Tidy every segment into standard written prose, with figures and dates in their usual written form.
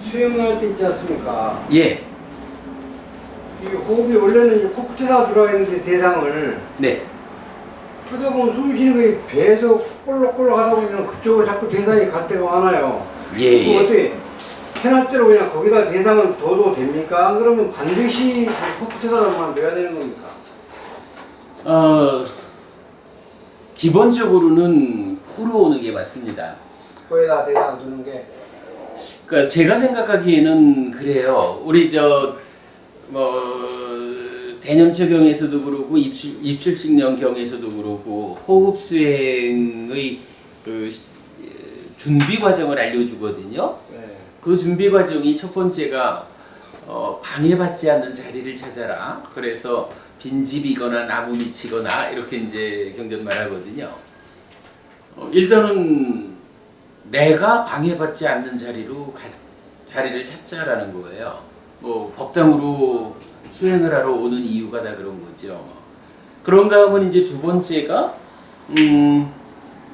수영할 때 있지 않습니까? 예. 이 호흡이 원래는 이제 코끝에다 들어가 있는데 대상을 네. 하다 보면 숨 쉬는 게 배에서 꼴록꼴록 하다 보면 그쪽으로 자꾸 대상이 갈 때가 많아요. 예, 그거 예. 어떻게 해놨 대로 그냥 거기다 대상을 둬도 됩니까? 안 그러면 반드시 그 코끝에다만 넣어야 되는 겁니까? 기본적으로는 코로 오는 게 맞습니다. 거기다 대상을 두는 게. 그러니까 제가 생각하기에는 그래요. 우리 대념처경에서도 그러고 입출식령경에서도 그러고 호흡 수행의 그 준비 과정을 알려주거든요. 네. 그 준비 과정이 첫 번째가 방해받지 않는 자리를 찾아라. 그래서 빈집이거나 나무 밑이거나 이렇게 이제 경전 말하거든요. 일단은 내가 방해받지 않는 자리를 찾자라는 거예요. 뭐 법당으로 수행을 하러 오는 이유가 다 그런 거죠. 그런 다음은 이제 두 번째가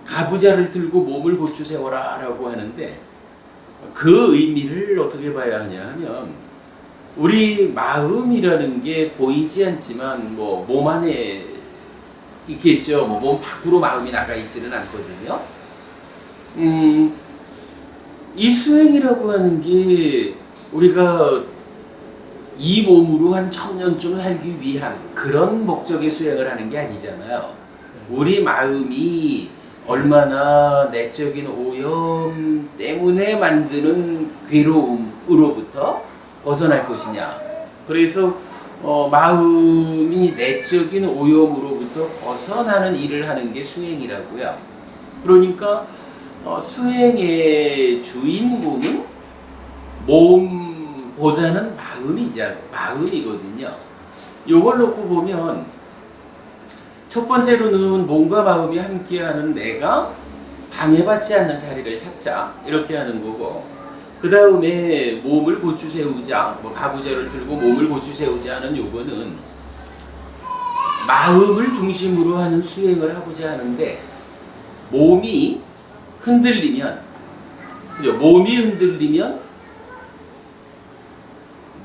가부좌를 들고 몸을 고추 세워라라고 하는데 그 의미를 어떻게 봐야 하냐 하면 우리 마음이라는 게 보이지 않지만 뭐 몸 안에 있겠죠. 뭐 몸 밖으로 마음이 나가 있지는 않거든요. 이 수행이라고 하는 게 우리가 이 몸으로 한 1000년쯤 살기 위한 그런 목적의 수행을 하는 게 아니잖아요. 우리 마음이 얼마나 내적인 오염 때문에 만드는 괴로움으로부터 벗어날 것이냐. 그래서 마음이 내적인 오염으로부터 벗어나는 일을 하는 게 수행이라고요. 그러니까 수행의 주인공은 몸보다는 마음이거든요. 요걸 놓고 보면 첫 번째로는 몸과 마음이 함께하는 내가 방해받지 않는 자리를 찾자 이렇게 하는 거고, 그 다음에 몸을 고추 세우자, 뭐 가부좌를 들고 몸을 고추 세우자 하는 요거는 마음을 중심으로 하는 수행을 하고자 하는데 몸이 흔들리면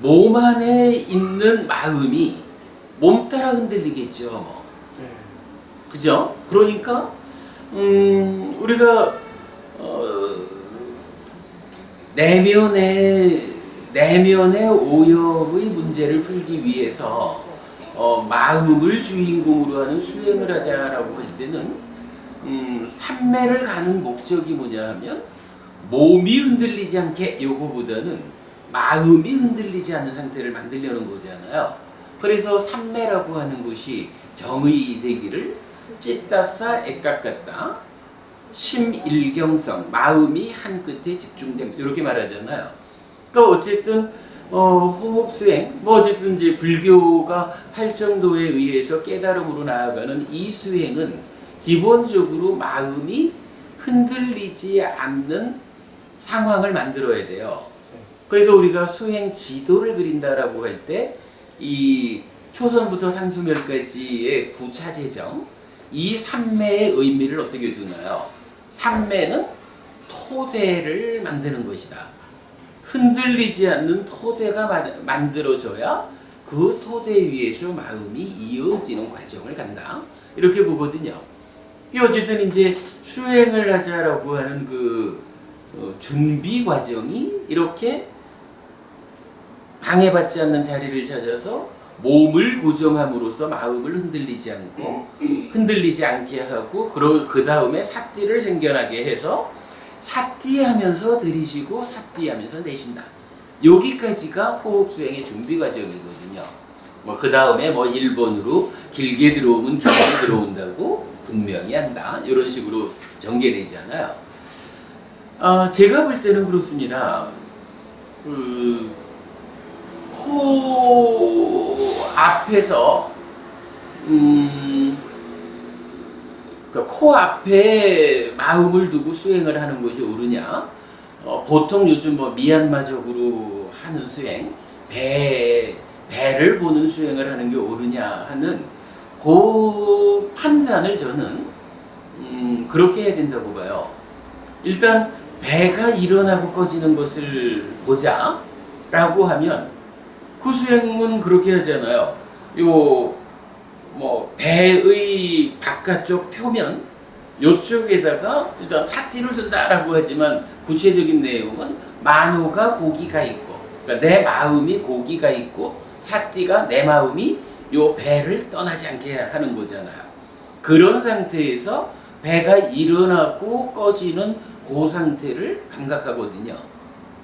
몸 안에 있는 마음이 몸 따라 흔들리겠죠. 뭐. 그죠? 그러니까 우리가 내면의 오염의 문제를 풀기 위해서 마음을 주인공으로 하는 수행을 하자라고 할 때는 삼매를 가는 목적이 뭐냐 하면 몸이 흔들리지 않게 요거보다는 마음이 흔들리지 않는 상태를 만들려는 거잖아요. 그래서 삼매라고 하는 것이 정의되기를 찌따싸 애깍같다 심일경성 마음이 한 끝에 집중됨 이렇게 말하잖아요. 그러니까 어쨌든 호흡 수행 뭐 어쨌든 이제 불교가 팔정도에 의해서 깨달음으로 나아가는 이 수행은 기본적으로 마음이 흔들리지 않는 상황을 만들어야 돼요. 그래서 우리가 수행 지도를 그린다라고 할 때 이 초선부터 상수멸까지의 구차재정 이 삼매의 의미를 어떻게 두나요? 삼매는 토대를 만드는 것이다. 흔들리지 않는 토대가 만들어져야 그 토대 위에서 마음이 이어지는 과정을 간다. 이렇게 보거든요. 어쨌든 이제 수행을 하자라고 하는 그 준비 과정이 이렇게 방해받지 않는 자리를 찾아서 몸을 고정함으로써 마음을 흔들리지 않게 하고 그 다음에 사띠를 생겨나게 해서 사띠하면서 들이쉬고 사띠하면서 내쉰다. 여기까지가 호흡 수행의 준비 과정이거든요. 뭐 그 다음에 뭐 1번으로 길게 들어오면 길게 들어온다고 분명히 한다. 이런 식으로 전개되잖아요. 제가 볼 때는 그렇습니다. 코 앞에서 그러니까 코 앞에 마음을 두고 수행을 하는 것이 옳으냐? 보통 요즘 뭐 미얀마적으로 하는 수행, 배를 보는 수행을 하는 게 옳으냐 하는 그 판단을 저는 그렇게 해야 된다고 봐요. 일단 배가 일어나고 꺼지는 것을 보자 라고 하면 그 수행은 그렇게 하잖아요. 뭐 배의 바깥쪽 표면 요쪽에다가 일단 사띠를 둔다라고 하지만 구체적인 내용은 만호가 고기가 있고, 그러니까 내 마음이 고기가 있고 사띠가 내 마음이 요 배를 떠나지 않게 하는 거잖아요. 그런 상태에서 배가 일어나고 꺼지는 그 상태를 감각하거든요.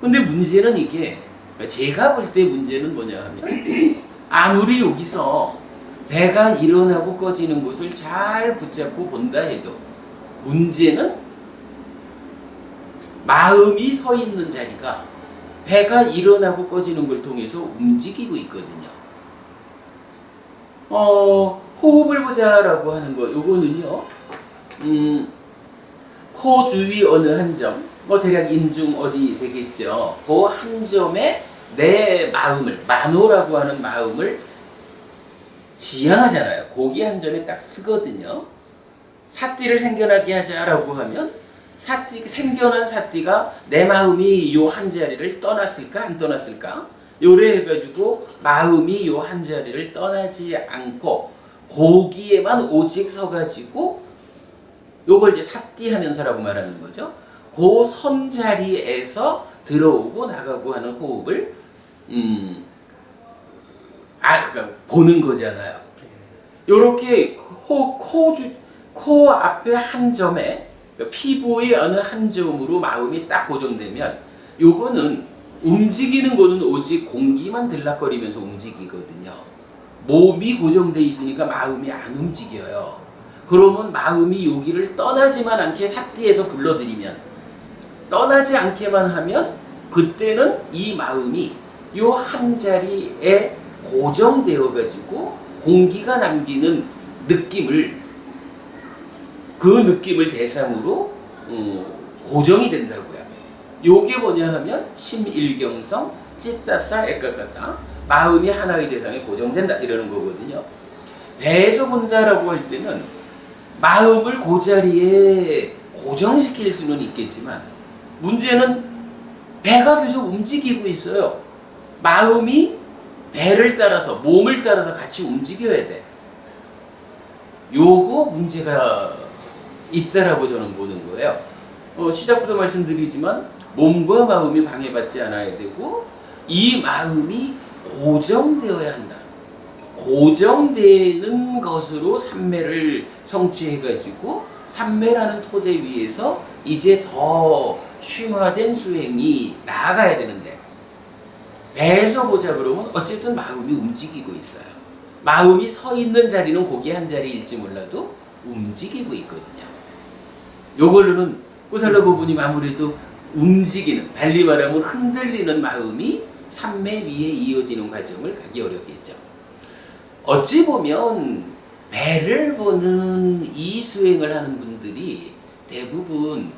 근데 문제는 이게, 제가 볼 때 문제는 뭐냐 하면, 아무리 여기서 배가 일어나고 꺼지는 것을 잘 붙잡고 본다 해도 문제는 마음이 서 있는 자리가 배가 일어나고 꺼지는 걸 통해서 움직이고 있거든요. 호흡을 보자라고 하는 거, 요거는요, 코 주위 어느 한 점, 뭐 대략 인중 어디 되겠죠. 그 한 점에 내 마음을, 만호라고 하는 마음을 지향하잖아요. 거기 한 점에 딱 쓰거든요. 사띠를 생겨나게 하자라고 하면 생겨난 사띠가 내 마음이 요 한 자리를 떠났을까 안 떠났을까? 요래 해가지고 마음이 요 한 자리를 떠나지 않고 거기에만 오직 서가지고 요걸 이제 사띠하면서라고 말하는 거죠. 그 선 자리에서 들어오고 나가고 하는 호흡을 그러니까 보는 거잖아요. 요렇게 코 앞에 한 점에, 그러니까 피부의 어느 한 점으로 마음이 딱 고정되면 요거는 움직이는 거는 오직 공기만 들락거리면서 움직이거든요. 몸이 고정돼 있으니까 마음이 안 움직여요. 그러면 마음이 여기를 떠나지만 않게 사띠에서 불러들이면, 떠나지 않게만 하면 그때는 이 마음이 요 한 자리에 고정되어 가지고 공기가 남기는 느낌을, 그 느낌을 대상으로 고정이 된다고요. 요게 뭐냐 하면 심일경성 찌따싸 액각같다, 마음이 하나의 대상에 고정된다 이러는 거거든요. 배에서 본다라고 할 때는 마음을 그 자리에 고정시킬 수는 있겠지만 문제는 배가 계속 움직이고 있어요. 마음이 배를 따라서, 몸을 따라서 같이 움직여야 돼. 요거 문제가 있다라고 저는 보는 거예요. 시작부터 말씀드리지만 몸과 마음이 방해받지 않아야 되고 이 마음이 고정되어야 한다. 고정되는 것으로 삼매를 성취해가지고 삼매라는 토대 위에서 이제 더 쉼화된 수행이 나아가야 되는데, 배에서 보자 그러면 어쨌든 마음이 움직이고 있어요. 마음이 서 있는 자리는 거기 한 자리일지 몰라도 움직이고 있거든요. 요걸로는 꼬살라 부부님 아무래도 움직이는, 달리 말하면 흔들리는 마음이 삼매 위에 이어지는 과정을 가기 어렵겠죠. 어찌 보면 배를 보는 이 수행을 하는 분들이 대부분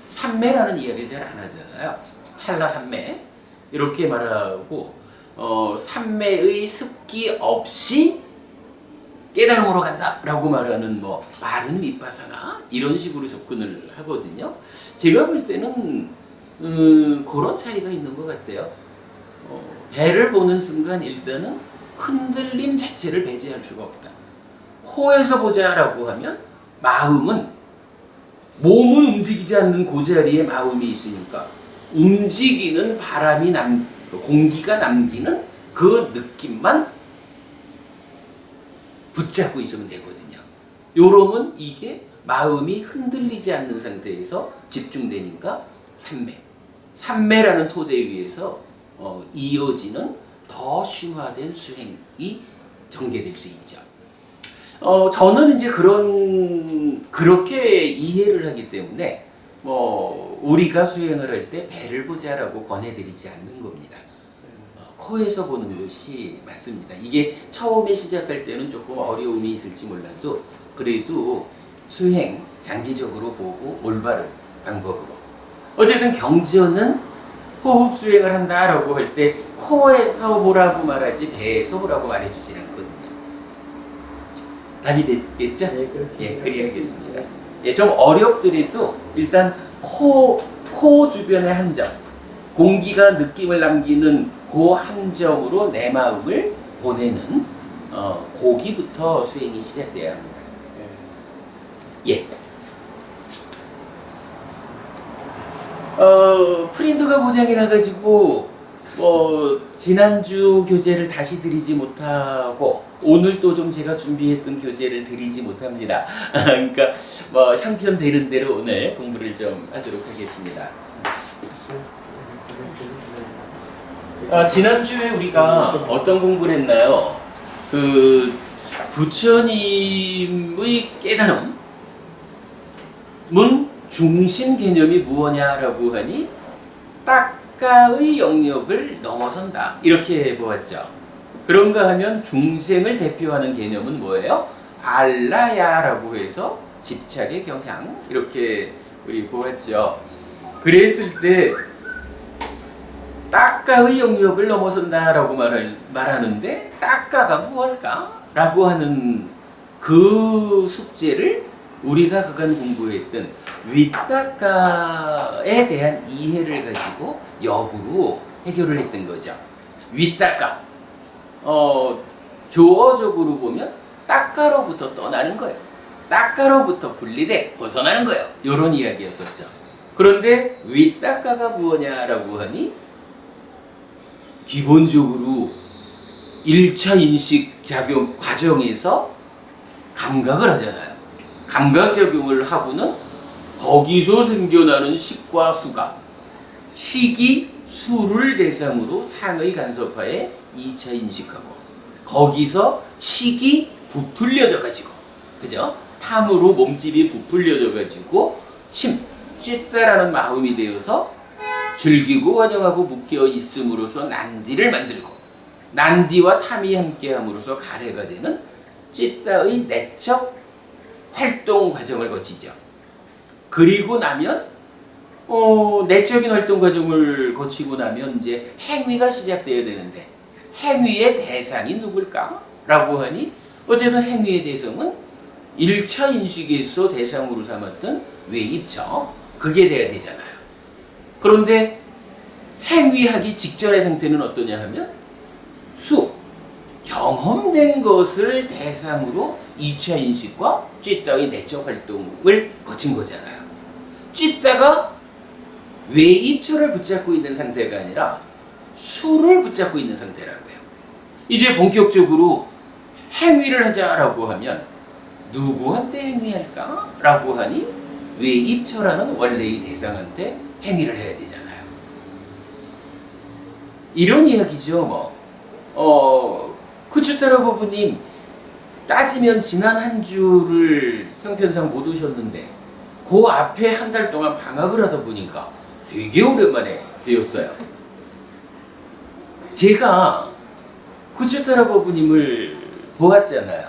삼매라는 이야기를 잘 안 하잖아요. 찰나 삼매 이렇게 말하고 삼매의 습기 없이 깨달음으로 간다라고 말하는 뭐 바른 밑바사나 이런 식으로 접근을 하거든요. 제가 볼 때는 그런 차이가 있는 것 같아요. 배를 보는 순간 일단은 흔들림 자체를 배제할 수가 없다. 코에서 보자라고 하면 마음은, 몸은 움직이지 않는 그 자리에 마음이 있으니까 움직이는 바람이 공기가 남기는 그 느낌만 붙잡고 있으면 되거든요. 요러면 이게 마음이 흔들리지 않는 상태에서 집중되니까 삼매라는 토대 위에서 이어지는 더 심화된 수행이 전개될 수 있죠. 저는 이제 그렇게 이해를 하기 때문에 우리가 수행을 할 때 배를 보자라고 권해드리지 않는 겁니다. 코에서 보는 것이 맞습니다. 이게 처음에 시작할 때는 조금 어려움이 있을지 몰라도 그래도 수행 장기적으로 보고 올바른 방법으로, 어쨌든 경전은 호흡 수행을 한다라고 할 때 코에서 보라고 말하지 배에서 보라고 말해주진 않거든요. 답이 됐겠죠? 네, 그렇게 그래야겠습니다. 좀 어렵더라도 일단 코 주변의 한 점, 공기가 느낌을 남기는 그 한 점으로 내 마음을 보내는 거기부터 수행이 시작돼야 합니다. 예. 프린터가 고장이 나가지고 지난주 교재를 다시 드리지 못하고 오늘 또 좀 제가 준비했던 교재를 드리지 못합니다. 그러니까 형편 되는 대로 오늘 공부를 좀 하도록 하겠습니다. 지난주에 우리가 어떤 공부를 했나요? 그 부처님의 깨달음은 중심 개념이 무엇냐라고 하니 딱가의 영역을 넘어선다 이렇게 보았죠. 그런가 하면 중생을 대표하는 개념은 뭐예요? 알라야라고 해서 집착의 경향 이렇게 우리 보았죠. 그랬을 때 딱가의 영역을 넘어선다라고 말하는데 딱가가 무엇일까? 라고 하는 그 숙제를 우리가 그간 공부했던 윗딱가에 대한 이해를 가지고 역으로 해결을 했던 거죠. 윗딱가. 조어적으로 보면 딱가로부터 떠나는 거예요. 딱가로부터 분리돼 벗어나는 거예요. 이런 이야기였었죠. 그런데 윗딱가가 무엇냐라고 하니 기본적으로 1차 인식 작용 과정에서 감각을 하잖아요. 감각 작용을 하고는 거기서 생겨나는 식과 수가 식이 수를 대상으로 상의 간섭하에 2차 인식하고 거기서 식이 부풀려져 가지고 그죠? 탐으로 몸집이 부풀려져 가지고 찌따라는 마음이 되어서 즐기고 환영하고 묶여 있음으로써 난디를 만들고 난디와 탐이 함께함으로써 가래가 되는 찌따의 내적 활동 과정을 거치죠. 그리고 나면 내적인 활동 과정을 거치고 나면 이제 행위가 시작되어야 되는데 행위의 대상이 누굴까? 라고 하니 어쨌든 행위의 대상은 1차 인식에서 대상으로 삼았던 외입처 그게 돼야 되잖아요. 그런데 행위하기 직전의 상태는 어떠냐 하면 경험된 것을 대상으로 2차 인식과 찌따의 내적 활동을 거친 거잖아요. 찌따가 외입처를 붙잡고 있는 상태가 아니라 수를 붙잡고 있는 상태라고요. 이제 본격적으로 행위를 하자라고 하면 누구한테 행위할까? 라고 하니 외입처라는 원래의 대상한테 행위를 해야 되잖아요. 이런 이야기죠. 쿠추타라 부부님 따지면 지난 한 주를 형편상 못 오셨는데 그 앞에 한 달 동안 방학을 하다 보니까 되게 오랜만에 배웠어요. 제가 쿠추타라 부부님을 보았잖아요.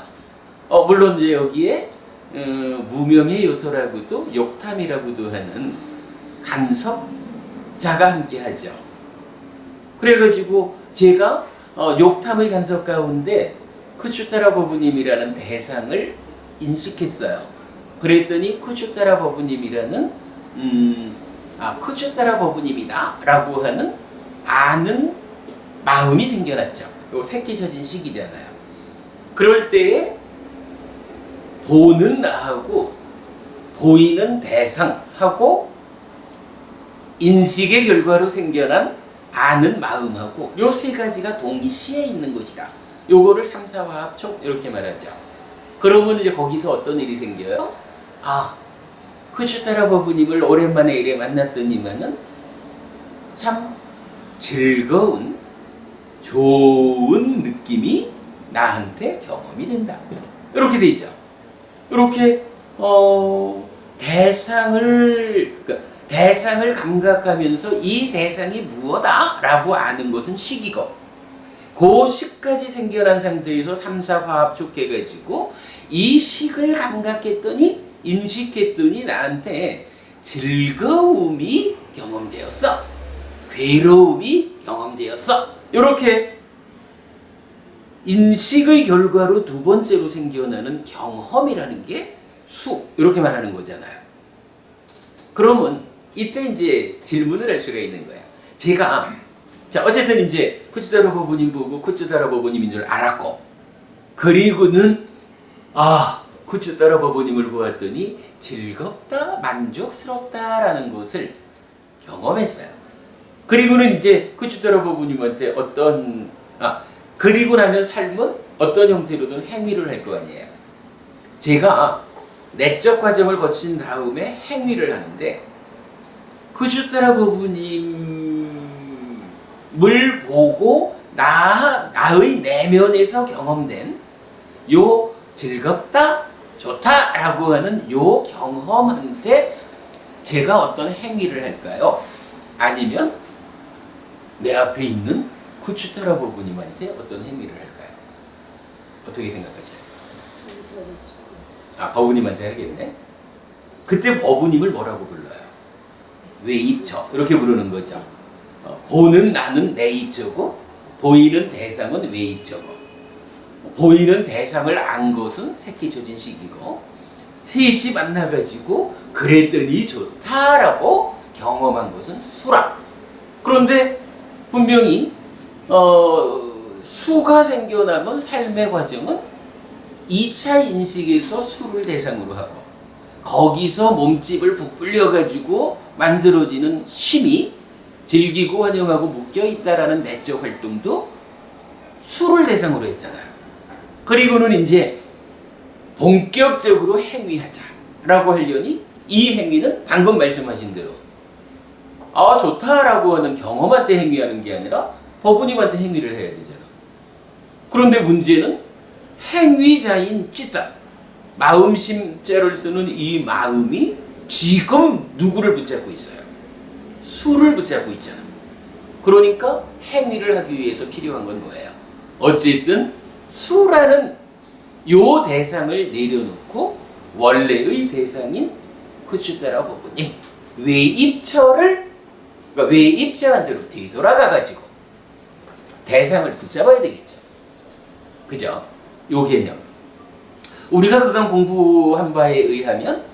물론 이제 여기에 무명의 요소라고도 욕탐이라고도 하는 간섭자가 함께하죠. 그래가지고 제가 욕탐의 간섭 가운데 쿠추타라 버부님이라는 대상을 인식했어요. 그랬더니 쿠추타라 버부님이라는 쿠추타라 버부님이다 라고 하는 아는 마음이 생겨났죠. 요 새끼 젖은 시기잖아요. 그럴 때에 보는 나하고 보이는 대상하고 인식의 결과로 생겨난 아는 마음하고 요 세 가지가 동시에 있는 것이다. 요거를 삼사화합촉 이렇게 말하죠. 그러면 이제 거기서 어떤 일이 생겨요? 쿠추타라 버부님을 오랜만에 이래 만났더니만은 참 즐거운 좋은 느낌이 나한테 경험이 된다. 이렇게 되죠. 이렇게 대상을 감각하면서 이 대상이 무엇다? 라고 아는 것은 식이고 그 식까지 생겨난 상태에서 삼사화합촉 해가지고 이 식을 감각했더니 인식했더니 나한테 즐거움이 경험되었어. 괴로움이 경험되었어. 이렇게 인식의 결과로 두 번째로 생겨나는 경험이라는 게 수 이렇게 말하는 거잖아요. 그러면 이때 이제 질문을 할 수가 있는 거야. 제가 자 어쨌든 이제 쿠츠다로 부부님 보고 쿠츠다로 부부님인 줄 알았고, 그리고는 쿠츠다로 부부님을 보았더니 즐겁다, 만족스럽다라는 것을 경험했어요. 그리고는 이제 쿠츠다로 부부님한테 그리고 나면 삶은 어떤 형태로든 행위를 할 거 아니에요. 제가 내적 과정을 거친 다음에 행위를 하는데, 쿠츠다로 부부님을 보고 나의 내면에서 경험된 요 즐겁다, 좋다라고 하는 요 경험한테 제가 어떤 행위를 할까요? 아니면 내 앞에 있는 쿠츠다로 부부님한테 어떤 행위를 할까요? 어떻게 생각하세요? 버부님한테 하겠네. 그때 버부님을 뭐라고 불러요? 외입처 이렇게 부르는 거죠. 보는 나는 내 입처고, 보이는 대상은 외입처고, 보이는 대상을 안 것은 새끼조진식이고, 셋이 만나가지고 그랬더니 좋다라고 경험한 것은 수라. 그런데 분명히 수가 생겨나면 삶의 과정은 2차 인식에서 수를 대상으로 하고, 거기서 몸집을 부풀려가지고 만들어지는 힘이 즐기고 환영하고 묶여있다라는 내적 활동도 수를 대상으로 했잖아요. 그리고는 이제 본격적으로 행위하자라고 하려니 이 행위는 방금 말씀하신 대로 좋다라고 하는 경험한테 행위하는 게 아니라 버부님한테 행위를 해야 되잖아. 그런데 문제는 행위자인 찌따, 마음심자를 쓰는 이 마음이 지금 누구를 붙잡고 있어요? 수를 붙잡고 있잖아. 그러니까 행위를 하기 위해서 필요한 건 뭐예요? 어쨌든 수라는 요 대상을 내려놓고 원래의 대상인 쿠츠다로 부부님 외입처를, 그러니까 외입처한테로 되돌아가가지고 대상을 붙잡아야 되겠죠. 그죠? 요 개념. 우리가 그간 공부한 바에 의하면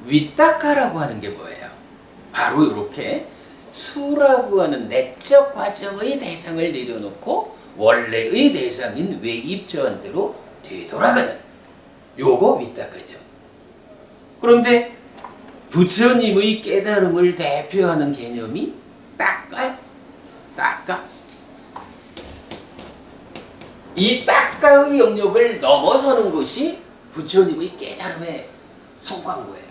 위타카라고 하는 게 뭐예요? 바로 이렇게 수라고 하는 내적 과정의 대상을 내려놓고 원래의 대상인 외입처한테로 되돌아가는 요거 위타카죠. 그런데 부처님의 깨달음을 대표하는 개념이 따까요. 따까. 이 따까의 영역을 넘어서는 것이 부처님의 깨달음의 성과인 거예요.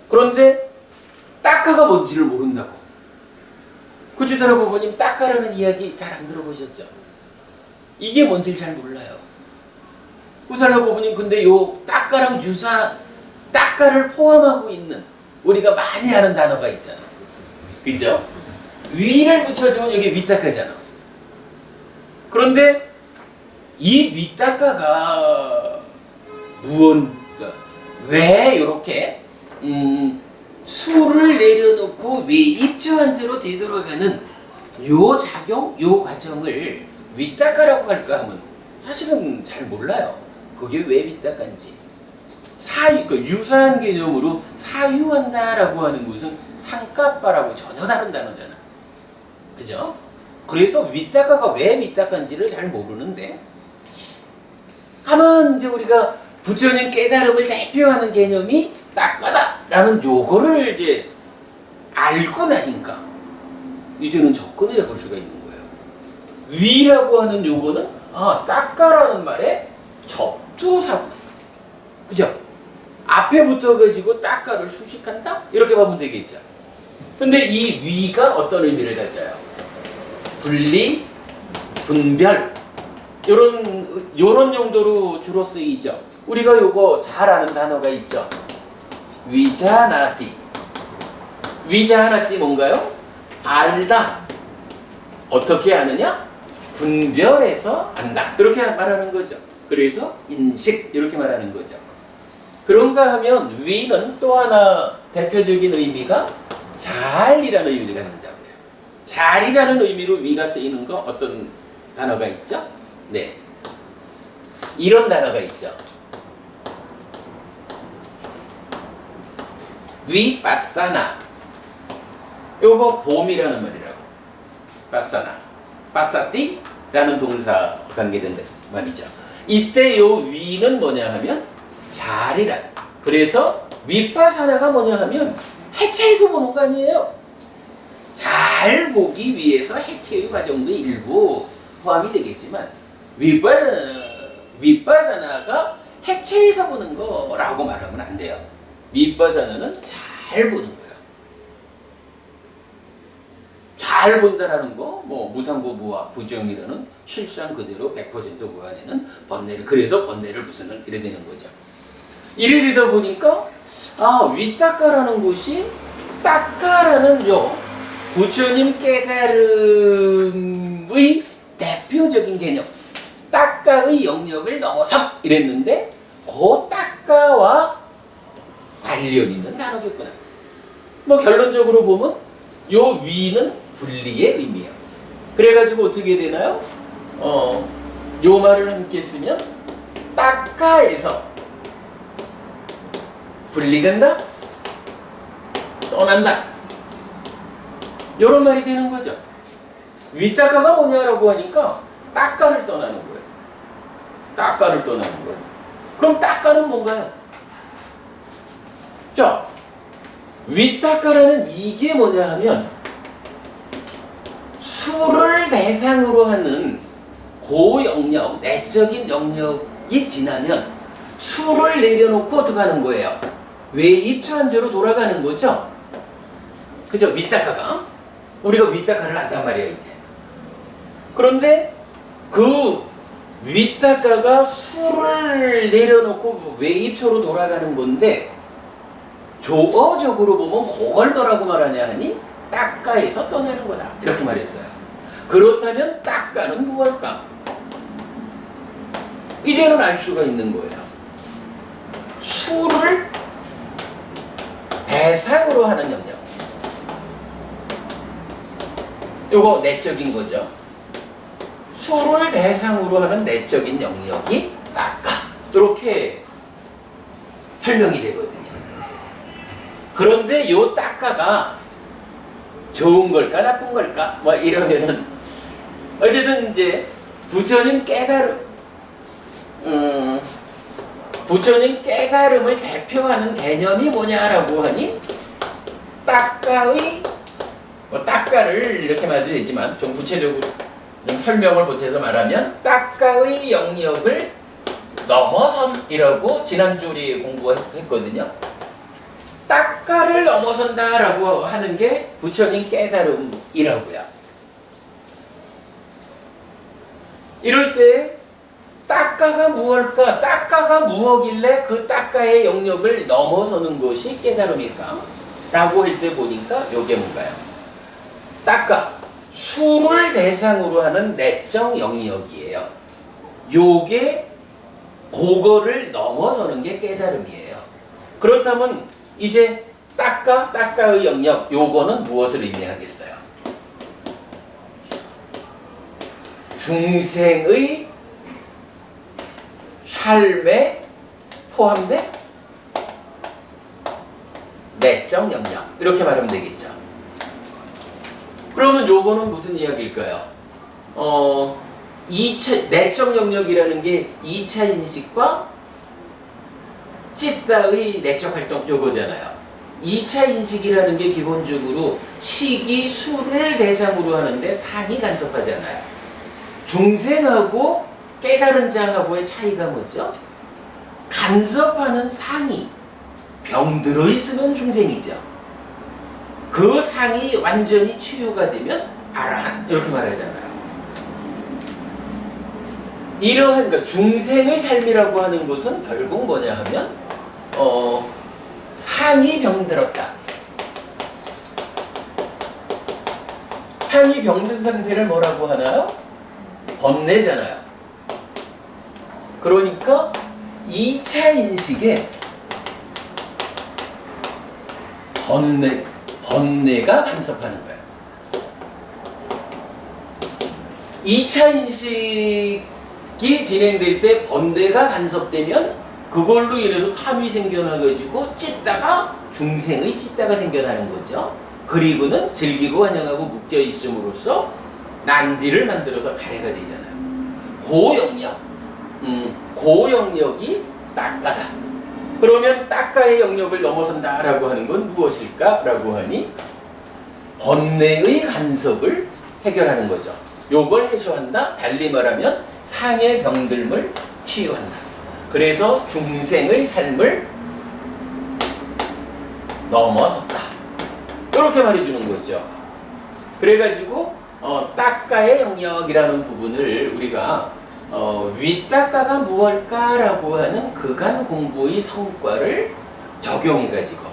그런데 따까가 뭔지를 모른다고. 쿠츠다로 부부님 따까라는 이야기 잘 안 들어보셨죠? 이게 뭔지를 잘 몰라요. 쿠츠다로 부부님 근데 요 따까랑 따까를 포함하고 있는 우리가 많이 아는 단어가 있잖아. 그죠? 위를 붙여주면 여기 위따까잖아. 그런데 이 위따까가 왜 이렇게 수를 내려놓고 외입처한테로 되돌아가는 요 작용, 요 과정을 위따까라고 할까 하면 사실은 잘 몰라요. 그게 왜 위따까인지. 유사한 개념으로 사유한다라고 하는 것은 상까빠라고 전혀 다른 단어잖아. 그죠? 그래서 위따까가 왜 위따까인지를 잘 모르는데, 하면 이제 우리가 부처님 깨달음을 대표하는 개념이 따까다라는 요거를 이제 알고 나니까 이제는 접근을 해볼 수가 있는 거예요. 위라고 하는 요거는 따까라는 말에 접두사구. 그죠? 앞에 붙어가지고 따까를 수식한다? 이렇게 보면 되겠죠. 근데 이 위가 어떤 의미를 가져요? 분리, 분별, 요런 용도로 주로 쓰이죠. 우리가 요거 잘 아는 단어가 있죠. 위자나티. 위자나티 뭔가요? 알다. 어떻게 아느냐? 분별해서 안다. 이렇게 말하는 거죠. 그래서 인식 이렇게 말하는 거죠. 그런가 하면 위는 또 하나 대표적인 의미가 잘이라는 의미를 갖는다고요. 잘이라는 의미로 위가 쓰이는 거 어떤 단어가 있죠? 네, 이런 단어가 있죠. 위빠사나. 요거 봄이라는 말이라고. 빠사나, 빠사띠라는 동사 관계된 말이죠. 이때 요 위는 뭐냐 하면 잘이라. 그래서 윗바사나가 뭐냐 하면 해체해서 보는 거 아니에요. 잘 보기 위해서 해체의 과정도 일부 포함이 되겠지만 윗바사나가 해체해서 보는 거라고 말하면 안 돼요. 윗바사나는 잘 보는 거예요. 잘 본다라는 거, 뭐 무상부 무와 부정이라는 실상 그대로 100% 무한에는 번뇌를, 그래서 번뇌를 부수는 이래 되는 거죠. 이래 되다 보니까 윗닦아라는 곳이 닦아라는 요 부처님 깨달음의 대표적인 개념, 닦아의 영역을 넘어서 이랬는데 그 닦아와 관련 있는 단어겠구나. 뭐 결론적으로 보면 요 위는 분리의 의미야. 그래가지고 어떻게 되나요? 요 말을 함께 쓰면 닦아에서 분리된다? 떠난다. 요런 말이 되는 거죠. 윗닦아가 뭐냐라고 하니까 닦아를 떠나는 거예요. 닦아를 떠나는 거예요. 그럼 닦아는 뭔가요? 자, 윗닦아라는 이게 뭐냐 하면 수를 대상으로 하는 고영역, 내적인 영역이 지나면 수를 내려놓고 어떻게 하는 거예요? 외입차한대로 돌아가는 거죠? 그죠? 윗닦아가? 우리가 윗닦아를 안단 말이야 이제. 그런데 그 윗닦아가 수를 내려놓고 외입초로 돌아가는 건데 조어적으로 보면 그걸 뭐라고 말하냐 하니 닦아에서 떠내는 거다 이렇게 말했어요. 그렇다면 닦아는 무엇일까? 이제는 알 수가 있는 거예요. 수를 대상으로 하는 영역. 요거 내적인 거죠. 수를 대상으로 하는 내적인 영역이 닦아. 이렇게 설명이 되거든요. 그런데 요 닦아가 좋은 걸까 나쁜 걸까 뭐 이러면은 어쨌든 이제 부처님 깨달음을 대표하는 개념이 뭐냐라고 하니 닦아의 닦아를 이렇게 말해도 되지만 좀 구체적으로 좀 설명을 보태서 말하면 닦아의 영역을 넘어선이라고 지난주 우리 공부했거든요. 닦아를 넘어선다라고 하는 게 부처님 깨달음이라고요. 이럴 때 닦아가 무엇일까? 닦아가 무엇길래 그 닦아의 영역을 넘어서는 것이 깨달음일까? 라고 할 때 보니까 요게 뭔가요? 닦아, 수를 대상으로 하는 내적 영역이에요. 요게 그거를 넘어서는 게 깨달음이에요. 그렇다면 이제 닦아의 영역, 요거는 무엇을 의미하겠어요? 중생의 삶에 포함된 내적 영역, 이렇게 말하면 되겠죠. 그러면 요거는 무슨 이야기일까요? 2차, 내적 영역이라는 게 2차 인식과 찌따의 내적 활동 요거잖아요. 2차 인식이라는 게 기본적으로 식이 수를 대상으로 하는데 상이 간섭하잖아요. 중생하고 깨달은 자하고의 차이가 뭐죠? 간섭하는 상이 병들어 있으면 중생이죠. 그 상이 완전히 치유가 되면 아라한 이렇게 말하잖아요. 이러한 그러니까 중생의 삶이라고 하는 것은 결국 뭐냐 하면 상이 병들었다. 상이 병든 상태를 뭐라고 하나요? 번뇌잖아요. 그러니까 2차 인식에 번뇌가 간섭하는 거예요. 2차 인식이 진행될 때 번뇌가 간섭되면 그걸로 인해서 탐이 생겨나가지고 찢다가 중생의 찢다가 생겨나는 거죠. 그리고는 즐기고 환영하고 묶여 있음으로써 난디를 만들어서 가래가 되잖아요. 고영역, 고영역이 딱가다. 그러면 딱가의 영역을 넘어선다라고 하는 건 무엇일까라고 하니 번뇌의 간섭을 해결하는 거죠. 요걸 해소한다. 달리 말하면 상의 병들물 치유한다. 그래서 중생의 삶을 넘어섰다. 이렇게 말해주는 거죠. 그래가지고 딱가의 영역이라는 부분을 우리가 윗딱가가 무엇일까라고 하는 그간 공부의 성과를 적용해가지고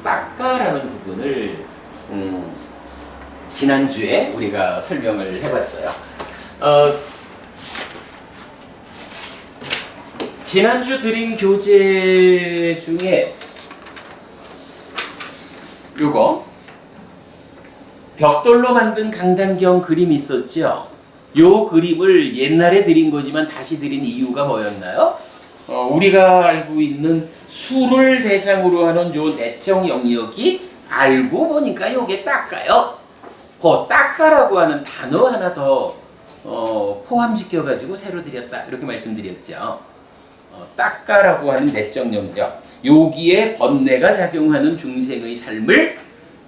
딱가라는 부분을 지난주에 우리가 설명을 해봤어요. 지난주 드린 교재 중에 요거 벽돌로 만든 강단경 그림이 있었죠. 요 그림을 옛날에 드린 거지만 다시 드린 이유가 뭐였나요? 우리가 알고 있는 수를 대상으로 하는 요 내적 영역이 알고 보니까 요게 딱가요. 그 딱가라고 하는 단어 하나 더 포함시켜가지고 새로 드렸다 이렇게 말씀드렸죠. 딱가라고 하는 내적 영역, 여기에 번뇌가 작용하는 중생의 삶을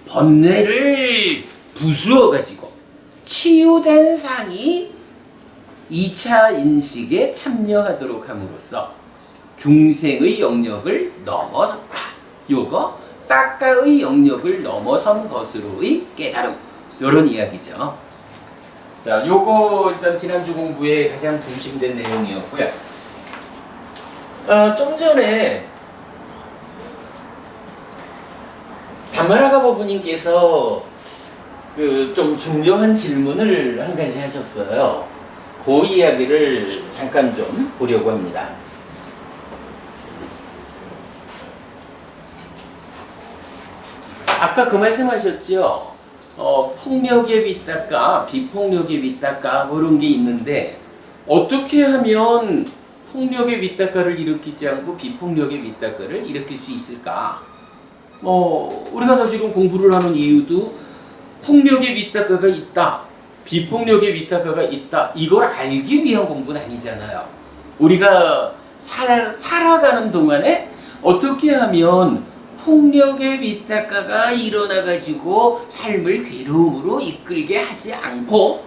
번뇌를 부수어가지고 치유된 상이 2차 인식에 참여하도록 함으로써 중생의 영역을 넘어섰다. 요거 딱가의 영역을 넘어선 것으로의 깨달음, 요런 이야기죠. 자, 요거 일단 지난주 공부에 가장 중심된 내용이었고요. 좀 전에 담마라가 법부님께서 좀 중요한 질문을 한 가지 하셨어요. 그 이야기를 잠깐 좀 보려고 합니다. 아까 그 말씀하셨죠? 폭력의 윗닦아, 비폭력의 윗닦아 뭐 이런 게 있는데 어떻게 하면 폭력의 윗닦아를 일으키지 않고 비폭력의 윗닦아를 일으킬 수 있을까? 우리가 사실은 공부를 하는 이유도 폭력의 윗닦아가 있다, 비폭력의 윗닦아가 있다, 이걸 알기 위한 공부는 아니잖아요. 우리가 살아가는 동안에 어떻게 하면 폭력의 윗닦아가 일어나가지고 삶을 괴로움으로 이끌게 하지 않고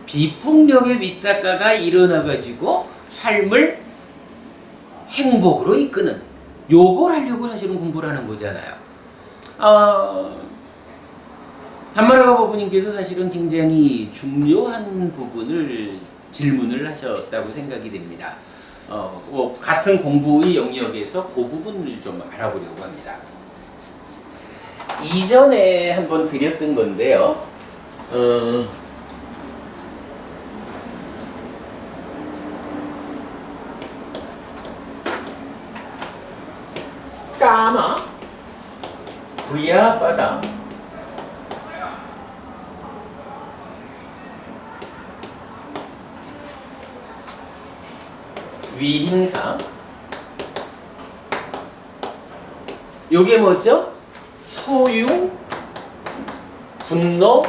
비폭력의 윗닦아가 일어나가지고 삶을 행복으로 이끄는, 요걸 하려고 사실은 공부를 하는 거잖아요. 담마라가 법부님께서 사실은 굉장히 중요한 부분을 질문을 하셨다고 생각이 됩니다. 같은 공부의 영역에서 그 부분을 좀 알아보려고 합니다. 이전에 한번 드렸던 건데요. 까마 부야바다 위행사, 요게 뭐죠? 소유, 분노,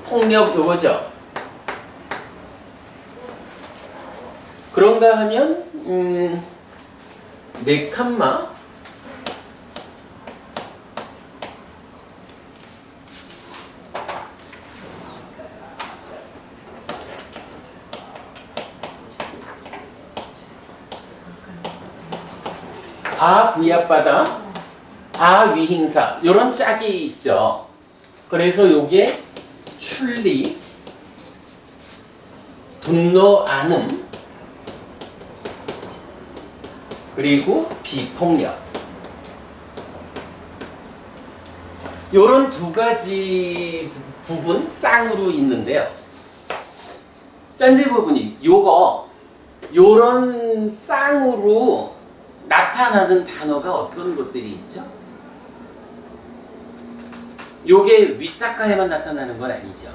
폭력, 요거죠. 그런가 하면 네칸마, 부야바다, 위행사, 요런 짝이 있죠. 그래서 요게 출리, 분노, 안음, 그리고 비폭력, 요런 두 가지 부분 쌍으로 있는데요. 짠디 부분이 요런 쌍으로 나타나는 단어가 어떤 것들이 있죠? 요게 윗닦아에만 나타나는 건 아니죠.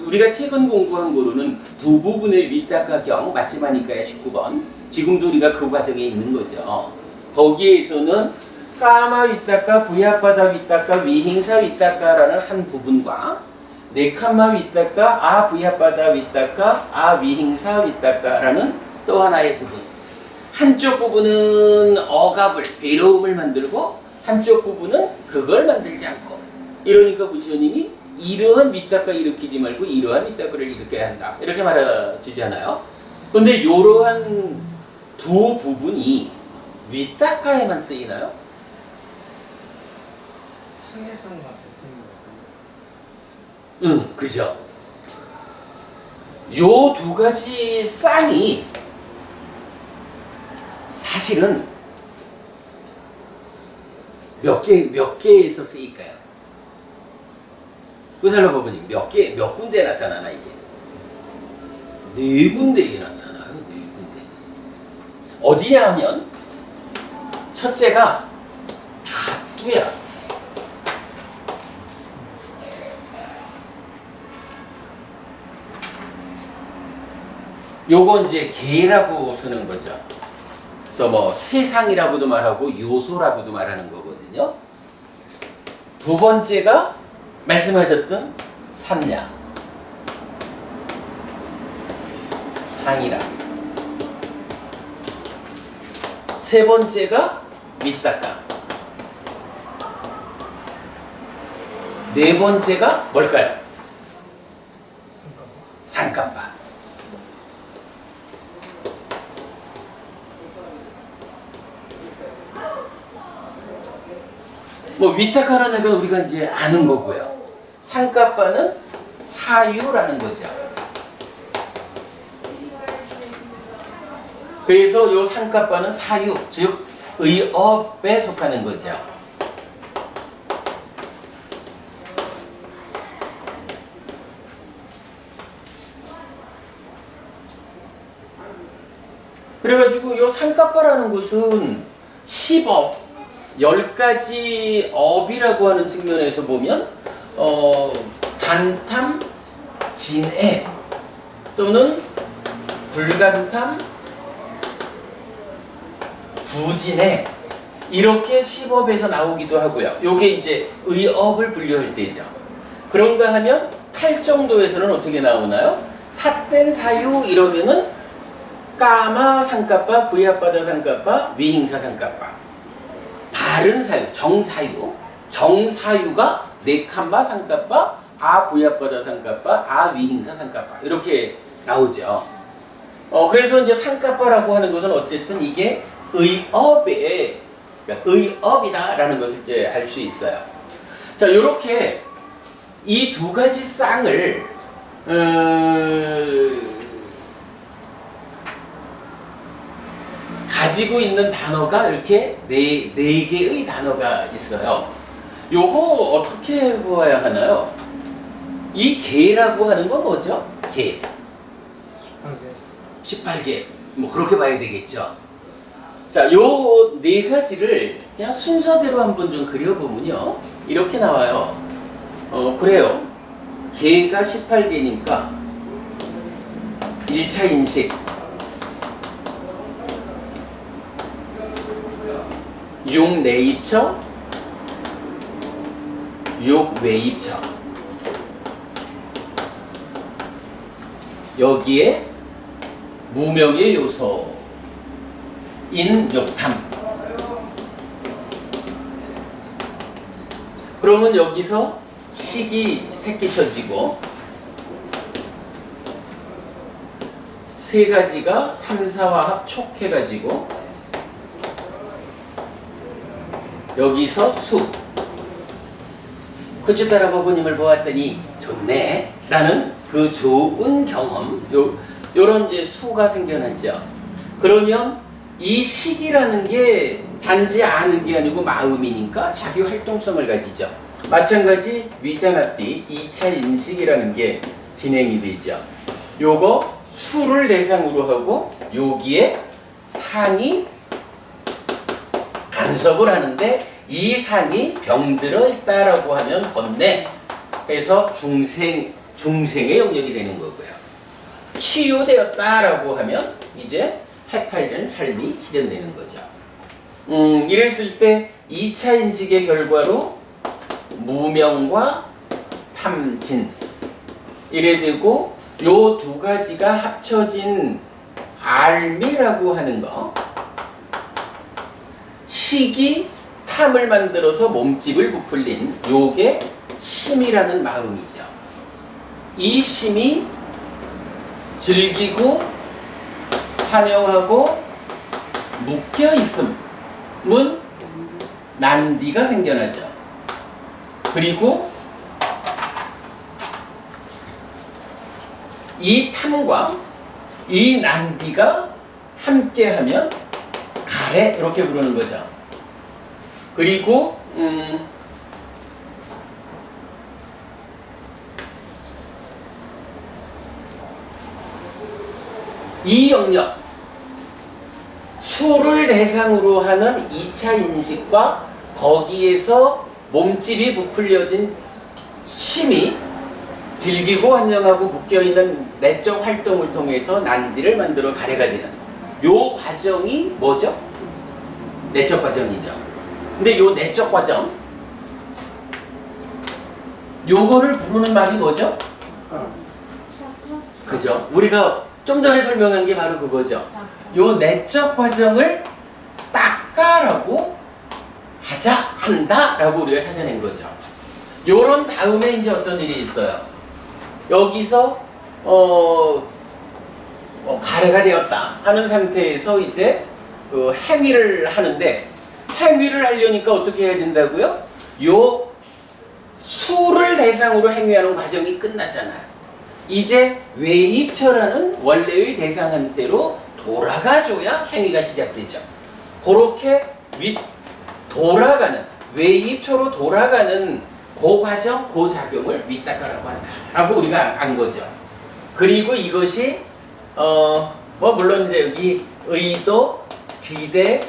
우리가 최근 공부한 거로는 두 부분의 윗닦아경 맞지마니까의 19번, 지금도 우리가 그 과정에 있는 거죠. 거기에서는 까마 윗닦아, 부야바다 윗닦아, 위행사 윗닦아라는 한 부분과 네칸마 윗닦아, 아 부야바다 윗닦아, 아 위행사 윗닦아라는 또 하나의 부분. 한쪽 부분은 억압을, 괴로움을 만들고 한쪽 부분은 그걸 만들지 않고. 이러니까 부처님이 이러한 윗닦아 일으키지 말고 이러한 윗닦아를 일으켜야 한다. 이렇게 말해주잖아요. 근데 이러한 두 부분이 윗닦아에만 쓰이나요? 상해상 같은 응, 그죠. 요 두 가지 쌍이 사실은 몇 개에서 쓰일까요? 구살로버분이 몇 군데에 나타나나 이게? 네 군데에 나타나요. 네 군데. 어디냐 하면 첫째가 다투야. 요건 이제 개라고 쓰는 거죠. 그래서 뭐 세상이라고도 말하고 요소라고도 말하는 거거든요. 두 번째가 말씀하셨던 삼야, 상이라. 세 번째가 윗닦아. 네 번째가 뭘까요? 상kappa. 뭐 윗닦아라는 건 우리가 이제 아는 거고요. 상kappa는 사유라는 거죠. 그래서 요 상kappa는 사유, 즉 의업에 속하는 거죠. 그래가지고 요 상kappa라는 것은 10업, 10가지 업이라고 하는 측면에서 보면 간탐, 진애 또는 불간탐, 부진애 이렇게 10업에서 나오기도 하고요. 요게 이제 의업을 분류할 때죠. 그런가 하면 8정도에서는 어떻게 나오나요? 삿된 사유 이러면은 까마 상kappa, 부야바다 상kappa, 위행사 상kappa. 다른 사유, 정사유가 네칸마 상kappa, 아 부야바다 상kappa, 아 위행사 상kappa 이렇게 나오죠. 그래서 이제 상kappa라고 하는 것은 어쨌든 이게 의업의, 그러니까 의업이다라는 것을 이제 알 수 있어요. 자, 이렇게 이 두 가지 쌍을 가지고 있는 단어가 이렇게 네 개의 단어가 있어요. 요거 어떻게 보아야 하나요? 이 개라고 하는 건 뭐죠? 개. 18개. 뭐 그렇게 봐야 되겠죠. 자, 요 네 가지를 그냥 순서대로 한번 좀 그려보면요. 이렇게 나와요. 그래요. 개가 18개니까 1차 인식, 6 내입처, 6 외입처. 여기에 무명의 요소인 욕탐. 그러면 여기서 식이 새끼쳐지고 세 가지가 3, 4화합 촉해가지고 여기서 수. 쿠치타라보부님을 보았더니 좋네 라는 그 좋은 경험, 요런 이제 수가 생겨났죠. 그러면 이 식이라는 게 단지 아는 게 아니고 마음이니까 자기 활동성을 가지죠. 마찬가지 위자나띠 2차 인식이라는 게 진행이 되죠. 요거 수를 대상으로 하고 여기에 상이 간섭을 하는데 이 상이 병들어 있다라고 하면 번뇌 해서 중생의 영역이 되는 거고요. 치유되었다라고 하면 이제 해탈된 삶이 실현되는 거죠. 이랬을 때 2차 인식의 결과로 무명과 탐진 이래 되고 요 두 가지가 합쳐진 알미라고 하는 거, 식이 탐을 만들어서 몸집을 부풀린 요게 심이라는 마음이죠. 이 심이 즐기고 환영하고 묶여 있음은 난디가 생겨나죠. 그리고 이 탐과 이 난디가 함께하면 가래 이렇게 부르는 거죠. 그리고 이 영역 수를 대상으로 하는 2차 인식과 거기에서 몸집이 부풀려진 심이 즐기고 환영하고 묶여있는 내적 활동을 통해서 난디를 만들어 가래가 되는 요 과정이 뭐죠? 내적 과정이죠. 근데 요 내적 과정 요거를 부르는 말이 뭐죠? 그죠? 우리가 좀 전에 설명한 게 바로 그거죠. 요 내적 과정을 닦아라고 하자, 한다라고 우리가 찾아낸 거죠. 요런 다음에 이제 어떤 일이 있어요. 여기서 가래가 되었다 하는 상태에서 이제 그 행위를 하는데, 행위를 하려니까 어떻게 해야 된다고요? 요 수를 대상으로 행위하는 과정이 끝났잖아요. 이제 외입처라는 원래의 대상한테로 돌아가줘야 행위가 시작되죠. 그렇게 돌아가는, 외입처로 돌아가는 그 과정, 그 작용을 윗닦아라고 한다 라고 우리가 안 거죠. 그리고 이것이 물론 이제 여기 의도, 기대,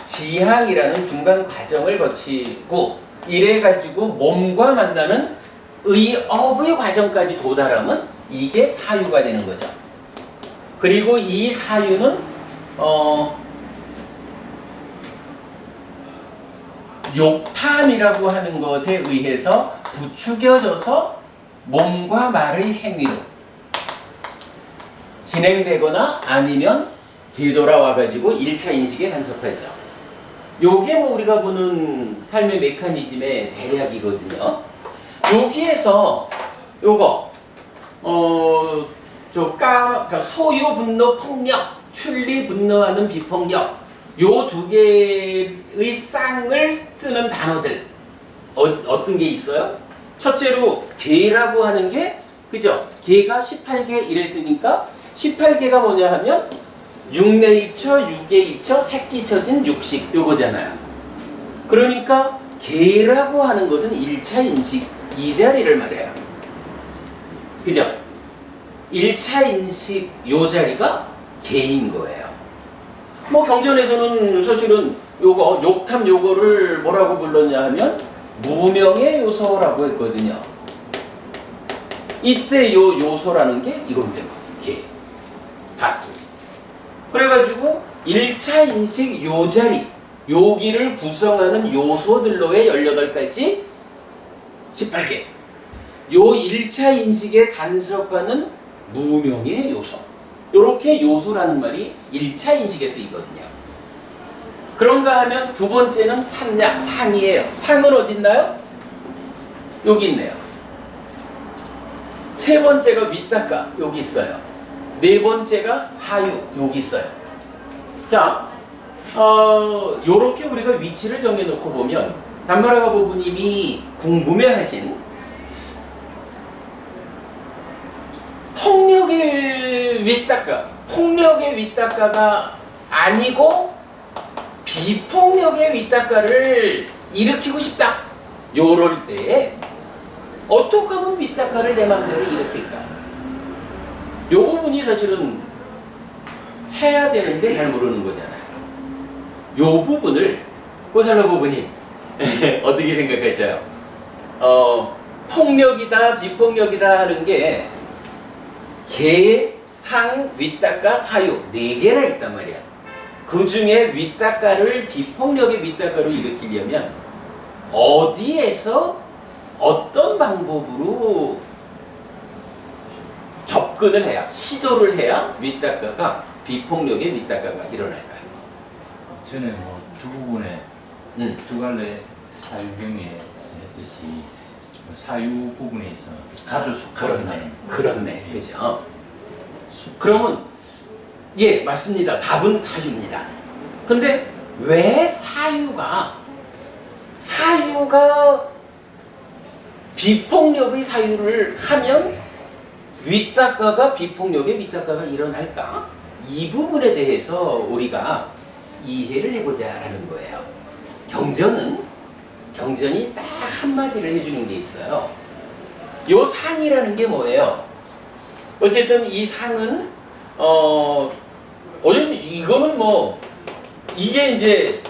지향이라는 중간 과정을 거치고 이래가지고 몸과 만나는 의업의 과정까지 도달하면 이게 사유가 되는 거죠. 그리고 이 사유는 욕탐이라고 하는 것에 의해서 부추겨져서 몸과 말의 행위로 진행되거나 아니면 되돌아와가지고 1차 인식에 간섭하죠. 요게 뭐 우리가 보는 삶의 메커니즘의 대략이거든요. 여기에서 요거 그러니까 소유, 분노, 폭력, 출리, 분노하는 비폭력 요 두 개의 쌍을 쓰는 단어들 어떤 게 있어요? 첫째로 개라고 하는 게, 그죠? 개가 18개 이랬으니까 18개가 뭐냐 하면 육내입처, 유계입처, 새끼처진 육식 요거잖아요. 그러니까 개라고 하는 것은 1차 인식 이 자리를 말해요. 그죠? 1차 인식 요 자리가 개인 거예요. 뭐 경전에서는 사실은 요거 욕탐 요거를 뭐라고 불렀냐 하면 무명의 요소라고 했거든요. 이때 요 요소라는 게 이건데 개, 다투. 그래가지고 1차 인식 요 자리, 여기를 구성하는 요소들로의 18가지 18개. 요 1차 인식에 간섭하는 무명의 요소. 요렇게 요소라는 말이 1차 인식에 쓰이거든요. 그런가 하면 두 번째는 삼약, 상이에요. 상은 어디 있나요? 여기 있네요. 세 번째가 윗닦아, 여기 있어요. 네 번째가 사유, 여기 있어요. 자, 요렇게 우리가 위치를 정해놓고 보면 단마라가 보부님이 궁금해하신 폭력의 윗닦아, 폭력의 윗닦아가 아니고 비폭력의 윗닦아를 일으키고 싶다. 요럴 때에 어떻게 하면 윗닦아를 내 마음대로 일으킬까? 요 부분이 사실은 해야 되는데 잘 모르는 거잖아요. 요 부분을 꼬살라 부부님 어떻게 생각하셔요? 폭력이다, 비폭력이다 하는 게 개, 상, 윗닦아, 사유 4개나 있단 말이야. 그 중에 윗닦아를 비폭력의 윗닦아로 일으키려면 어디에서 어떤 방법으로 접근을 해야, 시도를 해야 윗닦아가 비폭력의 윗닦아가 일어날까요? 전에 뭐 두 부분에 두 갈래 사유경에 했듯이 뭐 사유 부분에서 자주 숙하는 그렇네. 그죠? 그러면 예, 맞습니다. 답은 사유입니다. 근데 왜 사유가 비폭력의 사유를 하면 윗닦아가 비폭력의 윗닦아가 일어날까? 이 부분에 대해서 우리가 이해를 해보자라는 거예요. 경전이 딱 한마디를 해주는 게 있어요. 요 상이라는 게 뭐예요? 어쨌든 이 상은 이거는 뭐 이게 이제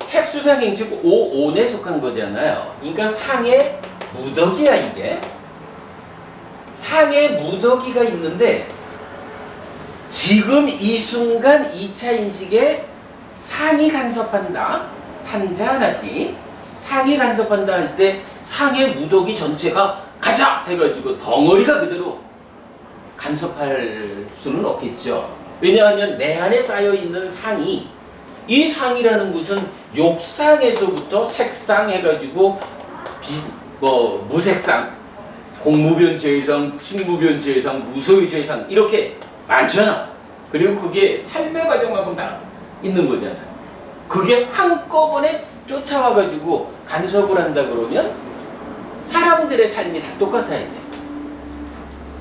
색수상행식 5온에 속한 거잖아요. 그러니까 상에 무더기야 이게. 상에 무더기가 있는데 지금 이 순간 2차 인식에 상이 간섭한다. 산자나띠 상이 간섭한다 할 때 상의 무더기 전체가 가자 해가지고 덩어리가 그대로 간섭할 수는 없겠죠. 왜냐하면 내 안에 쌓여있는 상이, 이 상이라는 것은 욕상에서부터 색상 해가지고 무색상, 공무변제의상, 식무변제의상, 무소유제의상 이렇게 많잖아. 그리고 그게 삶의 과정하고 다 있는 거잖아요. 그게 한꺼번에 쫓아와가지고 간섭을 한다 그러면 사람들의 삶이 다 똑같아야 돼.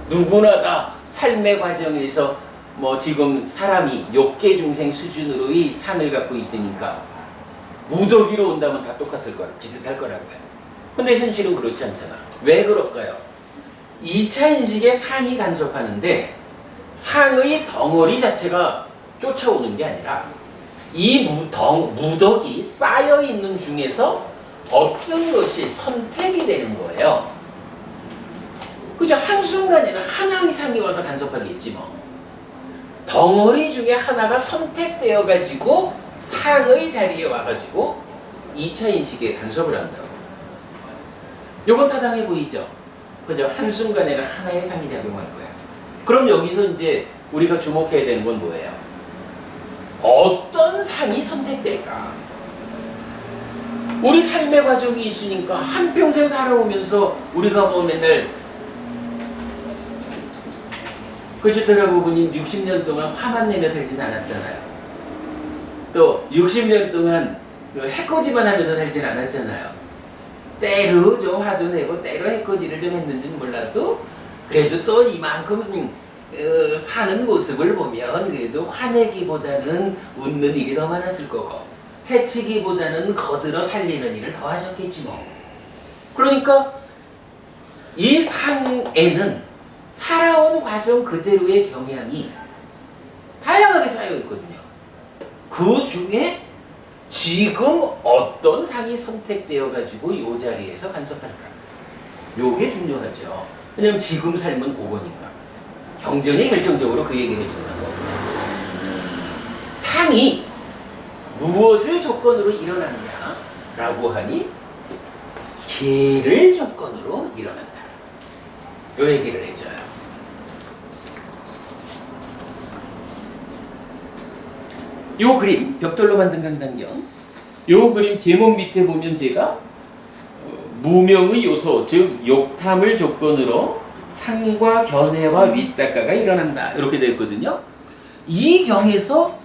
누구나 다 삶의 과정에서 뭐 지금 사람이 욕계 중생 수준으로의 삶을 갖고 있으니까 무더기로 온다면 다 똑같을 거라, 비슷할 거라고요. 근데 현실은 그렇지 않잖아. 왜 그럴까요? 2차 인식에 상이 간섭하는데 상의 덩어리 자체가 쫓아오는 게 아니라 이 무더기 쌓여있는 중에서 어떤 것이 선택이 되는 거예요. 그죠? 한순간에는 하나의 상이 와서 간섭하겠지 뭐. 덩어리 중에 하나가 선택되어 가지고 상의 자리에 와가지고 2차 인식에 간섭을 한다고. 요건 타당해 보이죠? 그죠? 한순간에는 하나의 상이 작용할 거야. 그럼 여기서 이제 우리가 주목해야 되는 건 뭐예요? 어떤 상이 선택될까? 우리 삶의 과정이 있으니까 한평생 살아오면서 우리가 뭐 맨날 그렇더라고 보니 60년 동안 화만 내며 살진 않았잖아요. 또 60년 동안 해코지만 하면서 살진 않았잖아요. 때로 좀 화도 내고 때로 해코지를 좀 했는지는 몰라도 그래도 또 이만큼 사는 모습을 보면 그래도 화내기보다는 웃는 일이 더 많았을 거고 해치기보다는 거들어 살리는 일을 더 하셨겠지 뭐. 그러니까 이 상에는 살아온 과정 그대로의 경향이 다양하게 쌓여 있거든요. 그 중에 지금 어떤 상이 선택되어 가지고 이 자리에서 간섭할까? 요게 중요하죠. 왜냐면 지금 삶은 그거니까. 경전이 결정적으로 그 얘기를 해주는 거거든요. 상이 무엇을 조건으로 일어나느냐라고 하니 계를 조건으로 일어난다. 요 얘기를 해줘요. 요 그림, 벽돌로 만든 강단경. 요 그림 제목 밑에 보면 제가 무명의 요소, 즉 욕탐을 조건으로 상과 견해와 윗닦아가 일어난다. 이렇게 되어 있거든요. 이 경에서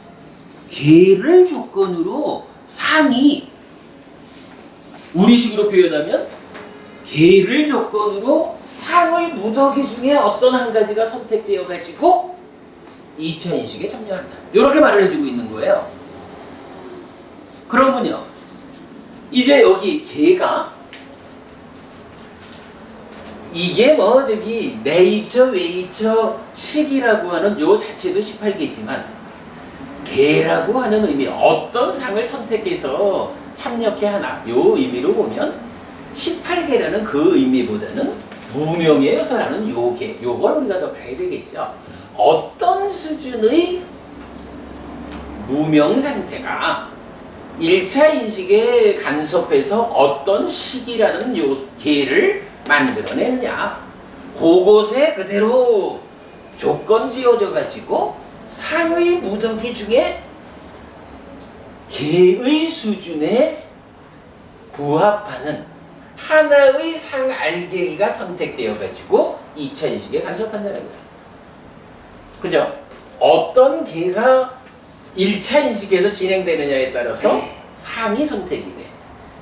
계를 조건으로 상이, 우리식으로 표현하면 계를 조건으로 상의 무더기 중에 어떤 한 가지가 선택되어 가지고 2차 인식에 참여한다. 이렇게 말을 해주고 있는 거예요. 그러면요, 이제 여기 계가 이게 뭐 저기 네이처, 웨이처, 식이라고 하는 요 자체도 18개지만 계라고 하는 의미, 어떤 상을 선택해서 참여케 하나, 요 의미로 보면 18개라는 그 의미보다는 무명의 요소라는 요계, 요걸 우리가 더 봐야 되겠죠. 어떤 수준의 무명 상태가 1차 인식에 간섭해서 어떤 식이라는 개를 만들어내느냐, 그곳에 그대로 조건 지어져 가지고 상의 무더기 중에 개의 수준에 부합하는 하나의 상알갱이가 선택되어 가지고 2차 인식에 간섭한다는 거예요. 그죠? 어떤 개가 1차 인식에서 진행되느냐에 따라서 상이 선택이 돼.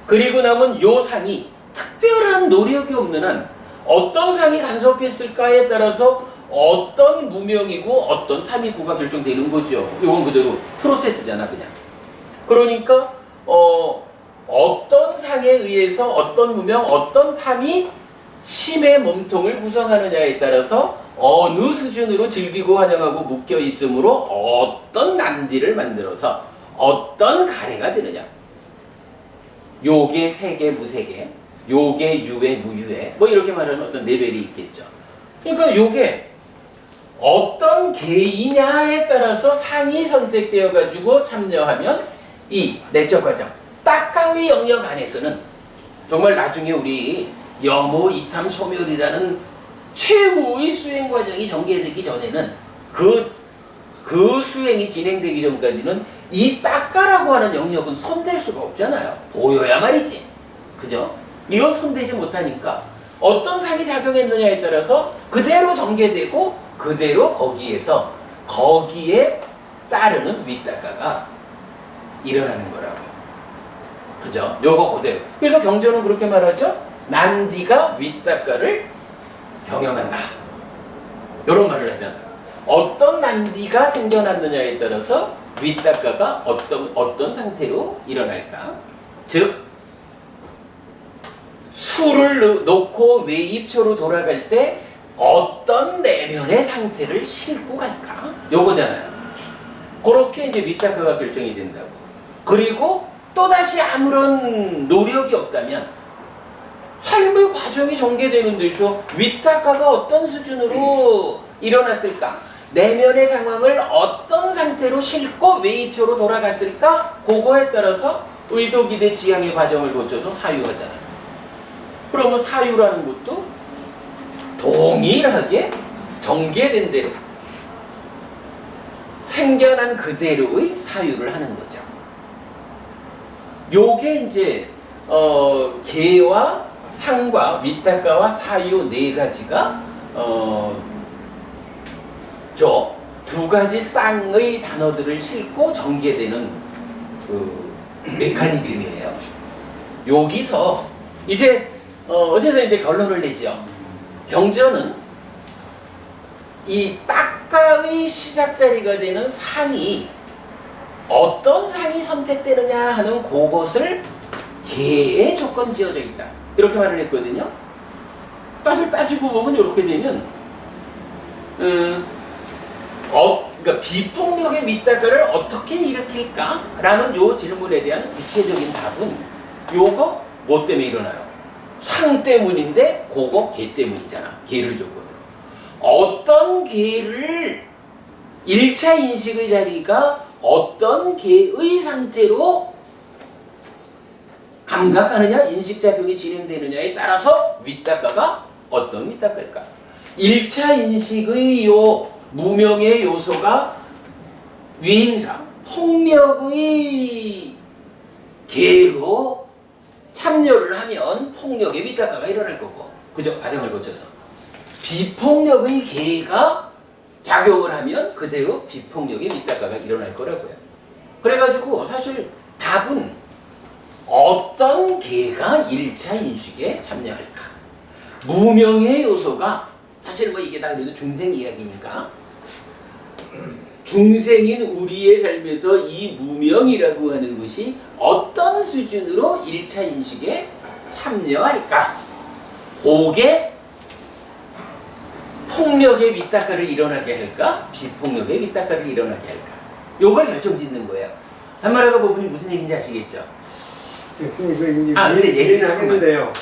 그리고 남은 요 상이 특별한 노력이 없는 한 어떤 상이 간섭했을까에 따라서 어떤 무명이고 어떤 탐이구가 결정되는 거죠. 이건 그대로 프로세스잖아, 그냥. 그러니까 어떤 상에 의해서 어떤 무명, 어떤 탐이 심의 몸통을 구성하느냐에 따라서 어느 수준으로 즐기고 환영하고 묶여 있으므로 어떤 난디를 만들어서 어떤 가래가 되느냐. 요게 세계, 무세계, 요게 유해, 무유해, 뭐 이렇게 말하는 어떤 레벨이 있겠죠. 그러니까 요게 어떤 개이냐에 따라서 상이 선택되어 가지고 참여하면 이 내적 과정, 딱강의 영역 안에서는 정말 나중에 우리 염호, 이탐, 소멸이라는 최후의 수행 과정이 전개되기 전에는 그 수행이 진행되기 전까지는 이 딱가라고 하는 영역은 손댈 수가 없잖아요. 보여야 말이지. 그죠? 이거 손대지 못하니까 어떤 상이 작용했느냐에 따라서 그대로 전개되고 그대로 거기에 따르는 윗딱가가 일어나는 거라고. 그죠? 요거 그대로. 그래서 경전은 그렇게 말하죠. 난디가 윗딱가를 경영한다. 요런 말을 하잖아. 어떤 난디가 생겨났느냐에 따라서 윗딱가가 어떤 상태로 일어날까? 즉 수를 놓고 외입초로 돌아갈 때 어떤 내면의 상태를 싣고 갈까? 요거잖아요. 그렇게 이제 윗딱가가 결정이 된다고. 그리고 또다시 아무런 노력이 없다면 삶의 과정이 전개되는 데서 윗딱가가 어떤 수준으로 일어났을까? 내면의 상황을 어떤 상태로 싣고 외입초로 돌아갔을까? 그거에 따라서 의도, 기대, 지향의 과정을 거쳐서 사유하잖아요. 그러면 사유라는 것도 동일하게 전개된 대로 생겨난 그대로의 사유를 하는 거죠. 요게 이제 개와 상과 윗딱가와 사유 네 가지가 저 두 가지 쌍의 단어들을 싣고 전개되는 그 메커니즘이에요. 여기서 이제 어쨌든 이제 결론을 내죠. 경전은 이 딱가의 시작 자리가 되는 상이 어떤 상이 선택되느냐 하는 그것을 개에 조건 지어져 있다. 이렇게 말을 했거든요. 사실 따지고 보면 이렇게 되면 그러니까 비폭력의 윗딱가를 어떻게 일으킬까? 라는 요 질문에 대한 구체적인 답은 요거 뭐 때문에 일어나요? 상 때문인데 그거 개 때문이잖아. 개를 조건으로. 어떤 개를 1차 인식의 자리가 어떤 개의 상태로 감각하느냐, 인식작용이 진행되느냐에 따라서 윗딱가가 어떤 윗딱가일까? 1차 인식의 요 무명의 요소가 위임상, 폭력의 개로 참여를 하면 폭력의 윗딱가가 일어날 거고, 그죠? 과정을 거쳐서. 비폭력의 개가 작용을 하면 그대로 비폭력의 윗딱가가 일어날 거라고요. 그래가지고 사실 답은 어떤 개가 1차 인식에 참여할까? 무명의 요소가 사실 뭐 이게 다 그래도 중생 이야기니까 중생인 우리의 삶에서 이 무명이라고 하는 것이 어떤 수준으로 1차 인식에 참여할까? 그게 폭력의 윗딱가를 일어나게 할까? 비폭력의 윗딱가를 일어나게 할까? 요걸 결정짓는 거예요. 단말하가 부분이 무슨 얘기인지 아시겠죠? 교수님, 그 이제 근데 얘기를 하겠는데요.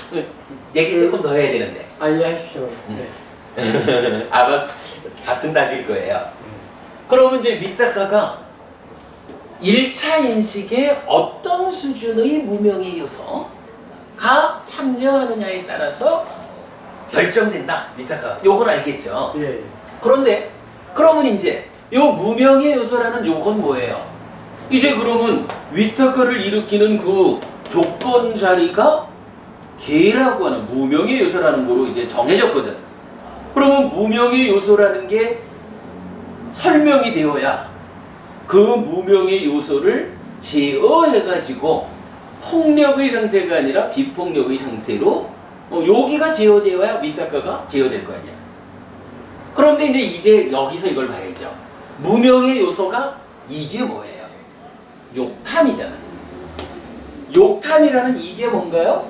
얘기 조금 더 해야 되는데. 이해하십시오. 네. 아마 같은 답일 거예요. 그러면 이제 윗딱가가 1차 인식에 어떤 수준의 무명의 요소가 참여하느냐에 따라서 결정된다. 밑에가 요걸 알겠죠? 예. 그런데 그러면 이제 요 무명의 요소라는 요건 뭐예요? 이제 그러면 위탁가를 일으키는 그 조건 자리가 개라고 하는 무명의 요소라는 거로 이제 정해졌거든. 그러면 무명의 요소라는 게 설명이 되어야 그 무명의 요소를 제어해가지고 폭력의 상태가 아니라 비폭력의 상태로 여기가 제어되어야 위탁가가 제어될 거 아니야. 그런데 이제 여기서 이걸 봐야죠. 무명의 요소가 이게 뭐예요? 욕탐이잖아. 욕탐이라는 이게 뭔가요?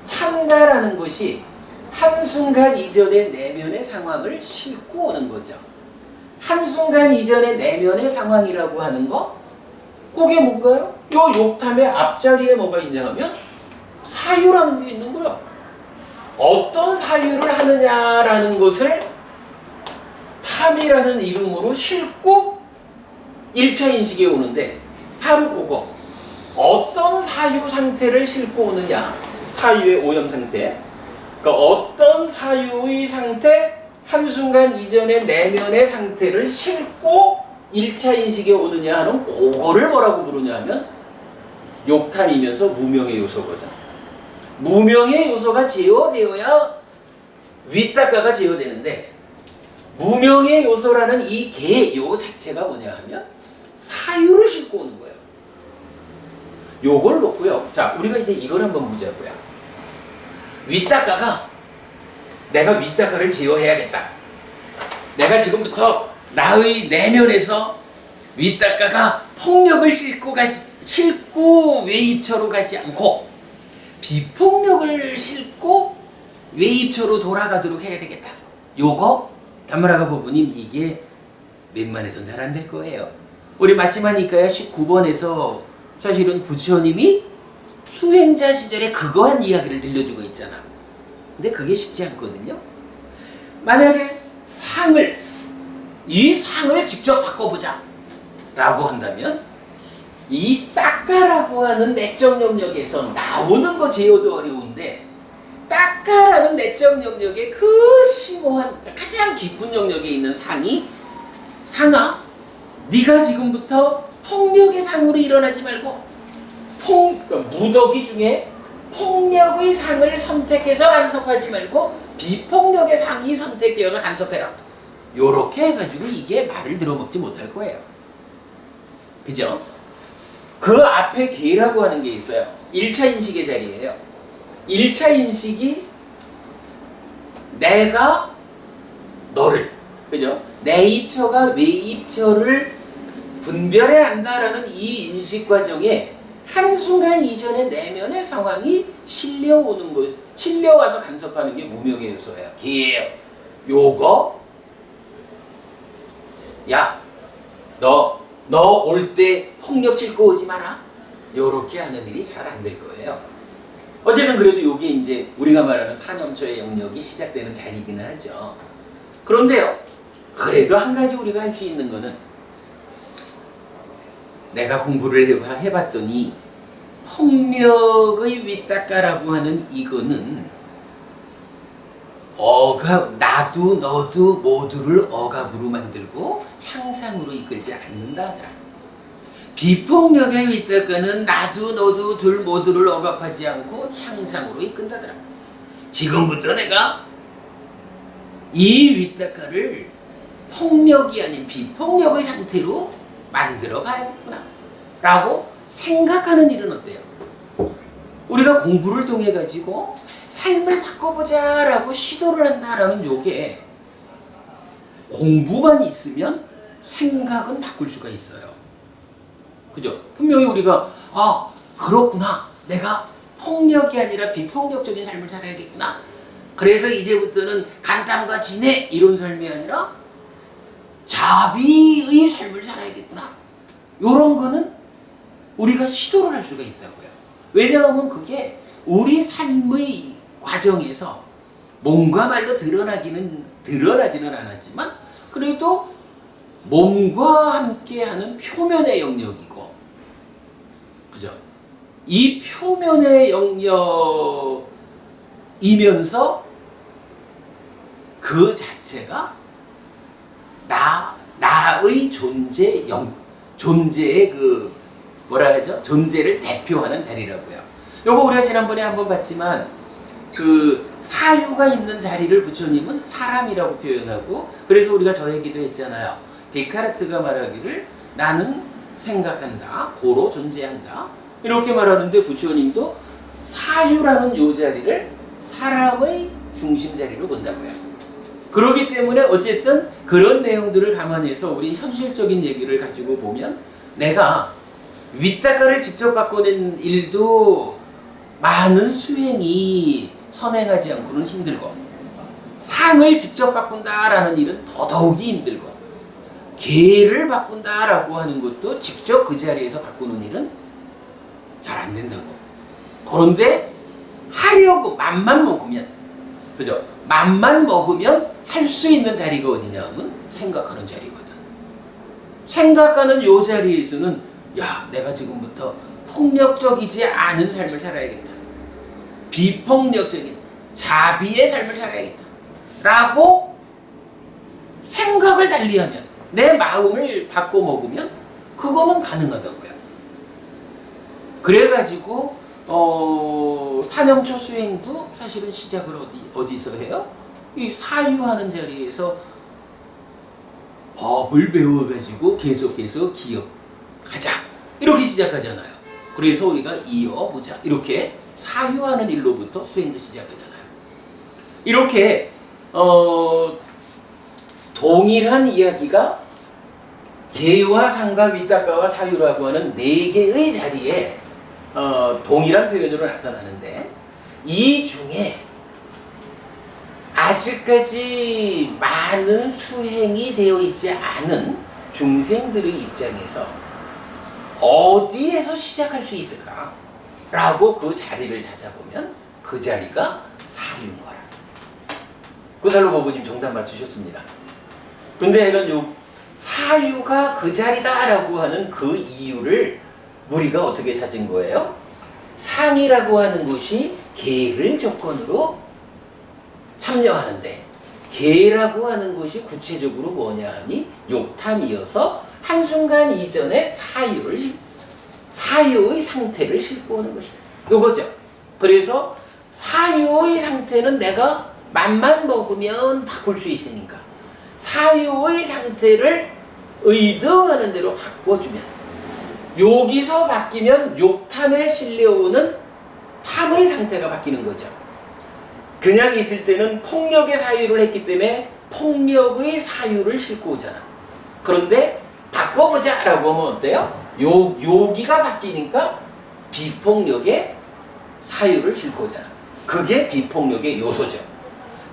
참가라는 것이 한순간 이전의 내면의 상황을 싣고 오는 거죠. 한순간 이전의 내면의 상황이라고 하는 거, 그게 뭔가요? 요 욕탐의 앞자리에 뭐가 있냐 하면 사유라는 게 있는 거예요. 어떤 사유를 하느냐라는 것을 탐이라는 이름으로 싣고 1차 인식에 오는데 바로 그거. 어떤 사유 상태를 싣고 오느냐. 사유의 오염 상태. 그러니까 어떤 사유의 상태, 한순간 이전의 내면의 상태를 싣고 1차 인식에 오느냐 하는 그거를 뭐라고 부르냐 하면 욕탐이면서 무명의 요소거든. 무명의 요소가 제어되어야 윗닦아가 제어되는데 무명의 요소라는 이 개요 자체가 뭐냐 하면 사유를 싣고 오는 거예요. 요걸 놓고요. 자, 우리가 이제 이걸 한번 보자고요. 윗닦아가 내가 윗닦아를 제어해야겠다. 내가 지금부터 나의 내면에서 윗닦아가 폭력을 싣고 외입처로 가지 않고 비폭력을 싣고 외입처로 돌아가도록 해야 되겠다. 요거 단말아가 부부님 이게 웬만해선 잘 안 될 거예요. 우리 마치마니까야 19번에서 사실은 부처님이 수행자 시절에 그거 한 이야기를 들려주고 있잖아. 근데 그게 쉽지 않거든요. 만약에 이 상을 직접 바꿔보자 라고 한다면 이 따까라고 하는 내적 영역에서 나오는 거 제어도 어려운데 따까라는 내적 영역의 그 심오한 가장 깊은 영역에 있는 상아 네가 지금부터 폭력의 상으로 일어나지 말고 그러니까 무더기 중에 폭력의 상을 선택해서 간섭하지 말고 비폭력의 상이 선택되어서 간섭해라. 요렇게 해가지고 이게 말을 들어먹지 못할 거예요. 그죠? 그 앞에 개라고 하는 게 있어요. 1차 인식의 자리예요. 1차 인식이 내가 너를, 그죠? 내 입처가 외입처를 분별해야 한다라는 이 인식 과정에 한순간 이전의 내면의 상황이 실려오는 것, 실려와서 간섭하는 게 무명의 요소예요. 개예요. 요거 야, 너 올 때 폭력 싣고 오지 마라. 요렇게 하는 일이 잘 안 될 거예요. 어쨌든 그래도 요게 이제 우리가 말하는 사념초의 영역이 시작되는 자리이기는 하죠. 그런데요, 그래도 한 가지 우리가 할 수 있는 거는 내가 공부를 해봤더니 폭력의 윗닦아라고 하는 이거는 나도 너도 모두를 억압으로 만들고 향상으로 이끌지 않는다 하더라. 비폭력의 윗닦아는 나도 너도 둘 모두를 억압하지 않고 향상으로 이끈다더라. 지금부터 내가 이 윗닦아를 폭력이 아닌 비폭력의 상태로 만들어 가야겠구나 라고 생각하는 일은 어때요? 우리가 공부를 통해 가지고 삶을 바꿔보자 라고 시도를 한다라는 요게 공부만 있으면 생각은 바꿀 수가 있어요. 그죠? 분명히 우리가 그렇구나, 내가 폭력이 아니라 비폭력적인 삶을 살아야겠구나, 그래서 이제부터는 간탐과 진해 이런 삶이 아니라 자비의 삶을 살아야겠구나, 요런 거는 우리가 시도를 할 수가 있다고요. 왜냐하면 그게 우리 삶의 과정에서 몸과 말로 드러나지는 않았지만 그래도 몸과 함께하는 표면의 영역이고 그죠? 이 표면의 영역이면서 그 자체가 나의 존재의 그 뭐라 하죠? 존재를 대표하는 자리라고요. 요거 우리가 지난번에 한번 봤지만 그 사유가 있는 자리를 부처님은 사람이라고 표현하고, 그래서 우리가 저 얘기도 했잖아요. 데카르트가 말하기를 나는 생각한다, 고로 존재한다, 이렇게 말하는데 부처님도 사유라는 요 자리를 사람의 중심 자리로 본다고요. 그렇기 때문에 어쨌든 그런 내용들을 감안해서 우리 현실적인 얘기를 가지고 보면, 내가 위탁가를 직접 바꾸는 일도 많은 수행이 선행하지 않고는 힘들고, 상을 직접 바꾼다라는 일은 더더욱이 힘들고, 계를 바꾼다라고 하는 것도 직접 그 자리에서 바꾸는 일은 잘 안 된다고. 그런데 하려고 맘만 먹으면, 그죠? 맘만 먹으면 할 수 있는 자리가 어디냐 하면 생각하는 자리거든. 생각하는 요 자리에서는 야, 내가 지금부터 폭력적이지 않은 삶을 살아야겠다, 비폭력적인 자비의 삶을 살아야겠다 라고 생각을 달리하면, 내 마음을 바꿔 먹으면 그거는 가능하다고요. 그래가지고 사념처 수행도 사실은 시작을 어디서 해요? 이 사유하는 자리에서 법을 배워가지고 계속해서 기억하자, 이렇게 시작하잖아요. 그래서 우리가 이어보자, 이렇게 사유하는 일로부터 수행도 시작하잖아요. 이렇게 동일한 이야기가 계와 상과 위탁가와 사유라고 하는 네 개의 자리에 동일한 표현으로 나타나는데, 이 중에 아직까지 많은 수행이 되어 있지 않은 중생들의 입장에서 어디에서 시작할 수 있을까? 라고 그 자리를 찾아보면 그 자리가 사유인 거라. 구살로버부님 정답 맞추셨습니다. 근데 요 사유가 그 자리다라고 하는 그 이유를 우리가 어떻게 찾은 거예요? 상이라고 하는 것이 계를 조건으로 참여하는데, 계라고 하는 것이 구체적으로 뭐냐 하니 욕탐이어서 한순간 이전에 사유의 상태를 싣고 오는 것이다, 요거죠. 그래서 사유의 상태는 내가 맘만 먹으면 바꿀 수 있으니까 사유의 상태를 의도하는 대로 바꿔주면, 여기서 바뀌면 욕탐에 실려오는 탐의 상태가 바뀌는 거죠. 그냥 있을 때는 폭력의 사유를 했기 때문에 폭력의 사유를 싣고 오잖아. 그런데 바꿔보자 라고 하면 어때요? 여기가 바뀌니까 비폭력의 사유를 싣고 오잖아. 그게 비폭력의 요소죠.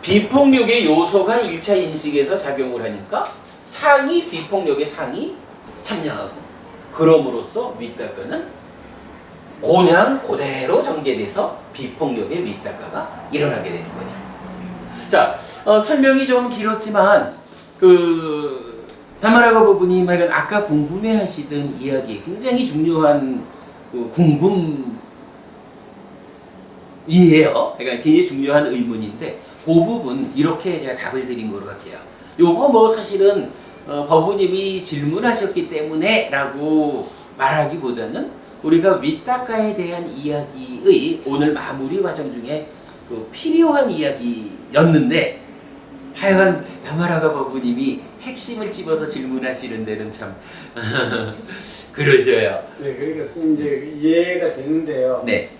비폭력의 요소가 1차 인식에서 작용을 하니까 상이, 비폭력의 상이 참여하고, 그럼으로써 위탁가는 그냥 그대로 전개돼서 비폭력의 위탁가가 일어나게 되는 거죠. 자, 설명이 좀 길었지만 다마라가 부부님 아까 궁금해하시던 이야기, 굉장히 중요한 궁금이에요. 그러니까 굉장히 중요한 의문인데, 그 부분 이렇게 제가 답을 드린 거로 할게요. 요거 뭐 사실은 법부님이 질문하셨기 때문에 라고 말하기보다는 우리가 위탁가에 대한 이야기의 오늘 마무리 과정 중에 필요한 이야기였는데, 하여간 다마라가 법부님이 핵심을 집어서 질문하시는 데는 참 그러셔요. 네, 그러니까 이제 이해가 되는데요. 네.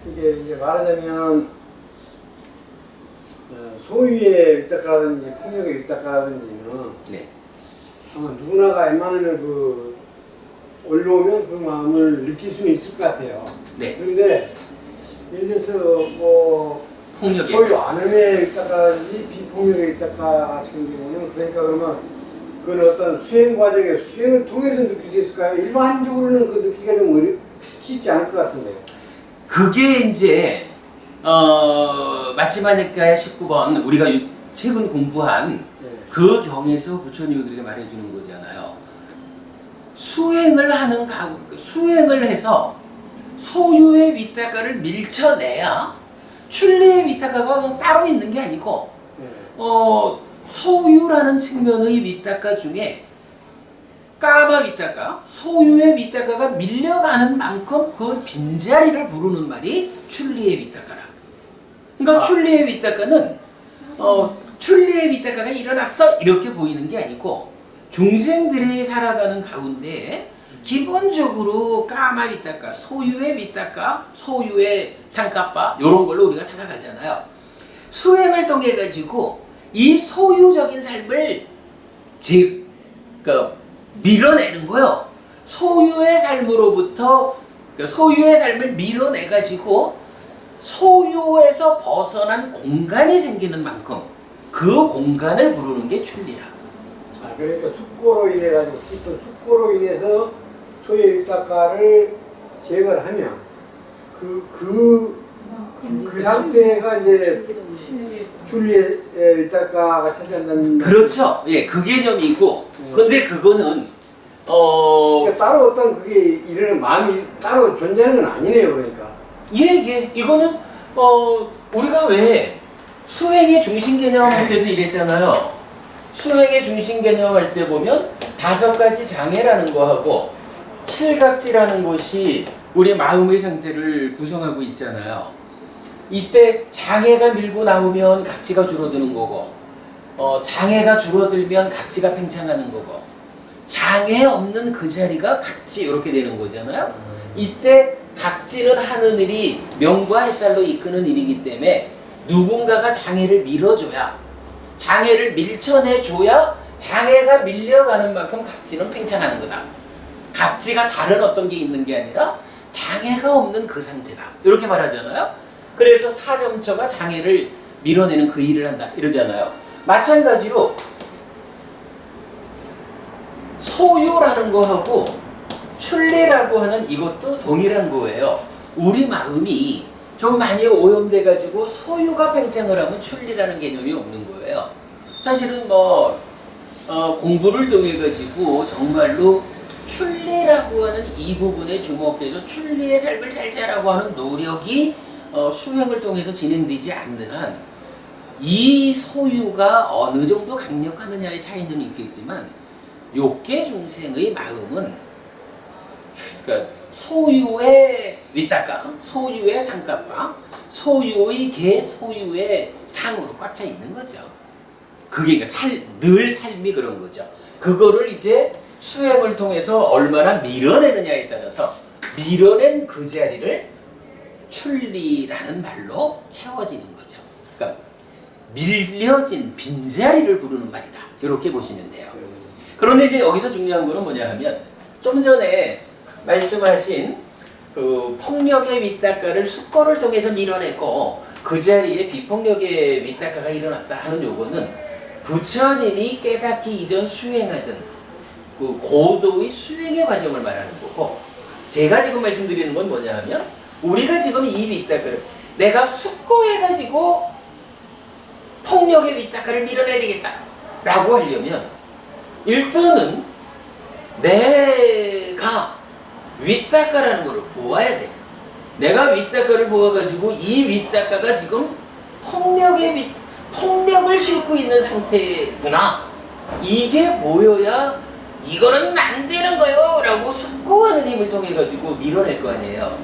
이게 이제 말하자면 소유의 위탁가라든지 폭력의 위탁가라든지는 네. 아마 누구나가 웬만하면 올라오면 그 마음을 느낄 수는 있을 것 같아요. 네. 그런데 예를 들어서 뭐 폭력의 소유 안음의 위탁가든지 비폭력의 위탁가 같은 경우는, 그러니까 그러면 그건 어떤 수행 과정에 수행을 통해서 느낄 수 있을까요? 일반적으로는 그 느끼기가 좀 쉽지 않을 것 같은데요. 그게 이제 마치마니카의 19번 우리가 최근 공부한 네. 그 경에서 부처님이 그렇게 말해주는 거잖아요. 수행을 해서 소유의 위탁가를 밀쳐내야 출리의 위탁가가 그냥 따로 있는 게 아니고 소유라는 측면의 위탁가 중에 까마 위탁가, 소유의 위탁가가 밀려가는 만큼 그 빈자리를 부르는 말이 출리의 위탁가라. 그러니까 출리의 위탁가는 출리의 위탁가가 일어났어 이렇게 보이는 게 아니고 중생들이 살아가는 가운데 기본적으로 까마 위탁가, 소유의 위탁가, 소유의 상가빠 이런 걸로 우리가 살아가잖아요. 수행을 통해 가지고 이 소유적인 삶을 밀어내는 거요. 소유의 삶으로부터 소유의 삶을 밀어내 가지고 소유에서 벗어난 공간이 생기는 만큼 그 공간을 부르는 게 출리라. 그러니까 숙고로 인해 가지고 깊은 숙고로 인해서 소유의 위탁가를 제거를 하면 그 상태가 이제 출리의 위탁가가 차지한다는. 그렇죠. 예, 그 개념이고. 근데 그거는 그러니까 따로 어떤 그게 이르는 마음이 따로 존재하는 건 아니네요, 그러니까. 예. 이거는 우리가 왜 수행의 중심 개념 할 때도 이랬잖아요. 수행의 중심 개념 할 때 보면 5가지 장애라는 거하고 7각지라는 것이 우리 마음의 상태를 구성하고 있잖아요. 이때 장애가 밀고 나오면 각지가 줄어드는 거고, 장애가 줄어들면 각지가 팽창하는 거고, 장애 없는 그 자리가 각지 이렇게 되는 거잖아요. 이때 각지는 하느늘이 명과 해달로 이끄는 일이기 때문에 누군가가 장애를 밀어줘야, 장애를 밀쳐내줘야 장애가 밀려가는 만큼 각지는 팽창하는 거다. 각지가 다른 어떤 게 있는 게 아니라 장애가 없는 그 상태다. 이렇게 말하잖아요. 그래서 사념처가 장애를 밀어내는 그 일을 한다. 이러잖아요. 마찬가지로 소유라는 거하고 출리라고 하는 이것도 동일한 거예요. 우리 마음이 좀 많이 오염돼가지고 소유가 팽창을 하면 출리라는 개념이 없는 거예요. 사실은 공부를 통해가지고 정말로 출리라고 하는 이 부분에 주목해서 출리의 삶을 살자라고 하는 노력이 수행을 통해서 진행되지 않는 한 이 소유가 어느 정도 강력하느냐의 차이는 있겠지만 욕계 중생의 마음은 그러니까 소유의 위탁가, 소유의 상가빠, 소유의 계, 소유의 상으로 꽉 차 있는 거죠. 그게 늘 삶이 그런 거죠. 그거를 이제 수행을 통해서 얼마나 밀어내느냐에 따라서 밀어낸 그 자리를 출리라는 말로 채워지는 거죠. 그러니까 밀려진 빈자리를 부르는 말이다. 이렇게 보시면 돼요. 그런데 이제 여기서 중요한 거는 뭐냐 하면 좀 전에 말씀하신 그 폭력의 위탁가를 숙고를 통해서 밀어내고 그 자리에 비폭력의 위탁가가 일어났다 하는 요거는 부처님이 깨닫기 이전 수행하던 그 고도의 수행의 과정을 말하는 거고, 제가 지금 말씀드리는 건 뭐냐 하면 우리가 지금 이 위탁가를 내가 숙고해가지고 폭력의 위탁가를 밀어내야 되겠다 라고 하려면 일단은 내가 윗닦아라는 걸 보아야 돼. 내가 윗닦아를 보아가지고 이 윗닦아가 지금 폭력을 싣고 있는 상태구나. 이게 보여야 이거는 안 되는 거요 라고 숙고하는 힘을 통해 가지고 밀어낼 거 아니에요.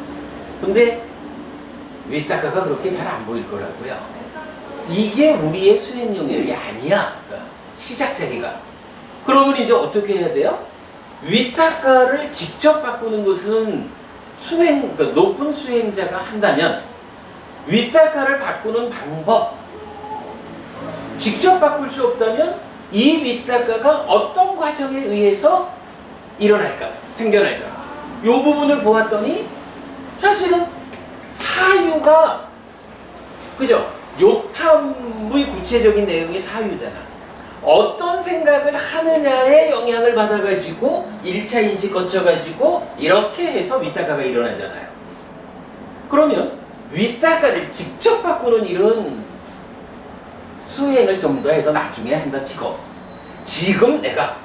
근데 윗닦아가 그렇게 잘 안 보일 거라고요. 이게 우리의 수행 영역이 아니야. 그러니까 시작 자리가. 그러면 이제 어떻게 해야 돼요? 윗닦아를 직접 바꾸는 것은 그러니까 높은 수행자가 한다면 윗닦아를 바꾸는 방법, 직접 바꿀 수 없다면 이 윗닦아가 어떤 과정에 의해서 일어날까, 생겨날까, 이 부분을 보았더니 사실은 사유가, 그죠? 욕탐의 구체적인 내용이 사유잖아. 어떤 생각을 하느냐에 영향을 받아가지고 1차 인식 거쳐가지고 이렇게 해서 윗닦아가 일어나잖아요. 그러면 윗닦아를 직접 바꾸는 일은 수행을 좀 더 해서 나중에 한다 치고 지금 내가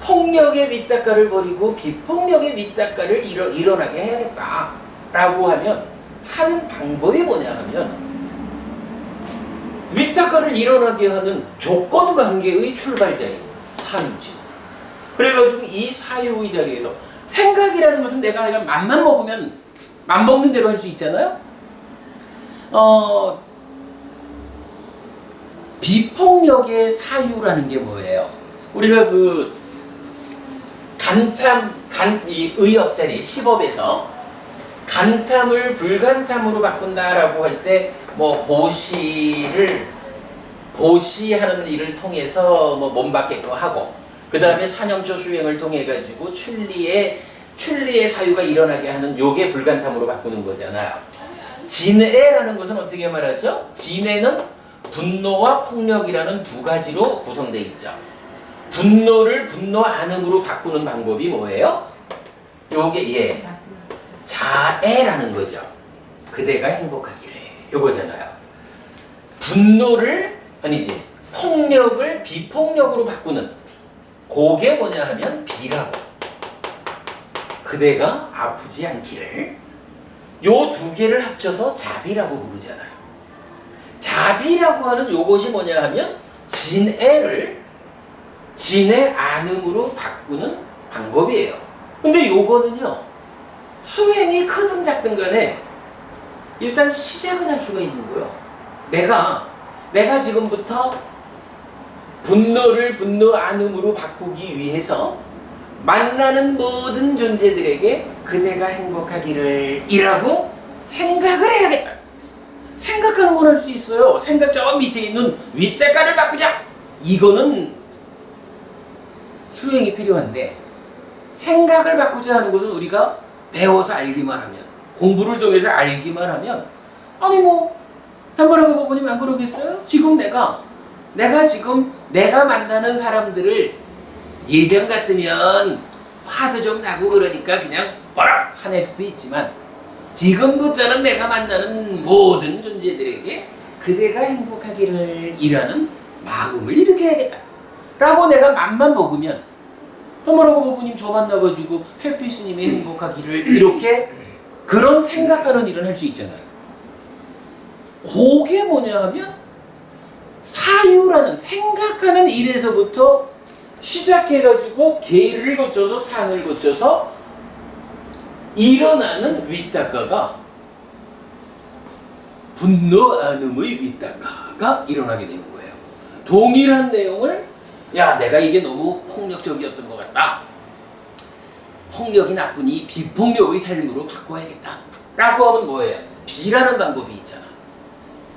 폭력의 밑닦아를 버리고 비폭력의 밑닦아를 일어나게 해야겠다라고 하는 방법이 뭐냐 하면 밑닦아를 일어나게 하는 조건관계의 출발 자리, 사유지. 그래가지고 이 사유의 자리에서 생각이라는 것은 내가 맘만 먹으면 맘 먹는 대로 할 수 있잖아요. 비폭력의 사유라는 게 뭐예요? 우리가 그 이 의업자리 시법에서 간탐을 불간탐으로 바꾼다라고 할 때 뭐 보시하는 일을 통해서 뭐 몸받게도 하고 그 다음에 사념초 수행을 통해 가지고 출리의 사유가 일어나게 하는 요게 불간탐으로 바꾸는 거잖아요. 진애라는 것은 어떻게 말하죠? 진애는 분노와 폭력이라는 두 가지로 구성되어 있죠. 분노를 분노 안음으로 바꾸는 방법이 뭐예요? 요게 자애라는 거죠. 그대가 행복하기를 요거잖아요. 분노를 폭력을 비폭력으로 바꾸는 그게 뭐냐 하면 비라고. 그대가 아프지 않기를. 요 두 개를 합쳐서 자비라고 부르잖아요. 자비라고 하는 요것이 뭐냐 하면 진애를 진의 안음으로 바꾸는 방법이에요. 근데 요거는요, 수행이 크든 작든 간에 일단 시작은 할 수가 있는 거예요. 내가 지금부터 분노를 분노 안음으로 바꾸기 위해서 만나는 모든 존재들에게 그대가 행복하기를 이라고 생각을 해야겠다. 생각하는 건 할 수 있어요. 생각 저 밑에 있는 윗대가를 바꾸자. 이거는 수행이 필요한데 생각을 바꾸자 하는 것은 우리가 배워서 알기만 하면 공부를 통해서 알기만 하면 아니 뭐 단번하고 부모님 안 그러겠어요? 지금 내가 만나는 사람들을 예전 같으면 화도 좀 나고 그러니까 그냥 버럭 화낼 수도 있지만 지금부터는 내가 만나는 모든 존재들에게 그대가 행복하기를 이라는 마음을 일으켜야겠다 라고 내가 맘만 먹으면 허머라고 부부님 저 만나가지고 해피 스님이 행복하기를 이렇게 그런 생각하는 일을 할 수 있잖아요. 그게 뭐냐 하면 사유라는 생각하는 일에서부터 시작해가지고 계를 거쳐서 산을 거쳐서 일어나는 윗닦아가 분노 안음의 윗닦아가 일어나게 되는 거예요. 동일한 내용을 내가 이게 너무 폭력적이었던 것 같다. 폭력이 나쁘니 비폭력의 삶으로 바꿔야겠다. 라고 하면 뭐예요? 비라는 방법이 있잖아.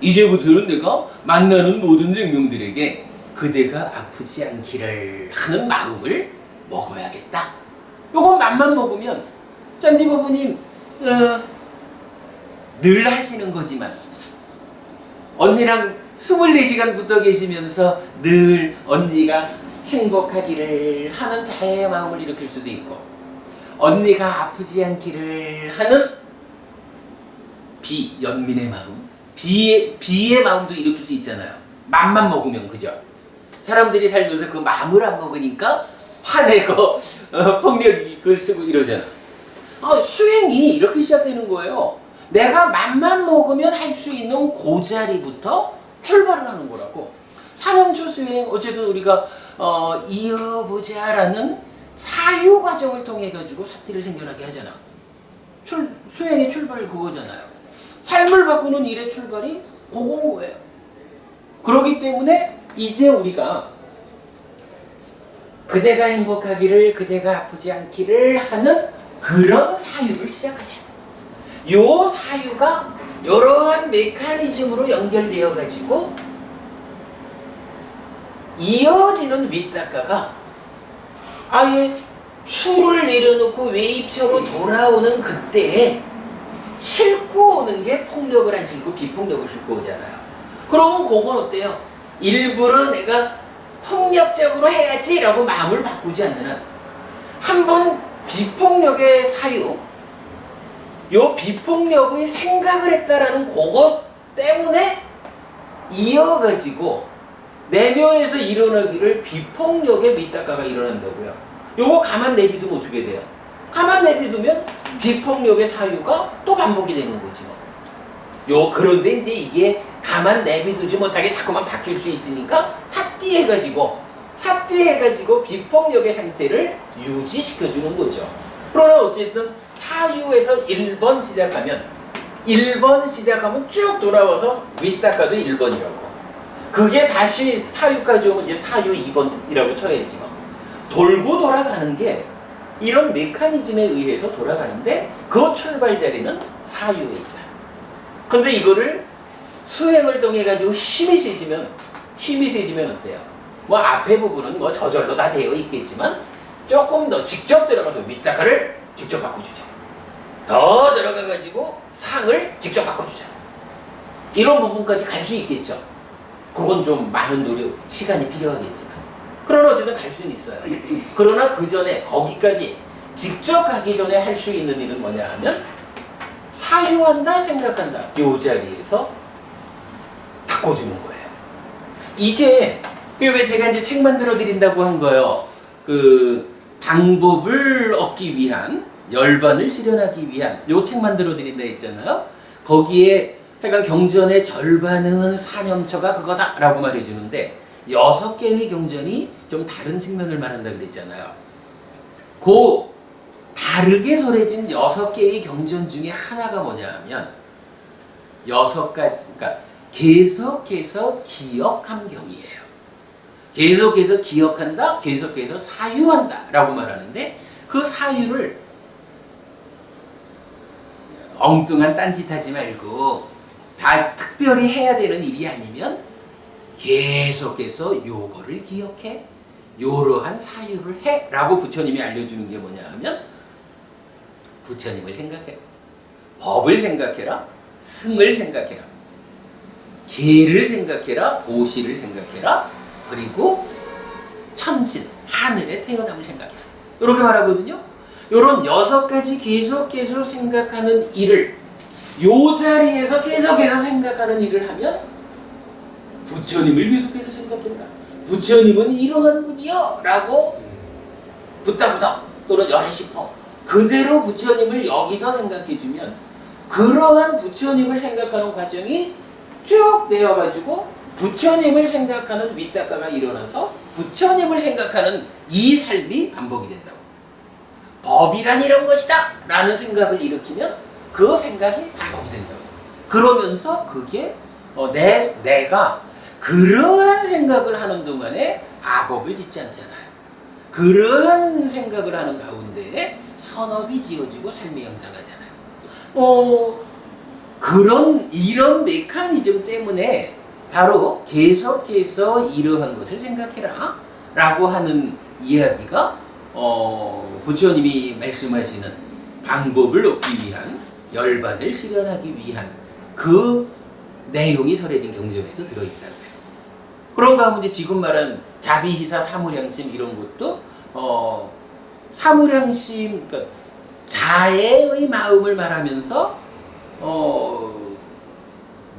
이제부터는 내가 만나는 모든 생명들에게 그대가 아프지 않기를 하는 마음을 먹어야겠다. 요거 맘만 먹으면 짠디 부부님 늘 하시는 거지만 언니랑 24시간 붙어 계시면서 늘 언니가 행복하기를 하는 자애의 마음을 일으킬 수도 있고 언니가 아프지 않기를 하는 연민의 마음 비의 마음도 일으킬 수 있잖아요. 맘만 먹으면 그죠? 사람들이 살면서 그 마음을 안 먹으니까 화내고 폭력을 쓰고 이러잖아. 수행이 이렇게 시작되는 거예요. 내가 맘만 먹으면 할 수 있는 그 자리부터 출발을 하는 거라고. 사념초 수행 어쨌든 우리가 이어보자라는 사유 과정을 통해 가지고 삽띠를 생겨나게 하잖아. 수행의 출발이 그거잖아요. 삶을 바꾸는 일의 출발이 그건 거예요. 그렇기 때문에 이제 우리가 그대가 행복하기를 그대가 아프지 않기를 하는 그런 사유를 시작하자. 요 사유가 이러한 메커니즘으로 연결되어 가지고 이어지는 윗닦아가 아예 추를 내려놓고 외입처로 돌아오는 그때에 싣고 오는 게 폭력을 안 싣고 비폭력을 싣고 오잖아요. 그러면 그건 어때요? 일부러 내가 폭력적으로 해야지 라고 마음을 바꾸지 않는 한 한번 비폭력의 사유 요 비폭력의 생각을 했다라는 그것 때문에 이어가지고 내면에서 일어나기를 비폭력의 밑닦아가 일어난다고요. 요거 가만 내비두면 어떻게 돼요? 가만 내비두면 비폭력의 사유가 또 반복이 되는 거지 뭐. 그런데 이제 이게 가만 내비두지 못하게 자꾸만 바뀔 수 있으니까 삿띠해가지고 비폭력의 상태를 유지시켜주는 거죠. 그러나 어쨌든 사유에서 1번 시작하면 쭉 돌아와서 윗닦아도 1번이라고. 그게 다시 사유까지 오면 이제 사유 2번이라고 쳐야지 뭐. 돌고 돌아가는 게 이런 메커니즘에 의해서 돌아가는데 그 출발 자리는 사유에 있다. 근데 이거를 수행을 통해 가지고 힘이 세지면 어때요? 뭐 앞에 부분은 뭐 저절로 다 되어 있겠지만 조금 더 직접 들어가서 윗다가를 직접 바꿔주자. 더 들어가 가지고 상을 직접 바꿔주자. 이런 부분까지 갈 수 있겠죠. 그건 좀 많은 노력, 시간이 필요하겠지만. 그러나 어쨌든 갈 수는 있어요. 그러나 그 전에 거기까지 직접 가기 전에 할 수 있는 일은 뭐냐 하면 사유한다 생각한다. 요 자리에서 바꿔주는 거예요. 이게 왜 제가 이제 책 만들어 드린다고 한 거예요. 그 방법을 얻기 위한 열반을 실현하기 위한 요 책 만들어 드린다 했잖아요. 거기에 하여간 경전의 절반은 사념처가 그거다라고 말해주는데 6개의 경전이 좀 다른 측면을 말한다 그랬잖아요. 그 다르게 설해진 6개의 경전 중에 하나가 뭐냐 하면 6가지, 그러니까 계속해서 기억함경이에요. 계속해서 기억한다, 계속해서 사유한다 라고 말하는데 그 사유를 엉뚱한 딴짓하지 말고 다 특별히 해야 되는 일이 아니면 계속해서 요거를 기억해, 요러한 사유를 해 라고 부처님이 알려주는 게 뭐냐 하면 부처님을 생각해, 법을 생각해라, 승을 생각해라, 계를 생각해라, 보시를 생각해라, 그리고 천신, 하늘에 태어남을 생각해라. 이렇게 말하거든요. 요런 6가지 계속해서 생각하는 일을 요 자리에서 계속해서 생각하는 일을 하면 부처님을 계속해서 생각한다. 부처님은 이러한 분이요 라고 붙다 또는 열애 싶어 그대로 부처님을 여기서 생각해주면 그러한 부처님을 생각하는 과정이 쭉 되어가지고 부처님을 생각하는 윗닦아가 일어나서 부처님을 생각하는 이 삶이 반복이 된다고. 법이란 이런 것이다 라는 생각을 일으키면 그 생각이 반복이 된다고. 그러면서 그게 내가 그러한 생각을 하는 동안에 악업을 짓지 않잖아요. 그러한 생각을 하는 가운데에 선업이 지어지고 삶이 형성하잖아요. 이런 메커니즘 때문에 바로 계속해서 이러한 것을 생각해라 라고 하는 이야기가 부처님이 말씀하시는 방법을 얻기 위한 열반을 실현하기 위한 그 내용이 설해진 경전에도 들어있다고요. 그런 가운데 지금 말한 자비시사 사무량심 이런 것도 사무량심, 그러니까 자애의 마음을 말하면서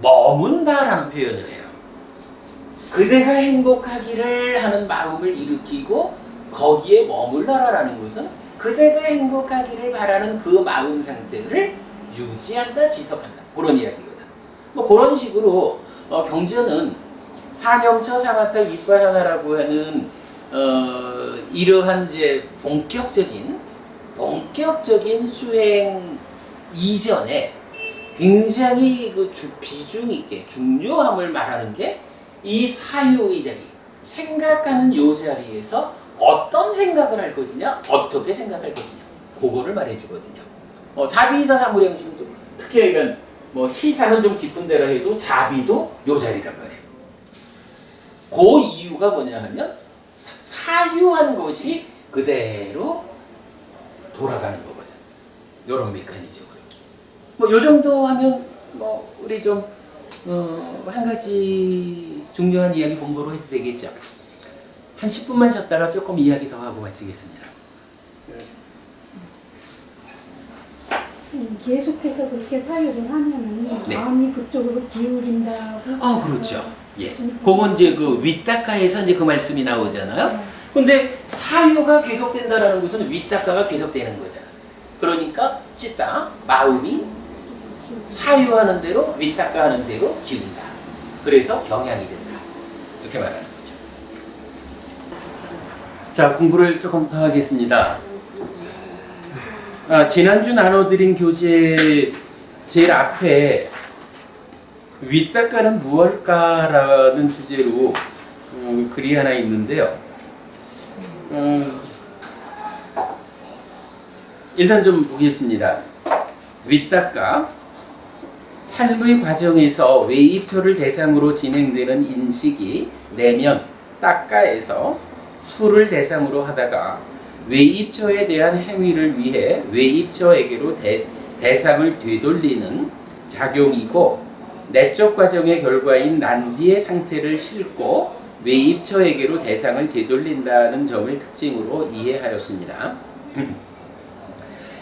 머문다라는 표현을 해요. 그대가 행복하기를 하는 마음을 일으키고 거기에 머물러라라는 것은 그대가 행복하기를 바라는 그 마음 상태를 유지한다, 지속한다. 그런 이야기거든. 뭐 그런 식으로 경전은 사념처 사마타 윗바사나라고 하는 이러한 이제 본격적인 수행 이전에 굉장히 그 비중 있게 중요함을 말하는 게 이 사유의 자리, 생각하는 요 자리에서 어떤 생각을 할 것이냐, 어떻게 생각할 것이냐, 그거를 말해주거든요. 자비이사 사무량심도 특히 뭐 시사는 좀 깊은 데라 해도 자비도 요 자리란 말이에요. 그 이유가 뭐냐 하면 사유한 것이 그대로 돌아가는 거거든. 요런 메커니즘으로. 뭐 요 정도 하면 뭐 우리 좀 한 가지 중요한 이야기 본거로 해도 되겠죠. 한 10분만 쉬었다가 조금 이야기 더 하고 마치겠습니다. 계속해서 그렇게 사유를 하면은 네. 마음이 그쪽으로 기울인다고. 그렇죠. 예. 그건 이제 그 윗닦아에서 이제 그 말씀이 나오잖아요. 근데 사유가 계속된다라는 것은 윗닦아가 계속되는 거잖아. 그러니까 찢다 마음이 사유하는 대로 윗닦아 하는 대로 기운다. 그래서 경향이 된다. 이렇게 말하는 거죠. 자, 공부를 조금 더 하겠습니다. 지난주 나눠드린 교재 제일 앞에 윗닦아는 무엇일까라는 주제로 글이 하나 있는데요. 일단 좀 보겠습니다. 윗닦아, 삶의 과정에서 외입처를 대상으로 진행되는 인식이 내면 닦아에서 수를 대상으로 하다가 외입처에 대한 행위를 위해 외입처에게로 대상을 되돌리는 작용이고, 내적 과정의 결과인 난디의 상태를 싣고 외입처에게로 대상을 되돌린다는 점을 특징으로 이해하였습니다.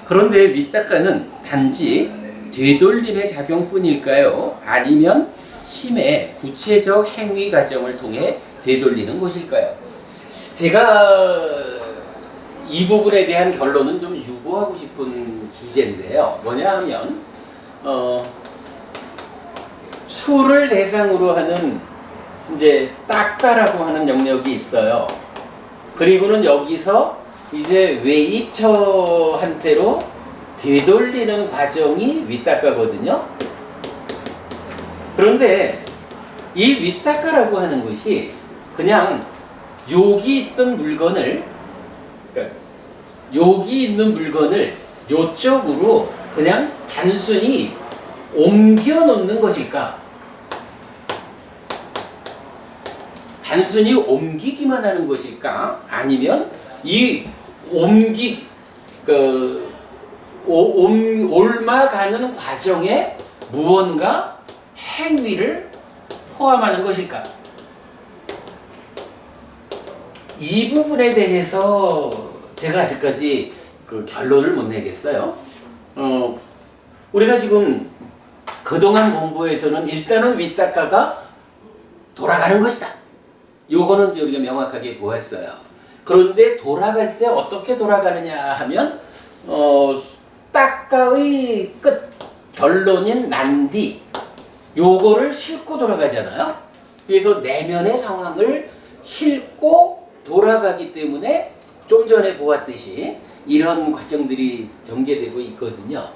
그런데 윗닦아는 단지 되돌림의 작용뿐일까요? 아니면 심의 구체적 행위 과정을 통해 되돌리는 것일까요? 제가 이 부분에 대한 결론은 좀 유보하고 싶은 주제인데요. 뭐냐 하면 수를 대상으로 하는 이제 닦아라고 하는 영역이 있어요. 그리고는 여기서 이제 외입처한테로 되돌리는 과정이 윗닦아거든요. 그런데 이 윗닦아라고 하는 것이 그냥 여기 있던 물건을, 그러니까 여기 있는 물건을 요쪽으로 그냥 단순히 옮겨 놓는 것일까? 단순히 옮기기만 하는 것일까? 아니면 이 옮아가는 과정에 무언가 행위를 포함하는 것일까? 이 부분에 대해서 제가 아직까지 그 결론을 못 내겠어요. 우리가 지금 그동안 공부에서는 일단은 윗닦아가 돌아가는 것이다. 요거는 이제 우리가 명확하게 보았어요. 그런데 돌아갈 때 어떻게 돌아가느냐 하면 닦아의 끝 결론인 난디 요거를 싣고 돌아가잖아요. 그래서 내면의 상황을 싣고 돌아가기 때문에 좀 전에 보았듯이 이런 과정들이 전개되고 있거든요.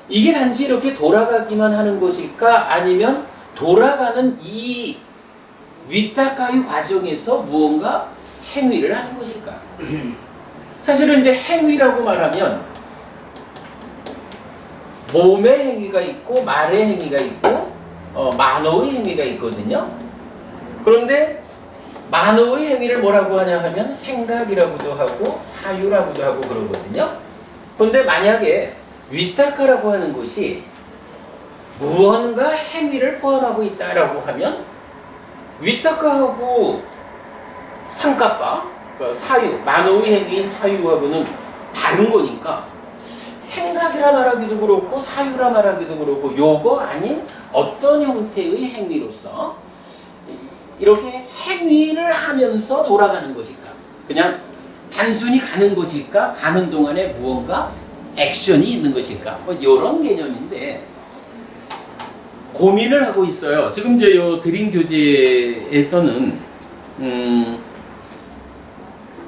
이게 단지 이렇게 돌아가기만 하는 것일까? 아니면 돌아가는 이 윗닦아의 과정에서 무언가 행위를 하는 것일까? 사실은 이제 행위라고 말하면 몸의 행위가 있고 말의 행위가 있고 만호의 행위가 있거든요. 그런데 만호의 행위를 뭐라고 하냐 하면 생각이라고도 하고 사유라고도 하고 그러거든요. 그런데 만약에 윗닦아라고 하는 것이 무언가 행위를 포함하고 있다라고 하면 윗닦아하고 상가빠, 그러니까 사유, 만호의 행위인 사유하고는 다른 거니까 생각이라 말하기도 그렇고 사유라 말하기도 그렇고 요거 아닌 어떤 형태의 행위로서 이렇게 행위를 하면서 돌아가는 것일까? 그냥 단순히 가는 것일까? 가는 동안에 무언가 액션이 있는 것일까? 뭐 이런 개념인데 고민을 하고 있어요. 지금 이제 요 드린 교재에서는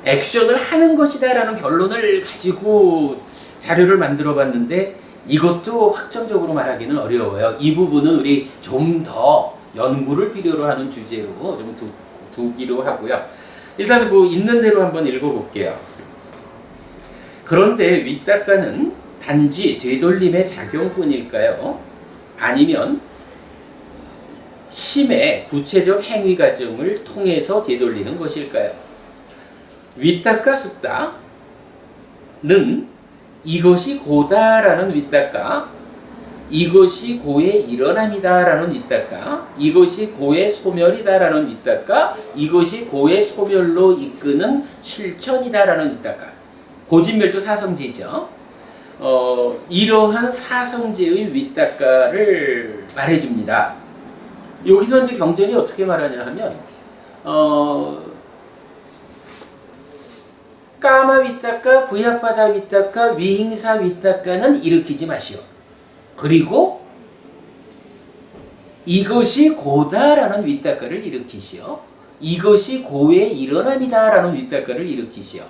액션을 하는 것이다라는 결론을 가지고 자료를 만들어 봤는데 이것도 확정적으로 말하기는 어려워요. 이 부분은 우리 좀 더 연구를 필요로 하는 주제로 좀 두기로 하고요. 일단 그 있는 대로 한번 읽어볼게요. 그런데 윗닦아는 단지 되돌림의 작용뿐일까요? 아니면 심의 구체적 행위 과정을 통해서 되돌리는 것일까요? 윗닦아 숫다는 이것이 고다라는 윗닦아, 이것이 고의 일어남이다라는 윗닦아, 이것이 고의 소멸이다라는 윗닦아, 이것이 고의 소멸로 이끄는 실천이다라는 윗닦아. 고진멸도 사성제죠. 이러한 사성제의 윗닦아를 말해줍니다. 여기서 이제 경전이 어떻게 말하냐 하면 까마 위닦아, 부약바다 위닦아, 위행사 위닦아는 일으키지 마시오. 그리고 이것이 고다라는 위닦아를 일으키시오. 이것이 고의 일어남이다라는 위닦아를 일으키시오.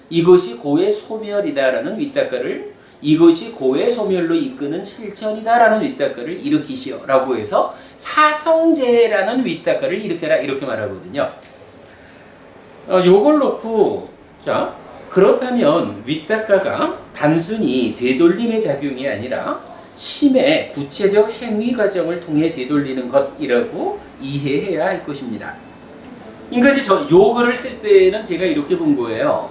이것이 고의 소멸이다라는 위닦아를, 이것이 고의 소멸로 이끄는 실천이다라는 위닦아를 일으키시오 라고 해서 사성제라는 위닦아를 일으켜라 이렇게 말하거든요. 요걸 놓고 자 그렇다면 위닦아가 단순히 되돌림의 작용이 아니라 심의 구체적 행위 과정을 통해 되돌리는 것이라고 이해해야 할 것입니다. 그러니까 이제 요 글을 쓸 때는 제가 이렇게 본 거예요.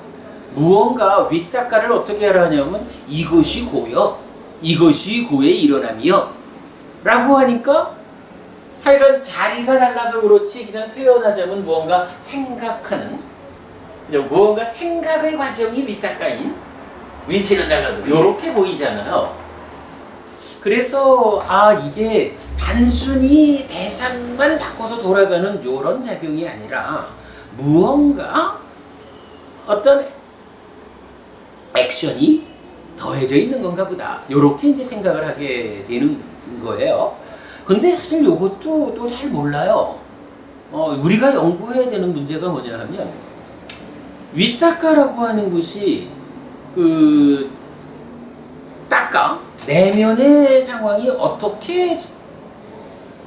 무언가 위닦아를 어떻게 하라 하냐면 이것이 고여, 이것이 고의 일어남이여 라고 하니까 하여간 자리가 달라서 그렇지 그냥 표현하자면 무언가 생각하는, 무언가 생각의 과정이 위닦아인, 위치는 달라도 이렇게 보이잖아요. 그래서 이게 단순히 대상만 바꿔서 돌아가는 이런 작용이 아니라 무언가 어떤 액션이 더해져 있는 건가 보다 이렇게 이제 생각을 하게 되는 거예요. 근데 사실 이것도 또 잘 몰라요. 우리가 연구해야 되는 문제가 뭐냐 하면 위닦아라고 하는 것이 닦아 내면의 상황이 어떻게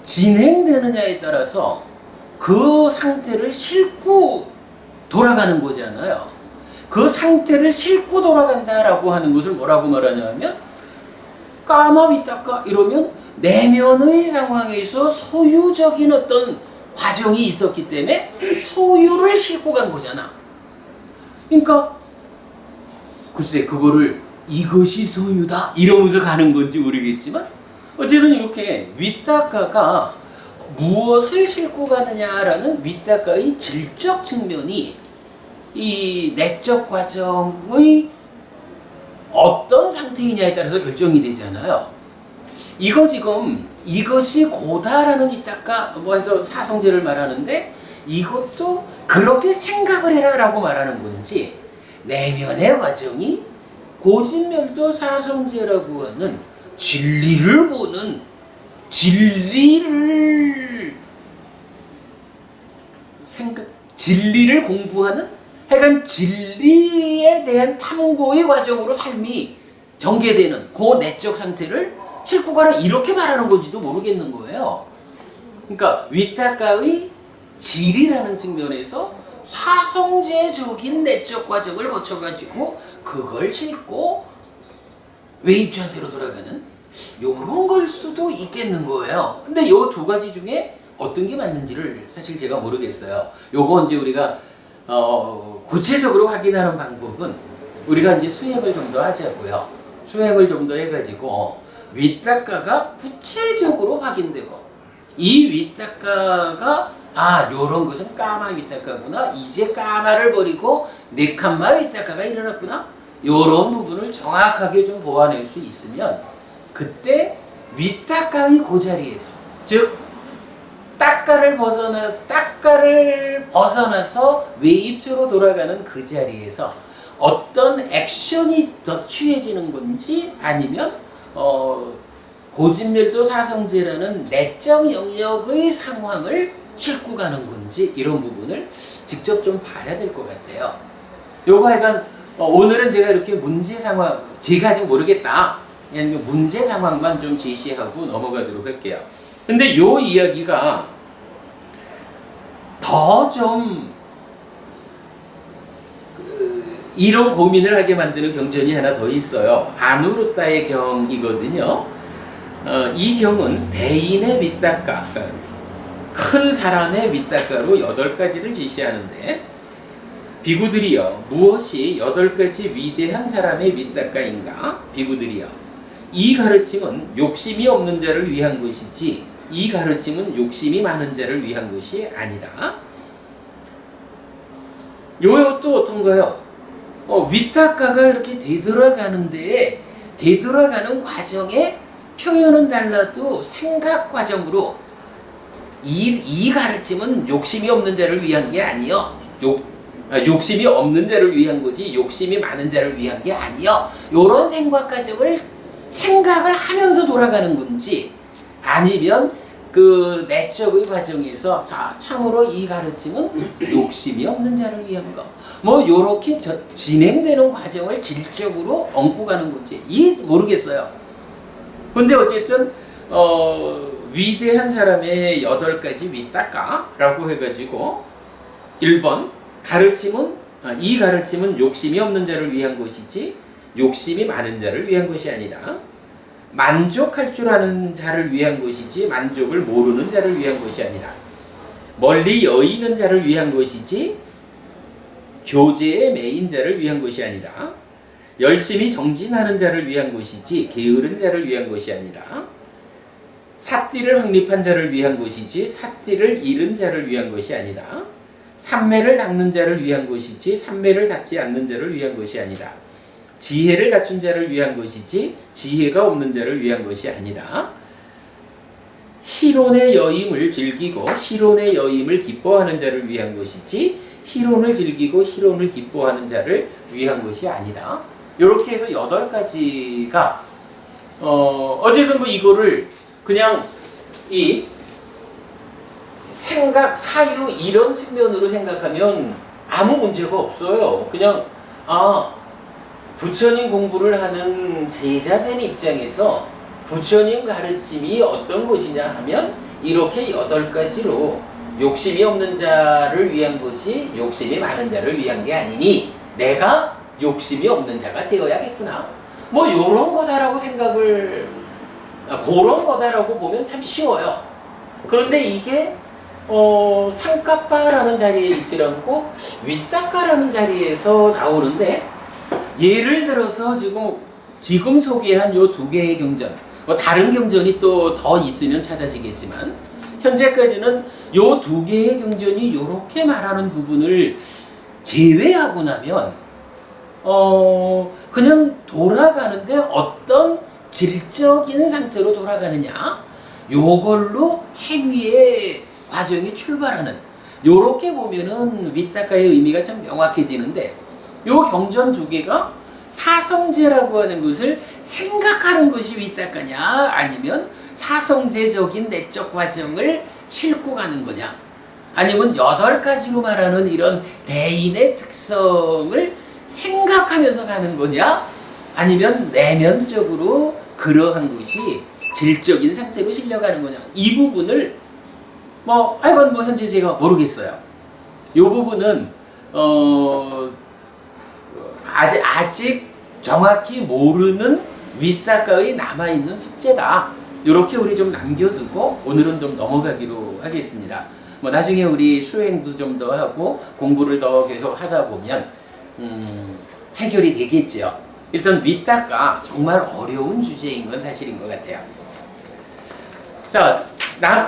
진행되느냐에 따라서 그 상태를 싣고 돌아가는 거잖아요. 그 상태를 싣고 돌아간다라고 하는 것을 뭐라고 말하냐면 까마 위닦아 이러면 내면의 상황에서 소유적인 어떤 과정이 있었기 때문에 소유를 싣고 간 거잖아. 그러니까 글쎄 그거를 이것이 소유다 이러면서 가는 건지 모르겠지만 어쨌든 이렇게 위닦아가 무엇을 싣고 가느냐라는 위닦아의 질적 측면이 이 내적 과정의 어떤 상태이냐에 따라서 결정이 되잖아요. 이거 지금 이것이 고다라는 위닦아 뭐 해서 사성제를 말하는데 이것도 그렇게 생각을 해라라고 말하는 건지 내면의 과정이 고진멸도 사성제라고 하는 진리를 보는 진리를 공부하는 하여간 진리에 대한 탐구의 과정으로 삶이 전개되는 그 내적 상태를 싣고 가라 이렇게 말하는 건지도 모르겠는 거예요. 그러니까 위닦아의 질이라는 측면에서 사성제적인 내적 과정을 거쳐가지고 그걸 싣고 외입주한테로 돌아가는 요런 걸 수도 있겠는 거예요. 근데 요 두 가지 중에 어떤 게 맞는지를 사실 제가 모르겠어요. 요거 이제 우리가 구체적으로 확인하는 방법은 우리가 이제 수행을 좀 더 하자고요. 수행을 좀 더 해가지고 위닦아가 구체적으로 확인되고 이 위닦아가 요런 것은 까마 위닦아구나. 이제 까마를 버리고 네칸마 위닦아가 일어났구나. 요런 부분을 정확하게 좀 보완할 수 있으면 그때 위닦아의 그 자리에서 즉 딱가를 벗어나서 외입처로 돌아가는 그 자리에서 어떤 액션이 더 취해지는 건지 아니면 고진멸도 사성제라는 내적 영역의 상황을 싣고 가는 건지 이런 부분을 직접 좀 봐야 될 것 같아요. 요거 하여간 오늘은 제가 이렇게 문제 상황 제가 아직 모르겠다 그냥 문제 상황만 좀 제시하고 넘어가도록 할게요. 근데 요 이야기가 더 좀 이런 고민을 하게 만드는 경전이 하나 더 있어요. 아누루타의 경이거든요. 이 경은 대인의 위닦아, 큰 사람의 위닦아로 8가지를 제시하는데 비구들이여 무엇이 8가지 위대한 사람의 위닦아인가? 비구들이여 이 가르침은 욕심이 없는 자를 위한 것이지 이 가르침은 욕심이 많은 자를 위한 것이 아니다. 요것도 어떤가요? 위닦아가 이렇게 되돌아가는 데에 되돌아가는 과정에 표현은 달라도 생각 과정으로 이 가르침은 욕심이 없는 자를 위한 게 아니요. 욕심이 없는 자를 위한 거지 욕심이 많은 자를 위한 게 아니요. 요런 생각 과정을 생각을 하면서 돌아가는 건지 아니면 그 내적의 과정에서 자 참으로 이 가르침은 욕심이 없는 자를 위한 거 뭐 요렇게 진행되는 과정을 질적으로 얹고 가는 건지 모르겠어요. 근데 어쨌든 위대한 사람의 8가지 위닦아라고 해가지고 1번 가르침은 이 가르침은 욕심이 없는 자를 위한 것이지 욕심이 많은 자를 위한 것이 아니다. 만족할 줄 아는 자를 위한 것이지 만족을 모르는 자를 위한 것이 아니다. 멀리 여의는 자를 위한 것이지 교제에 매인 자를 위한 것이 아니다. 열심히 정진하는 자를 위한 것이지 게으른 자를 위한 것이 아니다. 삿띠를 확립한 자를 위한 것이지 삿띠를 잃은 자를 위한 것이 아니다. 삼매를 닦는 자를 위한 것이지 삼매를 닦지 않는 자를 위한 것이 아니다. 지혜를 갖춘 자를 위한 것이지 지혜가 없는 자를 위한 것이 아니다. 희론의 여임을 즐기고 희론의 여임을 기뻐하는 자를 위한 것이지 희론을 즐기고 희론을 기뻐하는 자를 위한 것이 아니다. 이렇게 해서 8가지가 어쨌든 뭐 이거를 그냥 이 생각, 사유 이런 측면으로 생각하면 아무 문제가 없어요. 그냥 부처님 공부를 하는 제자된 입장에서 부처님 가르침이 어떤 것이냐 하면 이렇게 8가지로 욕심이 없는 자를 위한 거지 욕심이 많은 자를 위한 게 아니니 내가 욕심이 없는 자가 되어야겠구나. 뭐 요런 거다라고 생각을 그런 거다라고 보면 참 쉬워요. 그런데 이게 상카파라는 자리에 있지 않고 위닦아라는 자리에서 나오는데 예를 들어서 지금 소개한 요 2개의 경전 뭐 다른 경전이 또 더 있으면 찾아지겠지만 현재까지는 요 2개의 경전이 요렇게 말하는 부분을 제외하고 나면 그냥 돌아가는데 어떤 질적인 상태로 돌아가느냐 요걸로 행위의 과정이 출발하는 요렇게 보면은 위닦아의 의미가 참 명확해지는데 요 경전 2개가 사성제라고 하는 것을 생각하는 것이 위닦아냐 아니면 사성제적인 내적 과정을 싣고 가는 거냐 아니면 8가지로 말하는 이런 대인의 특성을 생각하면서 가는 거냐 아니면 내면적으로 그러한 것이 질적인 상태로 실려가는 거냐 이 부분을 이건 뭐 현재 제가 모르겠어요. 이 부분은 아직 정확히 모르는 위닦아의 남아있는 숙제다. 이렇게 우리 좀 남겨두고 오늘은 좀 넘어가기로 하겠습니다. 뭐 나중에 우리 수행도 좀 더 하고 공부를 더 계속 하다 보면 해결이 되겠죠. 일단 위닦아 정말 어려운 주제인 건 사실인 것 같아요. 자,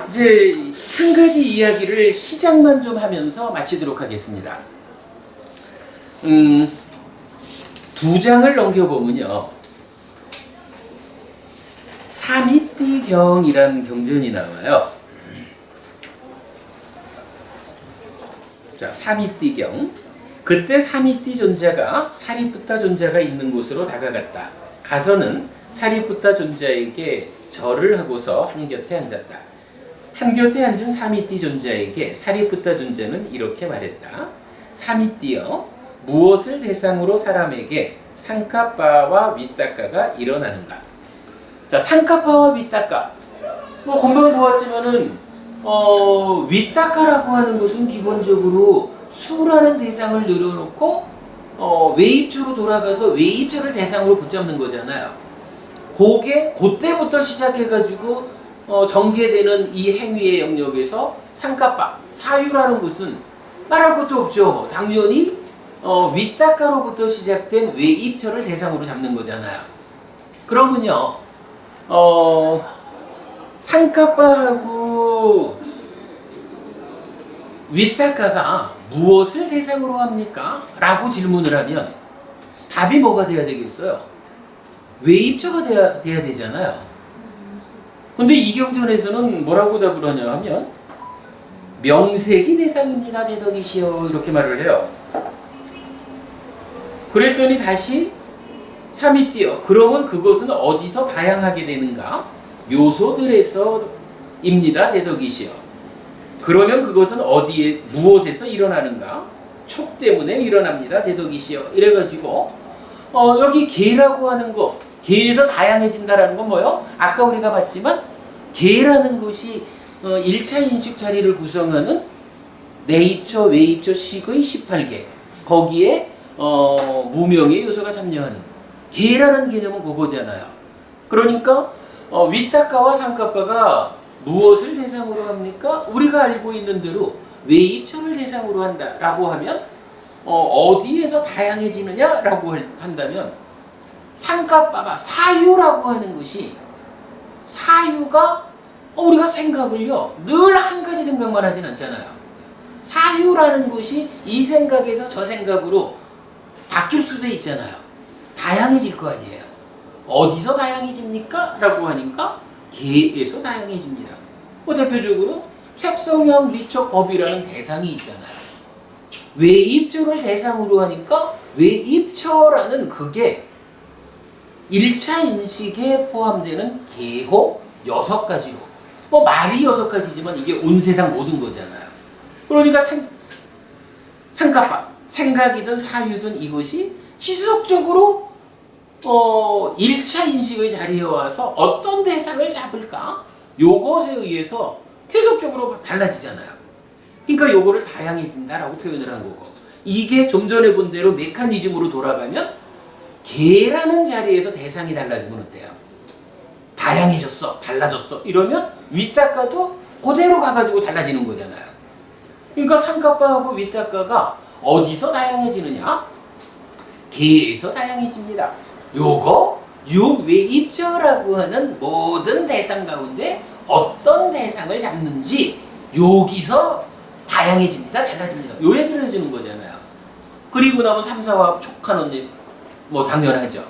이제 한 가지 이야기를 시작만 좀 하면서 마치도록 하겠습니다. 2장을 넘겨보면요. 사미띠경이라는 경전이 나와요. 자, 사미띠경. 그때 사미띠 존자가 사리푸타 존자가 있는 곳으로 다가갔다. 가서는 사리푸타 존자에게 절을 하고서 한곁에 앉았다. 한곁에 앉은 사미띠 존자에게 사리푸타 존자는 이렇게 말했다. 사미띠여, 무엇을 대상으로 사람에게 상카파와 위닦아가 일어나는가? 자, 상카파와 위닦아. 뭐 금방 보았지만은 위닦아라고 하는 것은 기본적으로 수라는 대상을 늘어놓고 외입처로 돌아가서 외입처를 대상으로 붙잡는 거잖아요. 그때부터 시작해가지고 전개되는 이 행위의 영역에서 상카파, 사유라는 것은 말할 것도 없죠. 당연히 위닦아로부터 시작된 외입처를 대상으로 잡는 거잖아요. 그러면요, 상카파하고 위닦아가 무엇을 대상으로 합니까? 라고 질문을 하면 답이 뭐가 돼야 되겠어요? 외입처가 돼야 되잖아요. 근데 이 경전에서는 뭐라고 답을 하냐 하면 명색이 대상입니다. 대덕이시여 이렇게 말을 해요. 그랬더니 다시 3이 띄어. 그러면 그것은 어디서 다양하게 되는가? 요소들에서입니다. 대덕이시여. 그러면 그것은 어디에 무엇에서 일어나는가? 촉 때문에 일어납니다. 대덕이시여. 이래가지고 여기 개라고 하는 거, 개에서 다양해진다라는 건 뭐요? 아까 우리가 봤지만 개라는 것이 1차 인식 자리를 구성하는 내입처, 외입처, 식의 18개. 거기에 무명의 요소가 참여하는 개라는 개념은 그거잖아요. 그러니까 위탁가와 상가가가 무엇을 대상으로 합니까? 우리가 알고 있는 대로 외입처를 대상으로 한다라고 하면 어디에서 다양해지느냐라고 한다면 상가바가 사유라고 하는 것이 사유가 우리가 생각을요 늘 한 가지 생각만 하진 않잖아요. 사유라는 것이 이 생각에서 저 생각으로 바뀔 수도 있잖아요. 다양해질 거 아니에요. 어디서 다양해집니까? 라고 하니까 개에서 다양해집니다. 대표적으로 색성형 미촉 법이라는 대상이 있잖아요. 외입처를 대상으로 하니까 외입처라는 그게 1차 인식에 포함되는 개고 6가지고 말이 6가지지만 이게 온 세상 모든 거잖아요. 그러니까 상가파, 생각이든 사유든 이것이 지속적으로 1차 인식의 자리에 와서 어떤 대상을 잡을까? 요것에 의해서 계속적으로 달라지잖아요. 그러니까 요거를 다양해진다라고 표현을 한 거고, 이게 좀 전에 본 대로 메커니즘으로 돌아가면 개라는 자리에서 대상이 달라지면 어때요? 다양해졌어, 달라졌어 이러면 위탁가도 그대로 가가지고 달라지는 거잖아요. 그러니까 상가파하고 위탁가가 어디서 다양해지느냐? 개에서 다양해집니다. 요거 육외입처라고 하는 모든 대상 가운데 어떤 대상을 잡는지 여기서 다양해집니다. 달라집니다. 요 얘기를 해주는 거잖아요. 그리고 나면 3, 4화 촉하는 당연하죠.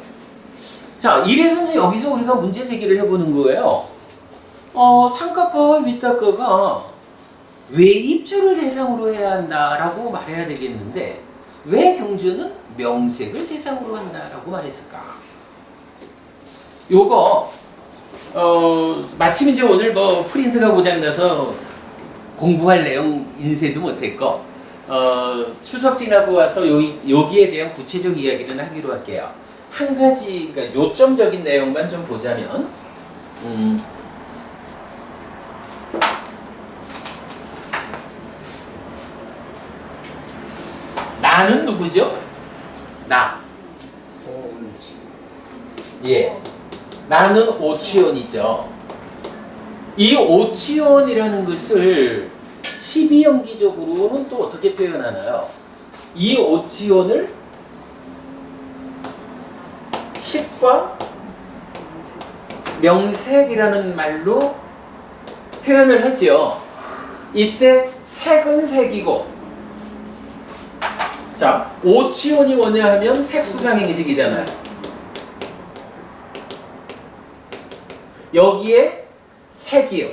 자, 이래서 이제 여기서 우리가 문제 제기를 해보는 거예요. 상가파와 위탁가가 외입처를 대상으로 해야 한다라고 말해야 되겠는데 왜 경전은 명색을 대상으로 한다라고 말했을까? 요거 마침 이제 오늘 프린트가 고장나서 공부할 내용 인쇄도 못했고 추석 지나고 와서 여기에 대한 구체적 이야기를 하기로 할게요. 한 가지 그러니까 요점적인 내용만 좀 보자면 나는 누구죠? 나. 예. 나는 오치원이죠. 이 오치원이라는 것을 12연기적으로는 또 어떻게 표현하나요? 이 오치원을 식과 명색이라는 말로 표현을 하죠. 이때 색은 색이고, 자, 오치원이 뭐냐 하면 색수상행식이잖아요. 여기에 색이요,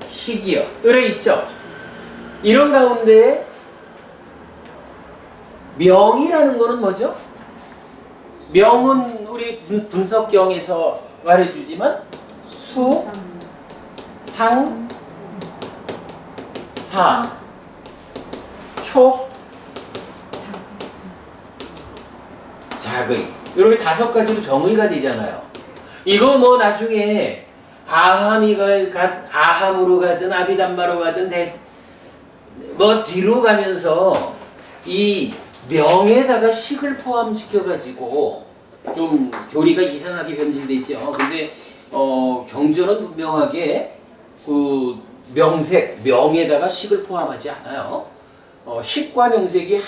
식이요, 들어있죠. 이런 가운데 명이라는 거는 뭐죠? 명은 우리 분석경에서 말해주지만 수, 상, 사, 촉, 작의 이렇게 5가지로 정의가 되잖아요. 이거 나중에 아함으로 가든 아비담마로 가든 뒤로 가면서 이 명에다가 식을 포함시켜가지고 좀 교리가 이상하게 변질되죠. 근데 경전은 분명하게 그 명색, 명에다가 식을 포함하지 않아요. 식과 명색이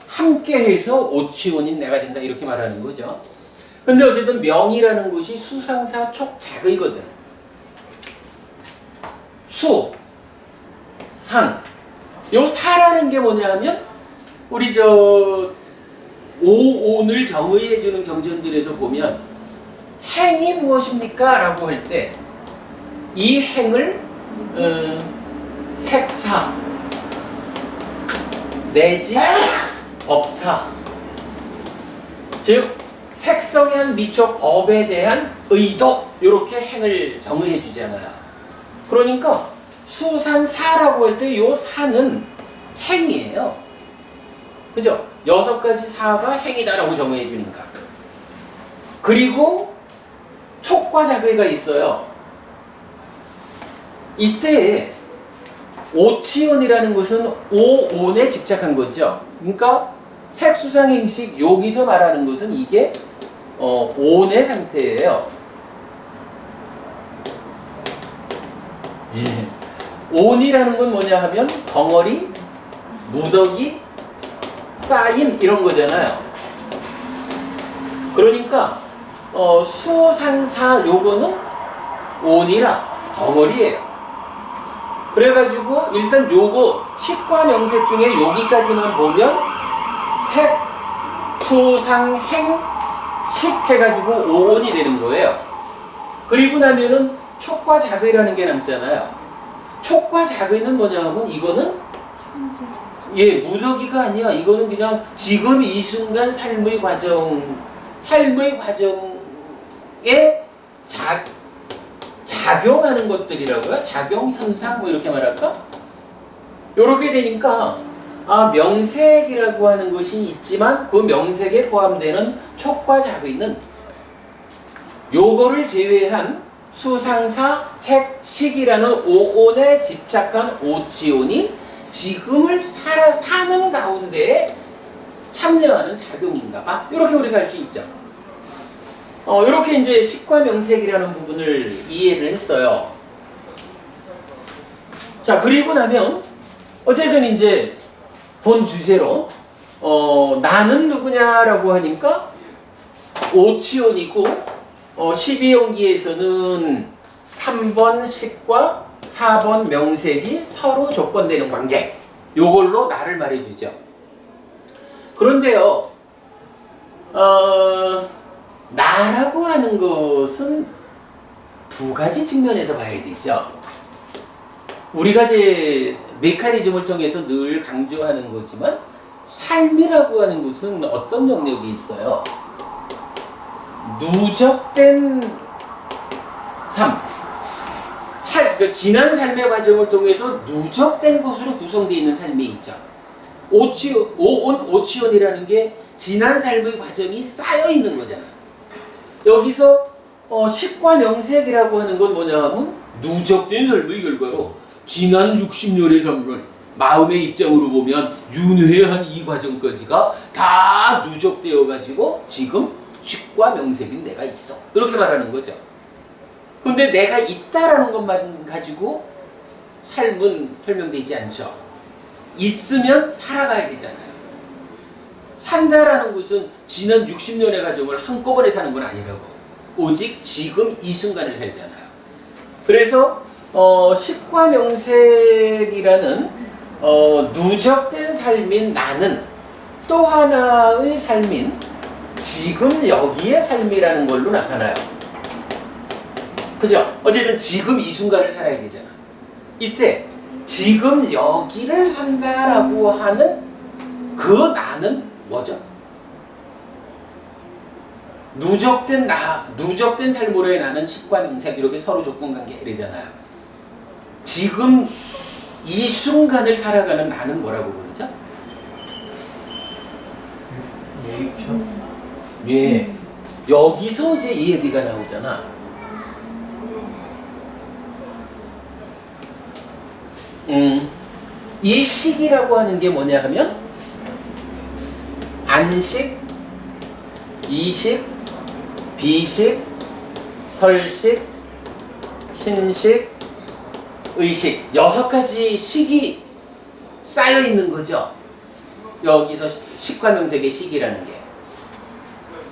함께 해서 오치원인 내가 된다 이렇게 말하는 거죠. 근데 어쨌든 명이라는 것이 수상사 촉작의거든. 수, 상. 요 사라는 게 뭐냐 하면 우리 오온을 정의해주는 경전들에서 보면 행이 무엇입니까? 라고 할 때 이 행을 색사 내지 법사 즉 색성에 한 미처 법에 대한 의도 이렇게 행을 정의해 주잖아요. 그러니까 수상사라고 할 때 요 사는 행이에요. 그죠? 6가지 사가 행이다라고 정의해 주니까. 그리고 촉과 자괴가 있어요. 이때 오치온이라는 것은 오온에 집착한 거죠. 그러니까 색수상행식 여기서 말하는 것은 이게 온의 상태예요. 예. 온이라는 건 뭐냐 하면 덩어리, 무더기, 쌓임 이런 거잖아요. 그러니까 수상사 요거는 온이라 덩어리예요. 그래가지고 일단 요거 식과 명색 중에 여기까지만 보면 색, 수상, 행, 식 해가지고 오온이 되는 거예요. 그리고 나면은 촉과 자괴라는 게 남잖아요. 촉과 자괴는 뭐냐면 이거는 무더기가 아니야. 이거는 그냥 지금 이 순간 삶의 과정에 작용하는 것들이라고요. 작용, 현상 뭐 이렇게 말할까? 요렇게 되니까 명색이라고 하는 것이 있지만 그 명색에 포함되는 촉과 자괴는 요거를 제외한 수상사, 색, 식이라는 오온에 집착한 오치온이 지금을 사는 가운데에 참여하는 작용인가 봐. 이렇게 우리가 할 수 있죠. 이렇게 이제 식과 명색이라는 부분을 이해를 했어요. 자, 그리고 나면 어쨌든 이제 본 주제로 나는 누구냐라고 하니까 오치온이고 12용기에서는 3번 식과 4번 명색이 서로 조건되는 관계. 요걸로 나를 말해주죠. 그런데요, 나라고 하는 것은 두 가지 측면에서 봐야 되죠. 우리가 이제 메커니즘을 통해서 늘 강조하는 거지만 삶이라고 하는 것은 어떤 영역이 있어요. 누적된 삶. 지난 삶의 과정을 통해서 누적된 것으로 구성되어 있는 삶이 있죠. 오치온이라는 게 지난 삶의 과정이 쌓여 있는 거잖아. 여기서 식과 명색이라고 하는 건 뭐냐 하면 누적된 삶의 결과로 지난 60년의 삶을 마음의 입장으로 보면 윤회한 이 과정까지가 다 누적되어 가지고 지금 식과 명색인 내가 있어. 이렇게 말하는 거죠. 근데 내가 있다라는 것만 가지고 삶은 설명되지 않죠. 있으면 살아가야 되잖아요. 산다라는 것은 지난 60년의 과정을 한꺼번에 사는 건 아니라고. 오직 지금 이 순간을 살잖아요. 그래서 식과 명색이라는 누적된 삶인 나는 또 하나의 삶인 지금 여기의 삶이라는 걸로 나타나요. 그죠? 어쨌든 지금 이 순간을 살아야 되잖아. 이때 지금 여기를 산다라고 하는 그 나는 뭐죠? 누적된 삶으로의 나는 식과 명색 이렇게 서로 조건관계 이러잖아요. 지금 이 순간을 살아가는 나는 뭐라고 부르죠? 예. 여기서 이제 이 얘기가 나오잖아. 이 식이라고 하는 게 뭐냐 하면 안식, 이식, 비식, 설식, 신식, 의식 6가지 식이 쌓여 있는 거죠. 여기서 식과 명색의 식이라는 게.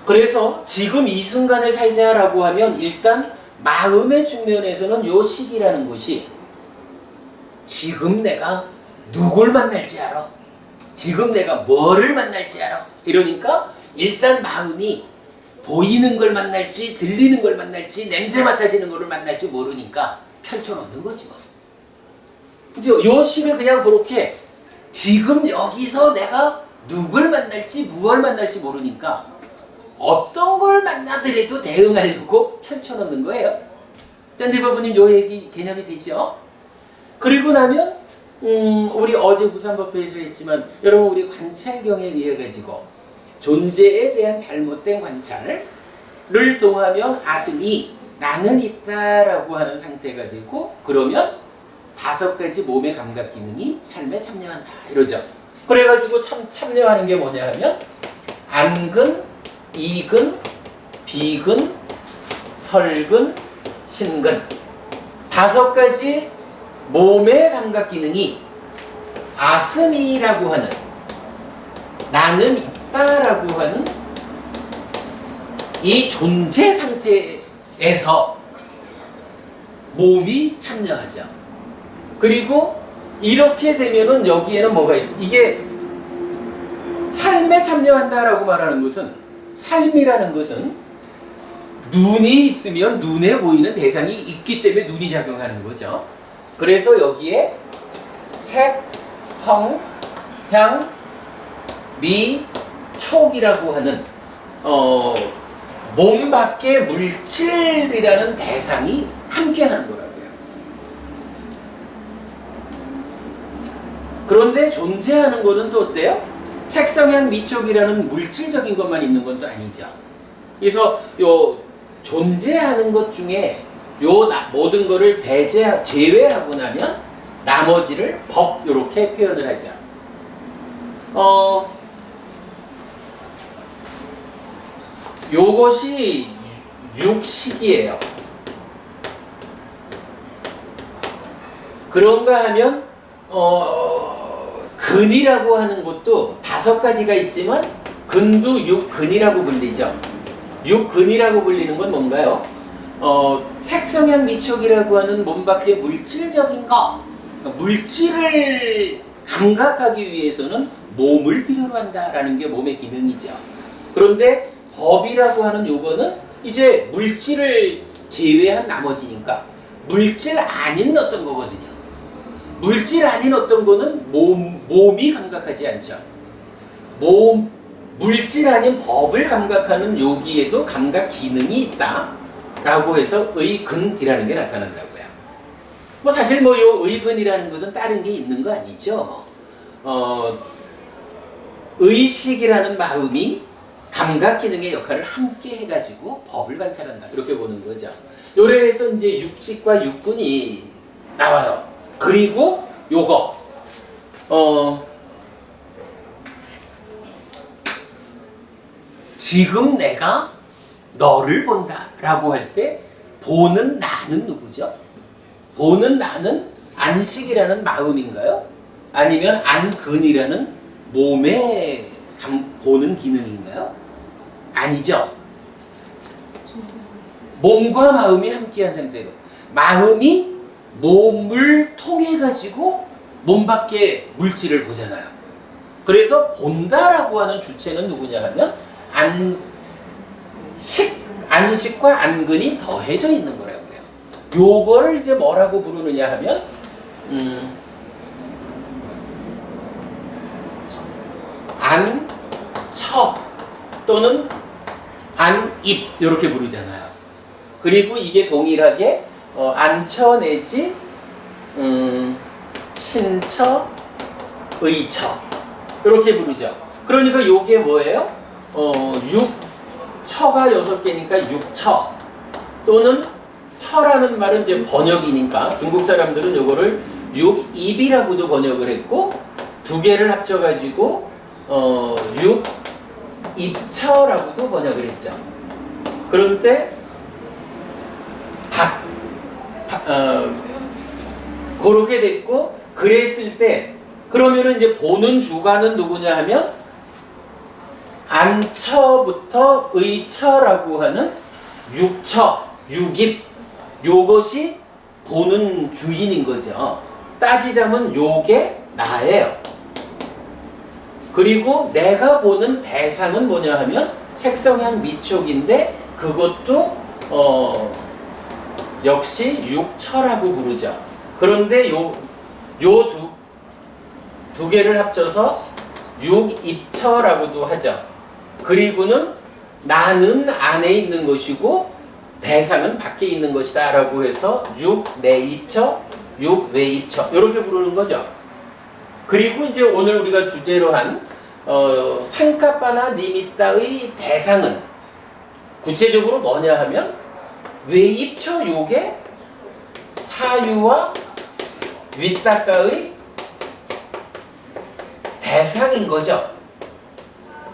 그래서 지금 이 순간을 살자라고 하면 일단 마음의 측면에서는 요 식이라는 것이 지금 내가 누굴 만날지 알아. 지금 내가 뭐를 만날지 알아. 이러니까 일단 마음이 보이는 걸 만날지 들리는 걸 만날지 냄새 맡아지는 걸 만날지 모르니까 펼쳐놓는 거지 뭐. 이제 요 식을 그냥 그렇게 지금 여기서 내가 누굴 만날지 무엇을 만날지 모르니까 어떤 걸 만나더라도 대응하려고 펼쳐놓는 거예요. 짠디바부님 요 얘기 개념이 되죠? 그리고 나면 우리 어제 부산법회에서 했지만 여러분 우리 관찰경에 의해 가지고 존재에 대한 잘못된 관찰을 통하면 아슴이 나는 있다라고 하는 상태가 되고 그러면 5가지 몸의 감각 기능이 삶에 참여한다 이러죠. 그래가지고 참여하는 게 뭐냐 하면 안근, 이근, 비근, 설근, 신근 5가지 몸의 감각 기능이 아스미라고 하는 나는 있다라고 하는 이 존재 상태에서 몸이 참여하죠. 그리고 이렇게 되면은 여기에는 뭐가 이게 삶에 참여한다라고 말하는 것은 삶이라는 것은 눈이 있으면 눈에 보이는 대상이 있기 때문에 눈이 작용하는 거죠. 그래서 여기에 색, 성, 향, 미, 촉이라고 하는 몸 밖의 물질이라는 대상이 함께하는 거라고요. 그런데 존재하는 것은 또 어때요? 색성향 미촉이라는 물질적인 것만 있는 건 또 아니죠. 그래서 요 존재하는 것 중에 모든 거를 제외하고 나면 나머지를 법 이렇게 표현을 하죠. 요것이 육식이에요. 그런가 하면 근이라고 하는 것도 5가지가 있지만 근도 육근이라고 불리죠. 육근이라고 불리는 건 뭔가요? 색성향 미촉이라고 하는 몸 밖의 물질적인 거, 물질을 감각하기 위해서는 몸을 필요로 한다라는 게 몸의 기능이죠. 그런데 법이라고 하는 요거는 이제 물질을 제외한 나머지니까 물질 아닌 어떤 거거든요. 물질 아닌 어떤 거는 몸이 감각하지 않죠. 물질 아닌 법을 감각하는 여기에도 감각 기능이 있다라고 해서 의근이라는 게 나타난다고요. 뭐 사실 뭐 요 의근이라는 것은 다른 게 있는 거 아니죠. 의식이라는 마음이 감각 기능의 역할을 함께 해가지고 법을 관찰한다 이렇게 보는 거죠. 요래에서 이제 육식과 육근이 나와요. 그리고 요거 지금 내가 너를 본다라고 할 때 보는 나는 누구죠? 보는 나는 안식이라는 마음인가요? 아니면 안근이라는 몸의 보는 기능인가요? 아니죠. 몸과 마음이 함께한 상태로 마음이 몸을 통해 가지고 몸 밖의 물질을 보잖아요. 그래서 본다라고 하는 주체는 누구냐 하면 안식과 안근이 더해져 있는 거라고요. 요거를 이제 뭐라고 부르느냐 하면 안처 또는 안입 이렇게 부르잖아요. 그리고 이게 동일하게 안처 내지 신처, 의처 이렇게 부르죠. 그러니까 요게 뭐예요? 처가 6개니까 육처 또는 처라는 말은 이제 번역이니까 중국 사람들은 요거를 육입이라고도 번역을 했고 2개를 합쳐가지고 육입처라고도 번역을 했죠. 그런데 그렇게 됐고 그랬을 때 그러면은 이제 보는 주관은 누구냐 하면 안처부터 의처라고 하는 육처, 육입 요것이 보는 주인인 거죠. 따지자면 요게 나예요. 그리고 내가 보는 대상은 뭐냐 하면 색성향 미촉인데 그것도 역시 육처라고 부르죠. 그런데 요 두 개를 합쳐서 육입처라고도 하죠. 그리고는 나는 안에 있는 것이고 대상은 밖에 있는 것이다 라고 해서 육내입처, 육외입처 이렇게 부르는 거죠. 그리고 이제 오늘 우리가 주제로 한 상카파나 니미타의 대상은 구체적으로 뭐냐 하면 외입처 요게 사유와 윗닦아의 대상인 거죠.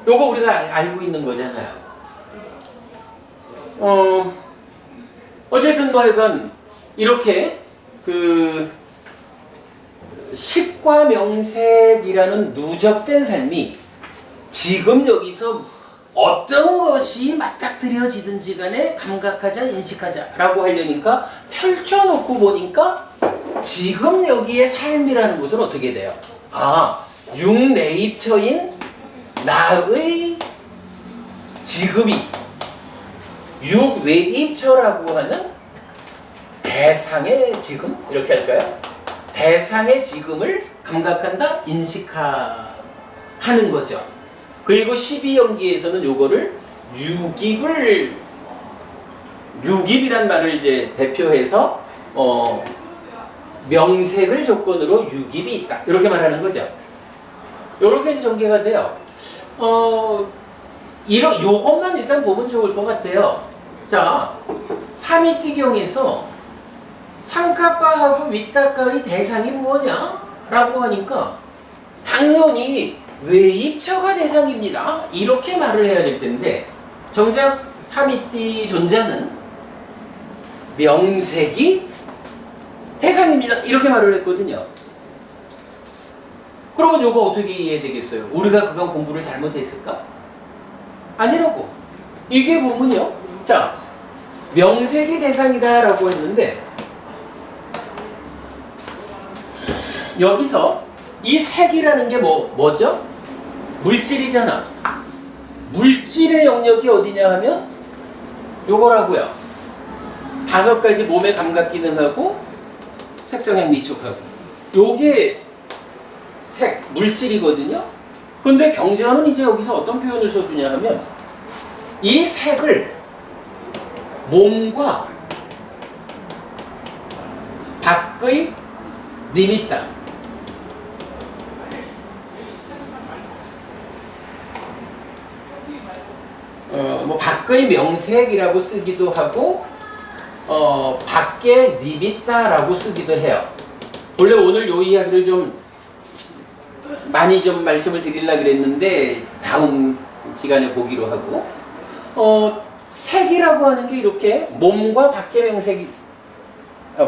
요거 우리가 알고 있는 거잖아요. 어쨌든 뭐 하여간 이렇게 그 식과 명색이라는 누적된 삶이 지금 여기서 어떤 것이 맞닥뜨려지든지 간에 감각하자, 인식하자 라고 하려니까 펼쳐놓고 보니까 지금 여기의 삶이라는 것은 어떻게 돼요? 육내입처인 나의 지금이 육외입처라고 하는 대상의 지금? 이렇게 할까요? 대상의 지금을 감각한다, 인식하는 거죠. 그리고 12연기에서는 요거를 유깁이란 말을 이제 대표해서 명색을 조건으로 유깁이 있다 이렇게 말하는 거죠. 요렇게 전개가 돼요. 요것만 일단 보면 좋을 것 같아요. 자, 사미띠경에서 상카파하고 윗닦아의 대상이 뭐냐? 라고 하니까 당연히 외입처가 대상입니다. 이렇게 말을 해야 될 텐데 정작 사미띠 존자는 명색이 대상입니다. 이렇게 말을 했거든요. 그러면 요거 어떻게 이해되겠어요? 우리가 그간 공부를 잘못했을까? 아니라고. 이게 보면요. 자, 명색이 대상이다 라고 했는데 여기서 이 색이라는 게 뭐죠? 물질이잖아. 물질의 영역이 어디냐 하면 요거라고요. 5가지 몸의 감각 기능하고 색성향 미촉하고 요게 색, 물질이거든요. 근데 경전은 이제 여기서 어떤 표현을 써주냐 하면 이 색을 몸과 밖의 니미타 뭐 밖의 명색이라고 쓰기도 하고 밖의 니미타라고 쓰기도 해요. 원래 오늘 요 이야기를 좀 많이 좀 말씀을 드리려고 그랬는데 다음 시간에 보기로 하고 색이라고 하는 게 이렇게 몸과 밖의 명색이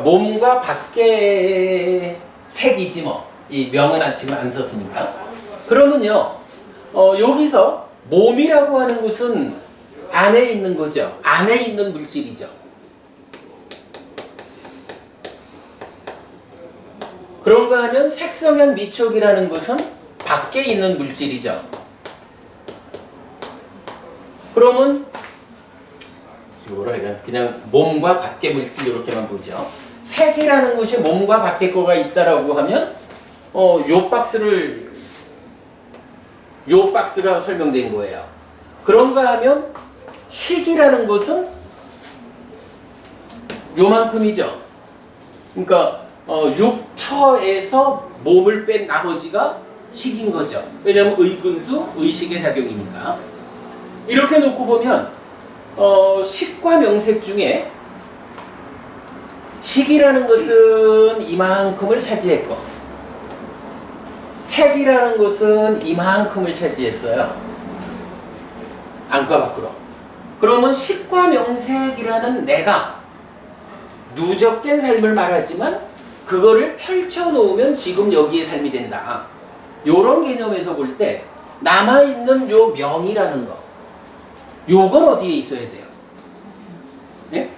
몸과 밖의 색이지 뭐 이 명은 지금 안 썼으니까 그러면요 여기서 몸이라고 하는 것은 안에 있는 거죠. 안에 있는 물질이죠. 그런가 하면 색성향 미촉이라는 것은 밖에 있는 물질이죠. 그러면 이거를 그냥 몸과 밖의 물질 이렇게만 보죠. 색이라는 것이 몸과 밖의 거가 있다라고 하면 요 박스가 설명된 거예요. 그런가 하면 식이라는 것은 요만큼이죠. 그러니까 육처에서 몸을 뺀 나머지가 식인 거죠. 왜냐하면 의근도 의식의 작용이니까. 이렇게 놓고 보면 식과 명색 중에 식이라는 것은 이만큼을 차지했고 색이라는 것은 이만큼을 차지했어요. 안과 밖으로. 그러면 식과 명색이라는 내가 누적된 삶을 말하지만 그거를 펼쳐놓으면 지금 여기에 삶이 된다. 요런 개념에서 볼 때 남아있는 요 명이라는 거 요건 어디에 있어야 돼요? 예?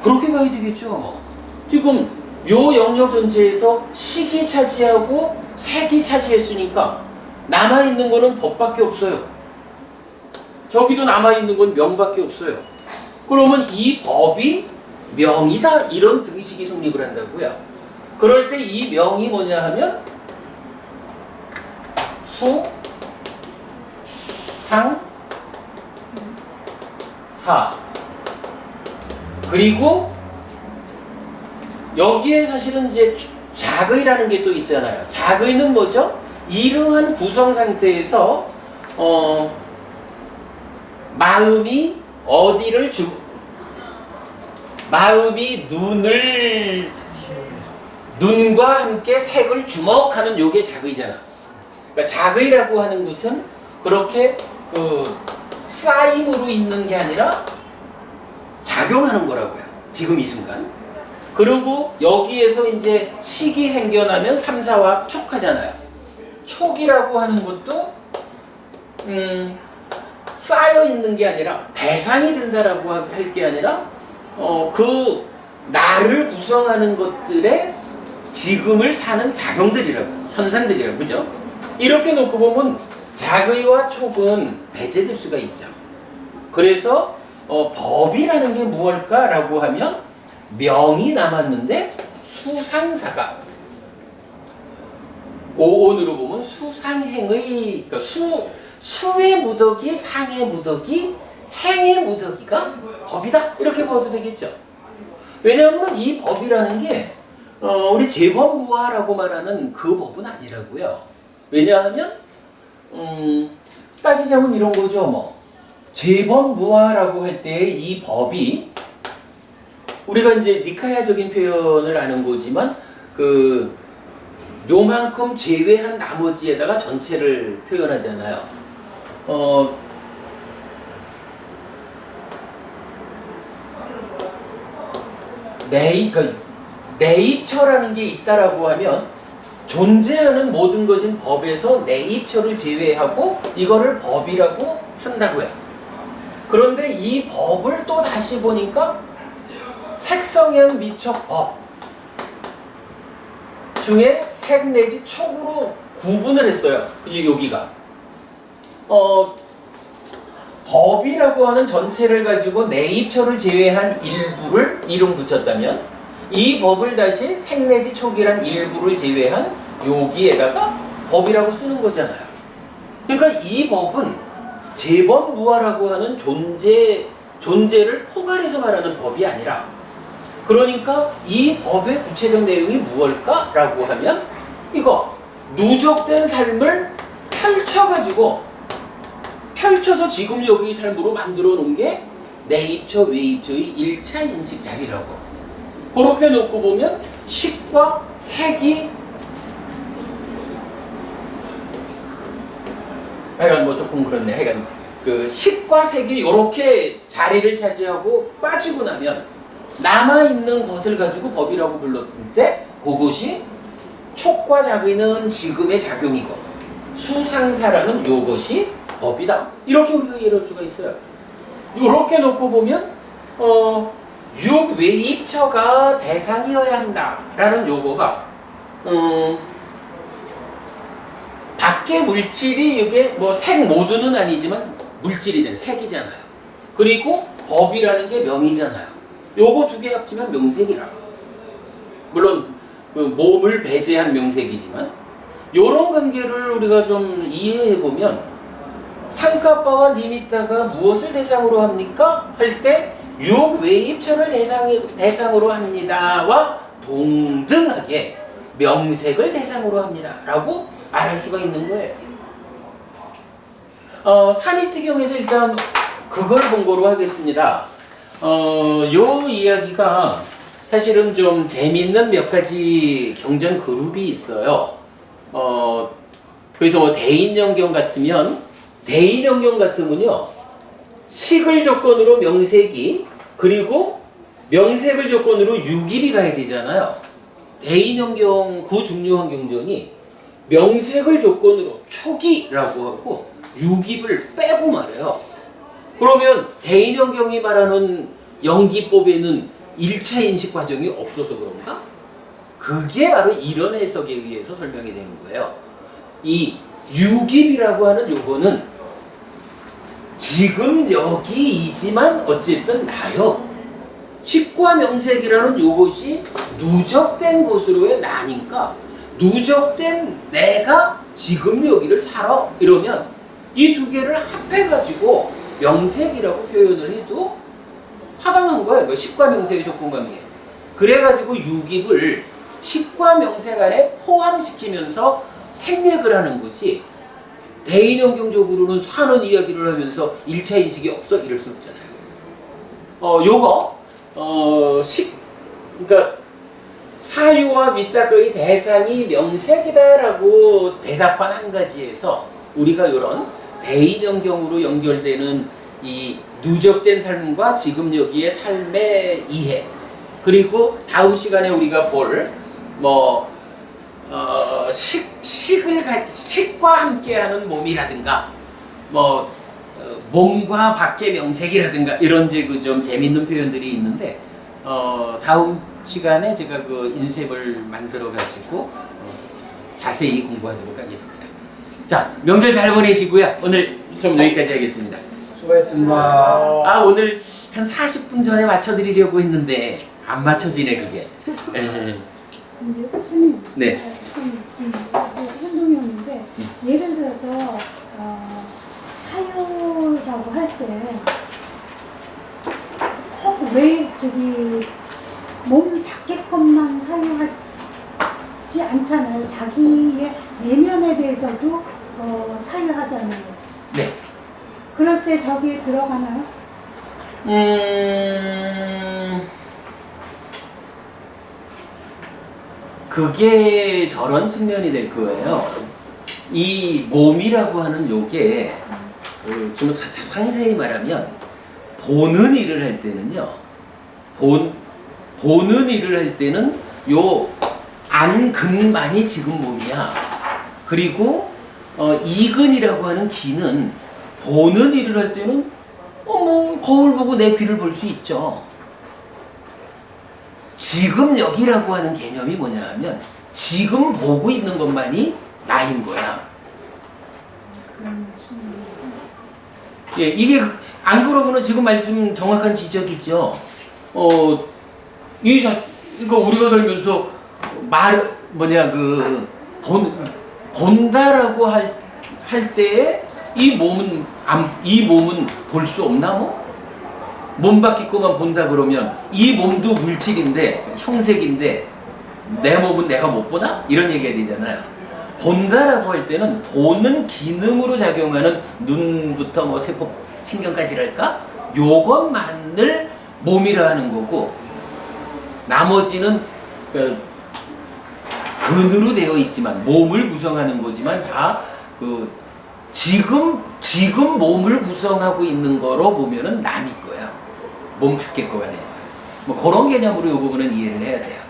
그렇게 봐야 되겠죠. 지금 요 영역 전체에서 식이 차지하고 색이 차지했으니까 남아있는 거는 법밖에 없어요. 저기도 남아있는 건 명밖에 없어요. 그러면 이 법이 명이다 이런 등식이 성립을 한다고요. 그럴 때 이 명이 뭐냐 하면 수, 상, 사. 그리고 여기에 사실은 이제 작의라는 게 또 있잖아요. 작의는 뭐죠? 이러한 구성 상태에서 마음이 어디를 마음이 눈과 함께 색을 주목하는 요게 작의잖아. 그러니까 작의라고 하는 것은 그렇게 쌓임으로 있는 게 아니라 작용하는 거라고요. 지금 이 순간. 그리고 여기에서 이제 식이 생겨나면 삼사와 촉하잖아요. 촉이라고 하는 것도 쌓여 있는 게 아니라 대상이 된다라고 할 게 아니라 그 나를 구성하는 것들의 지금을 사는 작용들이라고, 현상들이라고, 그죠? 이렇게 놓고 보면 작의와 촉은 배제될 수가 있죠. 그래서 법이라는 게 무엇일까라고 하면 명이 남았는데 수상사가 오온으로 보면 수상행의, 그러니까 수의 무더기, 상의 무더기, 행의 무더기가 법이다, 이렇게 봐도 되겠죠. 왜냐하면 이 법이라는 게 우리 재범무화라고 말하는 그 법은 아니라고요. 왜냐하면 따지자면 이런 거죠. 뭐 재범무화라고 할 때 이 법이 우리가 이제 니카야적인 표현을 아는 거지만 요만큼 제외한 나머지에다가 전체를 표현하잖아요. 내입처라는 게 있다라고 하면 존재하는 모든 것인 법에서 내입처를 제외하고 이거를 법이라고 쓴다고요. 그런데 이 법을 또 다시 보니까 색성형 미촉 법 중에 색 내지 촉으로 구분을 했어요. 그죠? 여기가 법이라고 하는 전체를 가지고 내입처를 제외한 일부를 이름 붙였다면 이 법을 다시 색 내지 촉이란 일부를 제외한 여기에다가 법이라고 쓰는 거잖아요. 그러니까 이 법은 재범무화라고 하는 존재를 포괄해서 말하는 법이 아니라, 그러니까 이 법의 구체적 내용이 무엇일까라고 하면 이거 누적된 삶을 펼쳐서 지금 여기 삶으로 만들어 놓은 게 내입처 외입처의 1차 인식 자리라고. 그렇게 놓고 보면 식과 색이 하여간 뭐 조금 그렇네. 하여간 그 식과 색이 이렇게 자리를 차지하고 빠지고 나면 남아있는 것을 가지고 법이라고 불렀을 때 그것이 촉과 작의는 지금의 작용이고 수상사라는 요것이 법이다. 이렇게 우리가 이해할 수가 있어요. 이렇게 놓고 보면 육외입처가 대상이어야 한다라는 요거가 밖의 물질이 이게 뭐 색 모두는 아니지만 물질이잖아요. 색이잖아요. 그리고 법이라는 게 명이잖아요. 요거 두 개 합치면 명색이라고. 물론 몸을 배제한 명색이지만 요런 관계를 우리가 좀 이해해 보면 상카파와 니미타가 무엇을 대상으로 합니까? 할 때 육외입처를 대상으로 합니다와 동등하게 명색을 대상으로 합니다 라고 말할 수가 있는 거예요. 사미트경에서 일단 그걸 본거로 하겠습니다. 요 이야기가 사실은 좀 재밌는 몇 가지 경전 그룹이 있어요. 그래서 뭐 대인연경 같으면요, 식을 조건으로 명색이, 그리고 명색을 조건으로 유깁이 가야 되잖아요. 대인연경 구중요한 경전이 명색을 조건으로 촉이라고 하고 유깁을 빼고 말해요. 그러면 대인연경이 말하는 연기법에는 1차 인식 과정이 없어서 그런가? 그게 바로 이런 해석에 의해서 설명이 되는 거예요. 이 유깁이라고 하는 요거는 지금 여기이지만 어쨌든 나요. 식과 명색이라는 요것이 누적된 것으로의 나니까 누적된 내가 지금 여기를 살아 이러면 이 두 개를 합해가지고 명색이라고 표현을 해도 타당한 거야. 그 식과 명색의 조건관계. 그래가지고 유깁을 식과 명색 안에 포함시키면서 생략을 하는 거지. 대인연경적으로는 사는 이야기를 하면서 1차 인식이 없어? 이럴 수 없잖아요. 그러니까 사유와 밑다거의 대상이 명색이다라고 대답한 한 가지에서 우리가 이런 대인연경으로 연결되는 이 누적된 삶과 지금 여기의 삶의 이해, 그리고 다음 시간에 우리가 볼 식과 함께하는 몸이라든가 몸과 밖의 명색이라든가 이런 그 좀 재밌는 표현들이 있는데 다음 시간에 제가 그 인셉을 만들어 가지고 자세히 공부하도록 하겠습니다. 자, 명절 잘 보내시고요. 오늘 수업 여기까지 하겠습니다. 수고했습니다. 오늘 한 40분 전에 맞춰드리려고 했는데 안 맞춰지네 그게. 근데 스님, 네. 한동이었는데 예를 들어서 사유라고 할 때 꼭 왜 저기 몸 밖의 것만 사유하지 않잖아요. 자기의 내면에 대해서도 사유하잖아요. 네. 그럴 때 저기에 들어가나요? 그게 저런 측면이 될 거예요. 이 몸이라고 하는 요게 좀 상세히 말하면 보는 일을 할 때는요. 보는 일을 할 때는 요 안근만이 지금 몸이야. 그리고 이근이라고 하는 귀는 보는 일을 할 때는 거울 보고 내 귀를 볼 수 있죠. 지금 여기라고 하는 개념이 뭐냐 하면 지금 보고 있는 것만이 나인 거야. 예, 이게 안 그러고는 지금 말씀 정확한 지적이죠. 이거 우리가 살면서 본다라고 할 때에 이 몸은 볼 수 없나 뭐? 몸 밖에 거만 본다 그러면 이 몸도 물질인데 형색인데 내 몸은 내가 못 보나? 이런 얘기가 되잖아요. 본다라고 할 때는 보는 기능으로 작용하는 눈부터 세포 신경까지랄까? 요것만을 몸이라 하는 거고 나머지는 근으로 되어 있지만 몸을 구성하는 거지만 다 지금 몸을 구성하고 있는 거로 보면은 남일 거야. 몸 밖에 거가 되니까. 그런 개념으로 이 부분은 이해를 해야 돼요.